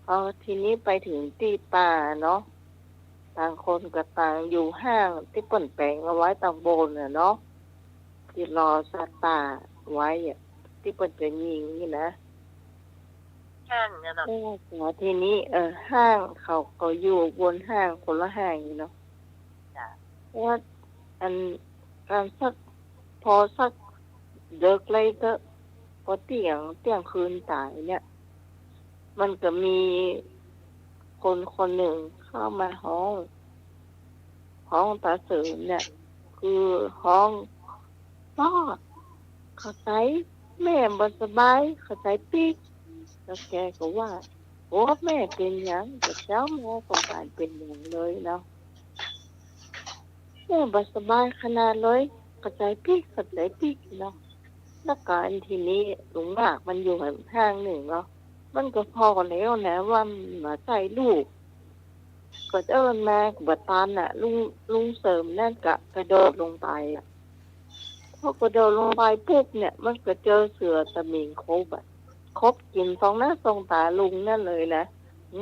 พอทีนี้ไปถึงที่ป่าเนาะต่างคนก็ต่างอยู่ห้างที่เปิ่นแปลงเอาไว้ตางบนน่ะเนาะที่รอสัตว์ป่าไว้อะที่เปิ่นจะยิงนี่นะ ห้างเนี่ยเนาะ แต่ทีนี้ห้างเขาก็อยู่บนห้างคนละห้างอยู่เนาะเพราะว่าอันการพอสักเด็กเลยก็พอเที่ยงคืนตายเนี่ยมันก็มีคนหนึ่งเข้ามาห้องตาเสริมเนี่ยคือห้องพ่อเข้าใจแม่บ่สบายเข้าใจปีกแล้วแกก็ว่าโอ้แม่เป็นหยังแต่เจ้าหมอก็บานเป็นหยังเลยเนาะแม่บ่สบายขนาดเลยเข้าใจปีกเนาะแล้วการทีนี้หลวงมากมันอยู่ห่างหนึ่งเนาะมันก็พอแล้วนะว่ามาใส่ลูกก็เอิ้นมาบัดตานน่ะลุงเสริมนั่นกระโดดลงไปอ่ะพอกระโดดลงไปปุ๊บเนี่ยมันก็เจอเสือตะหมิงครบกินสองหน้าสองตาลุงนั่นเลยนะ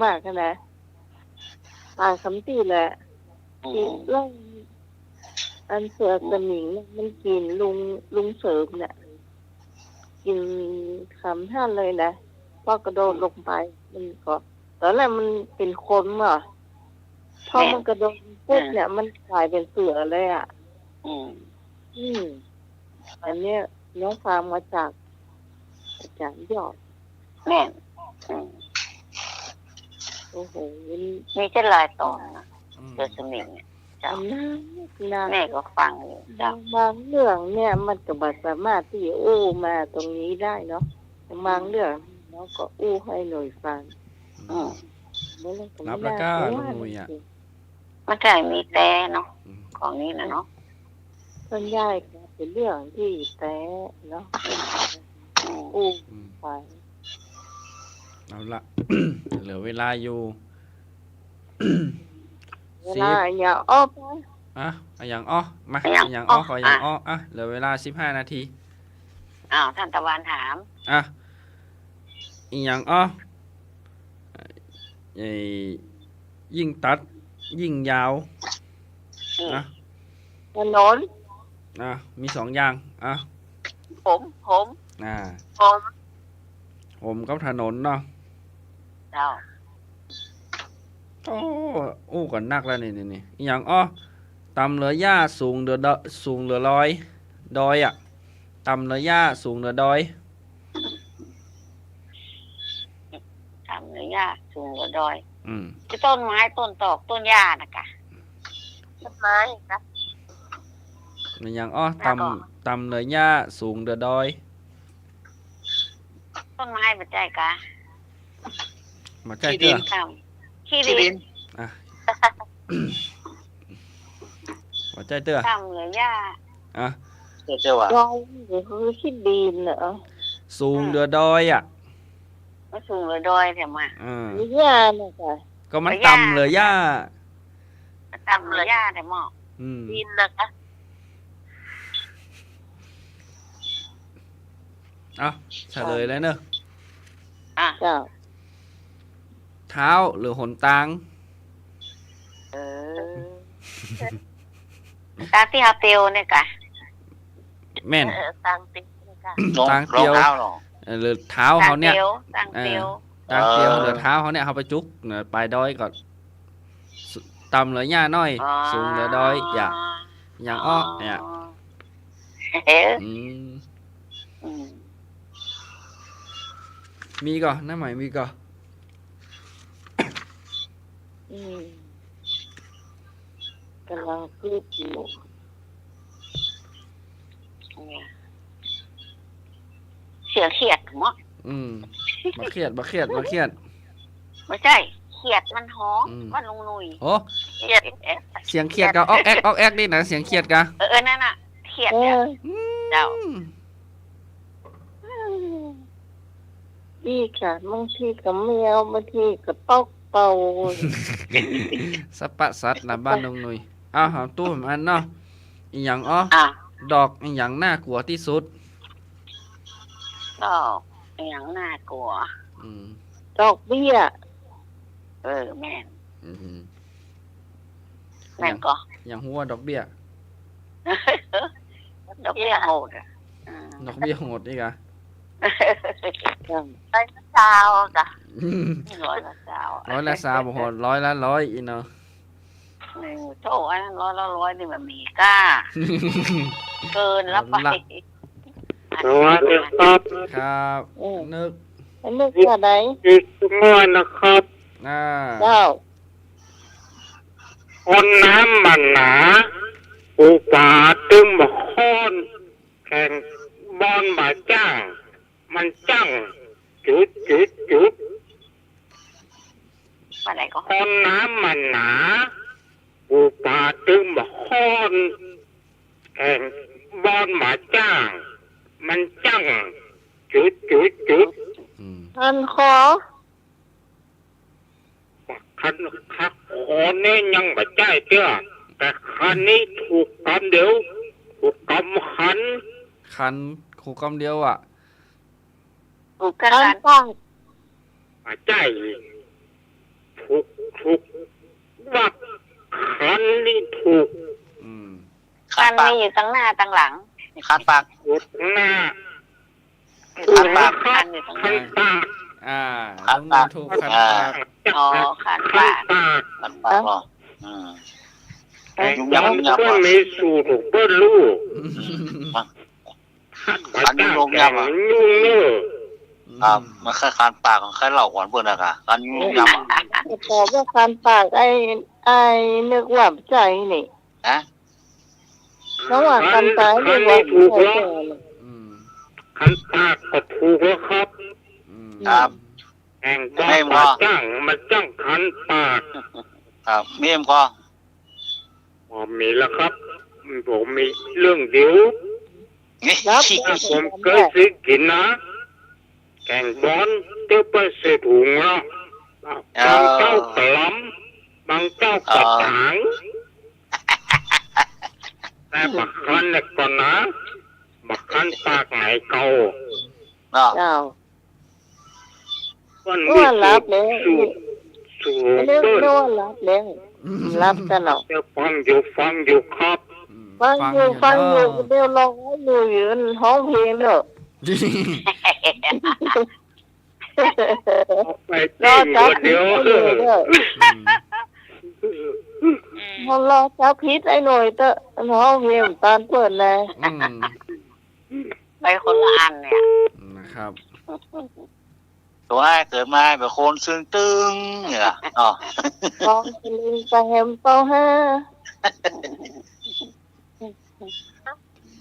มากนะตายคำตีแหละที่เรื่องอันเสือตะหมิงมันกินลุงเสริมเนี่ยกินคำท่านเลยนะพอกระโดดลงไปมันก็ตอนแรกมันเป็นคนอ่ะพอมันกระโดดปุ๊บเนี่ยมันกลายเป็นเสือเลยอ่ะอันเนี้ยน้องฟังมาจากอาจารย์ยอด แม่โอ้โห มีจะลายต่อนะเจอสมิงเนี่ยเจ้า น่า แม่ก็ฟังอยู่เจ้า บางเรื่องเนี่ยมันก็บ่สามารถที่จะอู้มาตรงนี้ได้เนาะบางเรื่องเนาะก็อู้ให้หน่วยฟัง รับแล้วก็ลุงหนุ่ยอ่ะ มันใช่มีแต่เนาะของนี้นะเนาะ ส่วนใหญ่ก็เป็นเรื่องที่แต่เนาะอู้ไป เอาละ เหลือเวลาอยู่ เวลาอย่าอ้อไป อย่างอ้อมาอย่างอ้อขออย่างอ้อเหลือเวลา15 นาที อ้าวท่านตะวันถาม อีอย่างอ้อยิ่งตัดยิ่งยาวนะ ถนน มี2 อย่างผม ผมกับถนนเนาะ เจ้า โอ้ก่อนนักแล้วนี่อีอย่างอ้อตำเหลือหญ้าสูงเหลือดอยอ่ะตำเหลือหญ้าสูงเหลือดอย ทำเนื้อย่างสูงกว่าดอย จะ ต้นไม้ต้นตอกต้นหญ้านะกะต้นไม้นะ อีอย่างอ้อตำเหลือหญ้าสูงเหลือดอย ต้นไม้ปัจจัยกะ มาใกล้เตื้อ ขี้ดิน มาใกล้เตื้อ ทำเนื้อย่าง เจ้าว่า ดอยหรือคือขี้ดินเหรอ สูงเหลือดอยอ่ะ มันสูงกว่าดอยแต่มา หรือย่าเนี่ยค่ะ ก็มันต่ำเหลือหญ้า ทำเนื้อย่างแต่หม้อดินนะคะ เฉลยแล้วเนอะ เจ้า เท้าหรือหนตาง ตาที่เอาเตียวเนี่ยกะ แม่น ตางเตียวเนี่ยกะ ตางเตียว รองเท้าหรอ หรือเท้าเขาเนี่ย ตางเตียว ตางเตียวหรือเท้าเขาเนี่ยเขาไปจุกปลายดอยก่อนต่ำเหลือหญ้าน้อย สูงเหลือดอยอย่างอ้อเนี่ย มีก่อนหน้าใหม่มีก่อน กำลังพูดอยู่ เสียงเขียดมั้ง มาเครียดไม่ใช่เขี ขียดมันฮ้องมันลุงหนุ่ย โอ้ เขียด เสียงเครียดกะออกแอกนี่นะเสียงเครียดกะ นั่นน่ะเขียด เอ เนี่ย อ เจ้า พี่ค่ะบางทีกับแมวบางทีกับตอกเป่า สัปปะสัตว์นะบ้านนงหนุยอ้าวหอมตู้ผมอันเนาะอีหยังอ้อ อ่ะ ดอกอีหยังน่ากลัวที่สุด ก็อย่างน่ากลัว อืม ดอกเบี้ย แม่น อืม แม่นก็ อย่างหัวดอกเบี้ย ดอกเบี้ยโหดอ่ะ ดอกเบี้ยโหดนี่กะ ไปเช้าจ้ะร้อยละเช้า ร้อยละสามโหดร้อยละร้อยอีเนาะ โถอันนั้นร้อยนี่มันมีก้า เกินแล้วไป สวัสดีครับ ครับ นึก อันนึกว่าไหน อีกเมื่อนะครับ เจ้า คนน้ำมันหนาอุปาตึมบค้อนแข่งบอลมาจ้างมันจังจุด อะไรก็ คนน้ำมันหนาอุปาตึมบค้อนแข่งบอลมาจ้างมันจังจุด อืม พันคอ คันขอเนี่ยยังไม่ใจเจ้าแต่คันนี้ถูกกำเดียวถูกกำขัน คันขู่กำเดียวอ่ะ ถูกกั พัน น ป้อง มาใจถูกว่าคันนี้ถูก อืม กันมีอยู่ตั้งหน้าตั้งหลัง คันปาก ถูกหน้า คันปาก คันอยู่ตั้งห คั น้าน ปาก น้องนูถูกคันปาก อ๋อคัน คั ปาน ก ปาก คันปากหรออืม แต่ยังเพื่อนมีสูตรเพื่อนลูก คันยุ่งลงยำอ่ะ ยุ่งเนอะ ครับมันแค่คันปากของแค่เหล่าหวานเพื่อนอะค่ะคันยุ่งยำอ่ะ บอกว่าพันปากไอ้นึกว่าใจนี่ ฮะ ระหว่างกันตายนึกว่าใจ อืม คันปากก็ถูกแล้วครับ อืม ครับ แห่งบ้านมาจ้างมันจ้างคันปาก ครับเมี่ยมก็ ผมมีแล้วครับ ผมมีเรื่องเดียว นี่ ครับ ผมเคยซื้อกินนะแกงบอลเตี้ยวไปเสียถุงละบางเจ้ากระลำบางเจ้ากระถางแต่บักคันเนี่ยก่อนนะบักคันปากไหนเก่า เนาะ เจ้า มันมี ว่ารับแล้ว สูตร นึก เปิ้ล ว่ารับแล้วรับกันเนาะ เดี๋ยวฟังอยู่ครับ อืม ฟังอยู่ เด้อ เดี๋ยวร้องอยู่ห้องเพลงเนอะ เอาไปเต้นคนเดียว รอจับพิษไอ้หน่อยเตอะห้องเพลงตอนเปิดเลย อืม ไปคนละอันเนี่ย นะครับ ตัวไอ้เกิดมาแบบคนซึ่งตึงเนี่ยอ๋อ ลองสลิงไปแฮมเป้าห้า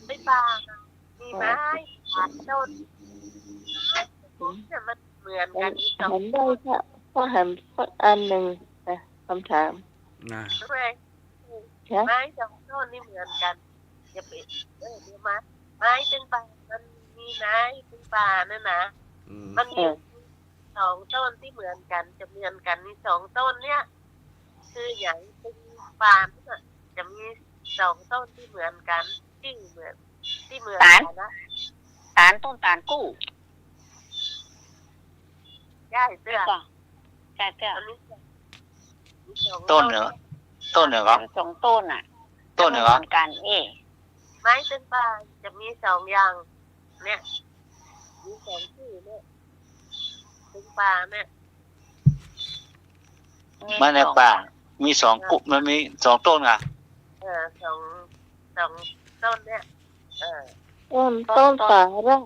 ไม่บางมีไม้ผ่านต้นเนี่ยมันเหมือนกันอีกสอง ผมได้ค่ะก็แฮมสักอันหนึ่งนะคำถาม นะ ไม้ไม้สองต้นนี่เหมือนกันจะเป็นเดี๋ยวไม้เป็นป่ามันมีไม้เป็นป่านั่นนะ อืม มันมีสองต้นที่เหมือนกันจะเหมือนกันนี่สองต้นเนี่ยคืออย่างเป็นป่าเนี่ยจะมีสองต้นที่เหมือนกันที่เหมือนกันนะตาลต้นตาลกู้ใช่เสื้อใช่เสื้อ ต้นเหรอต้นเหรอครับ สองต้นอ่ะ ต้นเหรอครับ มือนกันไม้เป็นป่าจะมีสองอย่างเนี่ยมีสองชื่อเนี่ยเป็นป่าเนี่ย มันในป่ามีสองกุมันมีสองต้นอ่ะ สองต้นเนี่ยต้นสาระ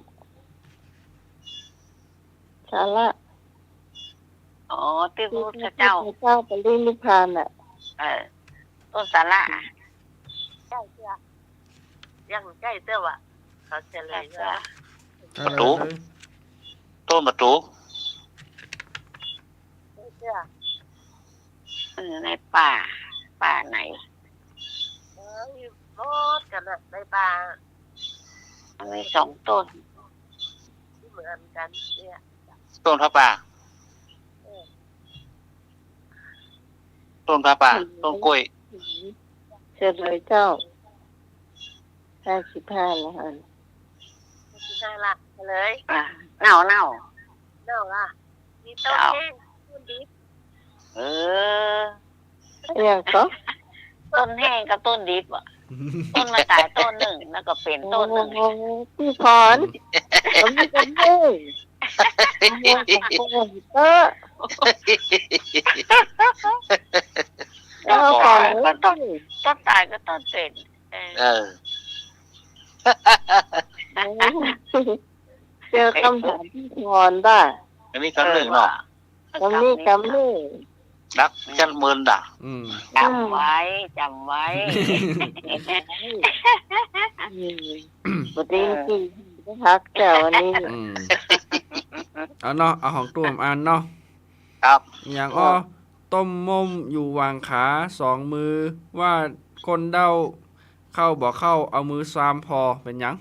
สาระ อ๋อที่พระพุทธ เจ้า เจ้า ปรินิพพานอ่ะ ต้นสาระใช่เสื้อยังใช่เสื้อวะเขาจะเลยว่า ประตู ต้นประตู เสื้อ ในป่าไหนอยู่รถกันนะในป่ามี2 ต้นที่เหมือนกันเนี่ย ต้นพระป่าต้นพระป่าต้นกล้วย เชิญเลยเจ้า55แล้วฮะ 15 ละเลยเน่าละมีต้นแห้งต้นดิบอย่างก็ ต้นแห้งกับต้นดิบอ่ะต้นมาตายต้นหนึ่งแล้วก็เป็นต้นหนึ่ง พี่พรผมมีกันเองโอ้โหเตอร์แล้วก่อนก็ต้นตายก็ต้นเป็นเจอคำถามพี่พรได้ อันนี้คำหนึ่งเนาะ คำนี้คำนี้ รักจันเมินด่า จำไว้ปกติที่ฮักแต่วันนี้ เอาเนาะเอาของตัวอ่านเนาะ ครับ อย่างต้มมมอยู่วางขา2 มือว่าคนเดาเข้าบ่เข้าเอามือซามพอเป็นหยัง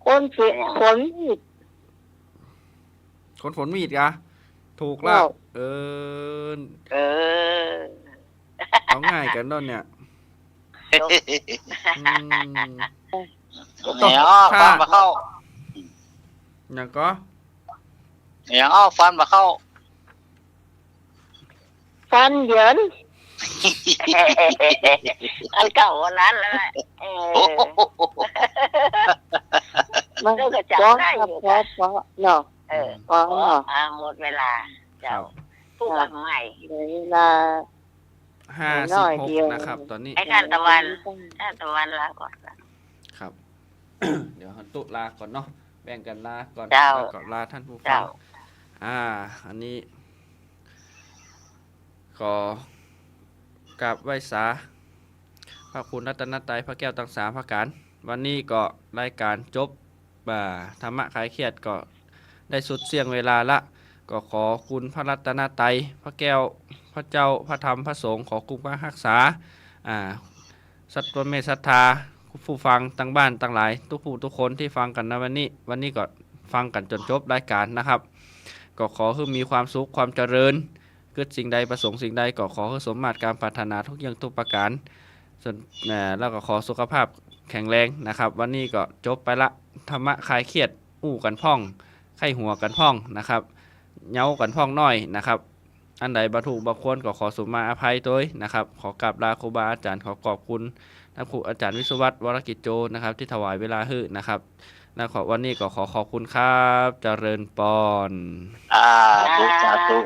คนเสียคนมีด คนฝนมีดกะถูกแล้วเอาง่ายกันด้นเนี่ย เนี่ยฟันมาเข้า อย่างก็ เนี่ยฟันมาเข้า ฟันเหยิน อันเก่าวันนั้นแล้วแหละมันก็จะได้อยู่เพราะเนาะเพราะหมดเวลาเจ้าพูดกับใหม่เวลา56นะครับตอนนี้ไอ้ท่านตะวันลาก่อนครับ เดี๋ยวตุลาก่อนเนาะแบ่งกันลาก่อน แล้วก็ลาท่านผู้ฟังอันนี้ขอกราบไหว้สาพระคุณรัตนตรัยพระแก้วทั้ง3ประการวันนี้ก็รายการจบธรรมะคลายเครียดก็ได้สุดเสียงเวลาละก็ขอคุณพระรัตนตรัยพระแก้วพระเจ้าพระธรรมพระสงฆ์ขอคุ้มครองรักษาสัตว์เมตศรัทธาผู้ฟังตั้งบ้านตั้งหลายทุกผู้ทุกคนที่ฟังกันนะวันนี้ก็ฟังกันจนจบรายการนะครับก็ขอให้มีความสุขความเจริญเกิดสิ่งใดประสงค์สิ่งใดก็ขอให้สมมาตรการปรารถนาทุกอย่างทุกประการส่วนแล้วก็ขอสุขภาพแข็งแรงนะครับวันนี้ก็จบไปละธรรมะคลายเครียดอู้กันพ่องไข้หัวกันพ่องนะครับเย้ากันพ่องน้อยนะครับอันใดบ่ถูกบ่ควรก็ขอสุมาอภัยด้วยนะครับขอกราบลาครูบาอาจารย์ขอขอบคุณท่านครูอาจารย์วิศวัตรวรกิจโจนะครับที่ถวายเวลาให้นะครับและวันนี้ก็ขอขอบคุณครับเจริญปอนสาธุ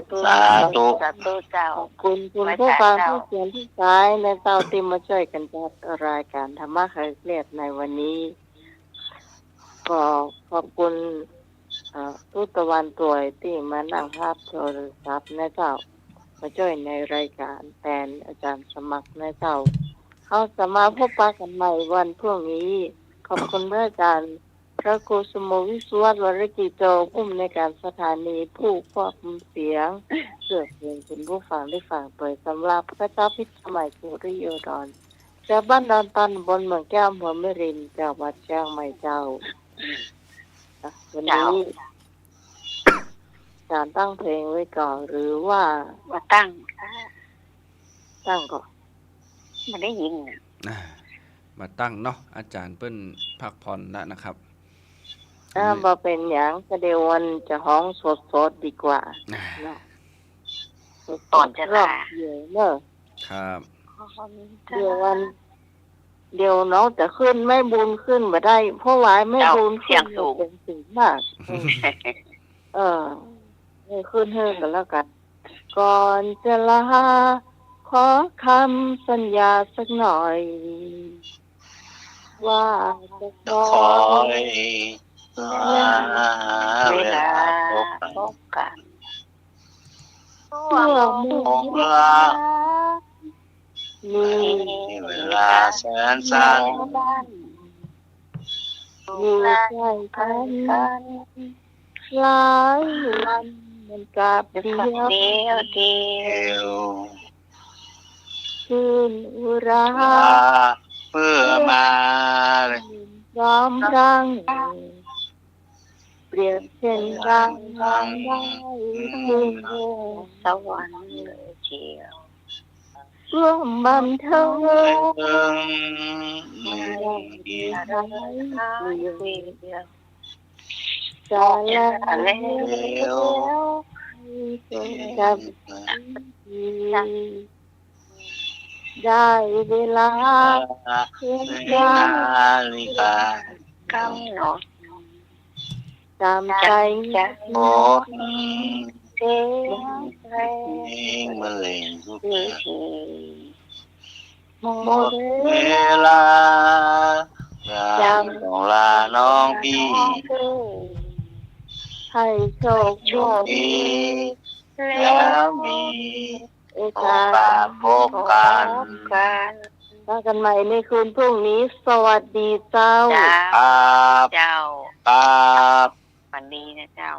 เจ้าขอบคุณผู้ฟังผู้เขียนที่ซ้ายในเจ้าที่มาช่วยกันจัดรายการธรรมะคลายเครียดในวันนี้ก็ขอบคุณทุตะวันตัวที่มานั่งภาพโทรศัพท์นะเจ้ามาช่วยในรายการแทนอาจารย์สมัครนะเจ้าเขาจะมาพบปะกันใหม่วันพรุ่งนี้ขอบคุณพระอาจารย์พระครูสมวิศวรรษวรกิจโจผู้อำนวยการสถานีผู้ควบคุมเสียงเพื่อเพลงคุณผู้ฟังได้ฟังโดยสำหรับพระเจ้าพิสมัยสุริโยดรจากบ้านดอนตันบนเมืองแก้วหัวแม่รินจากวัดเชียงใหม่เจ้าวันนี้การตั้งเพลงไว้ก่อนหรือว่าตั้งก่อนมันได้ยินมาตั้งเนาะอาจารย์เปิ้นพักผ่อนแล้วนะครับบ่เป็นหยังก็เดี๋ยววันจะห้องสดๆดีกว่าตอนจะลาเดี๋ยวเนอะครับเดี๋ยวน้องจะขึ้นไม่บุญขึ้นมาได้เพราะว่าไม่บุญขึ้นเป็นสิ่งมากไม่ขึ้นเฮิ่กันแล้วกันก่อนจะลาขอคำสัญญาสักหน่อยว่าจะคอยเวลาพบกันเมื่อมุกลามีเวลาแสนสั้นอยู่ใกล้กันหลายวัน มันกราบเดียว เดียว คืนอุรา เพื่อมาเลย ยอมรังเปรียบเช่นรังได้คืนเดียว สวรรค์เลยเชียว ร่วมบันเทิง ไม่ดี ไรเดียวจะแล้วจะได้เวลาเพียง นาฬิกาก ำหนด ตามใจ โอ้ เสียงเพล เพลงมะเร็งทุก ง ที หม หม ด ดเวลาต้องลาน้องพี่ ให้โชค โชค ดี แล้ แล้ว ว มี โอ โอก า กา ส สพบกัน กัน พบกันใหม่ในคืนพรุ่งนี้สวัสดีเจ้า เจ้า ครับ เจ้า ครับ วันนี้นะเจ้า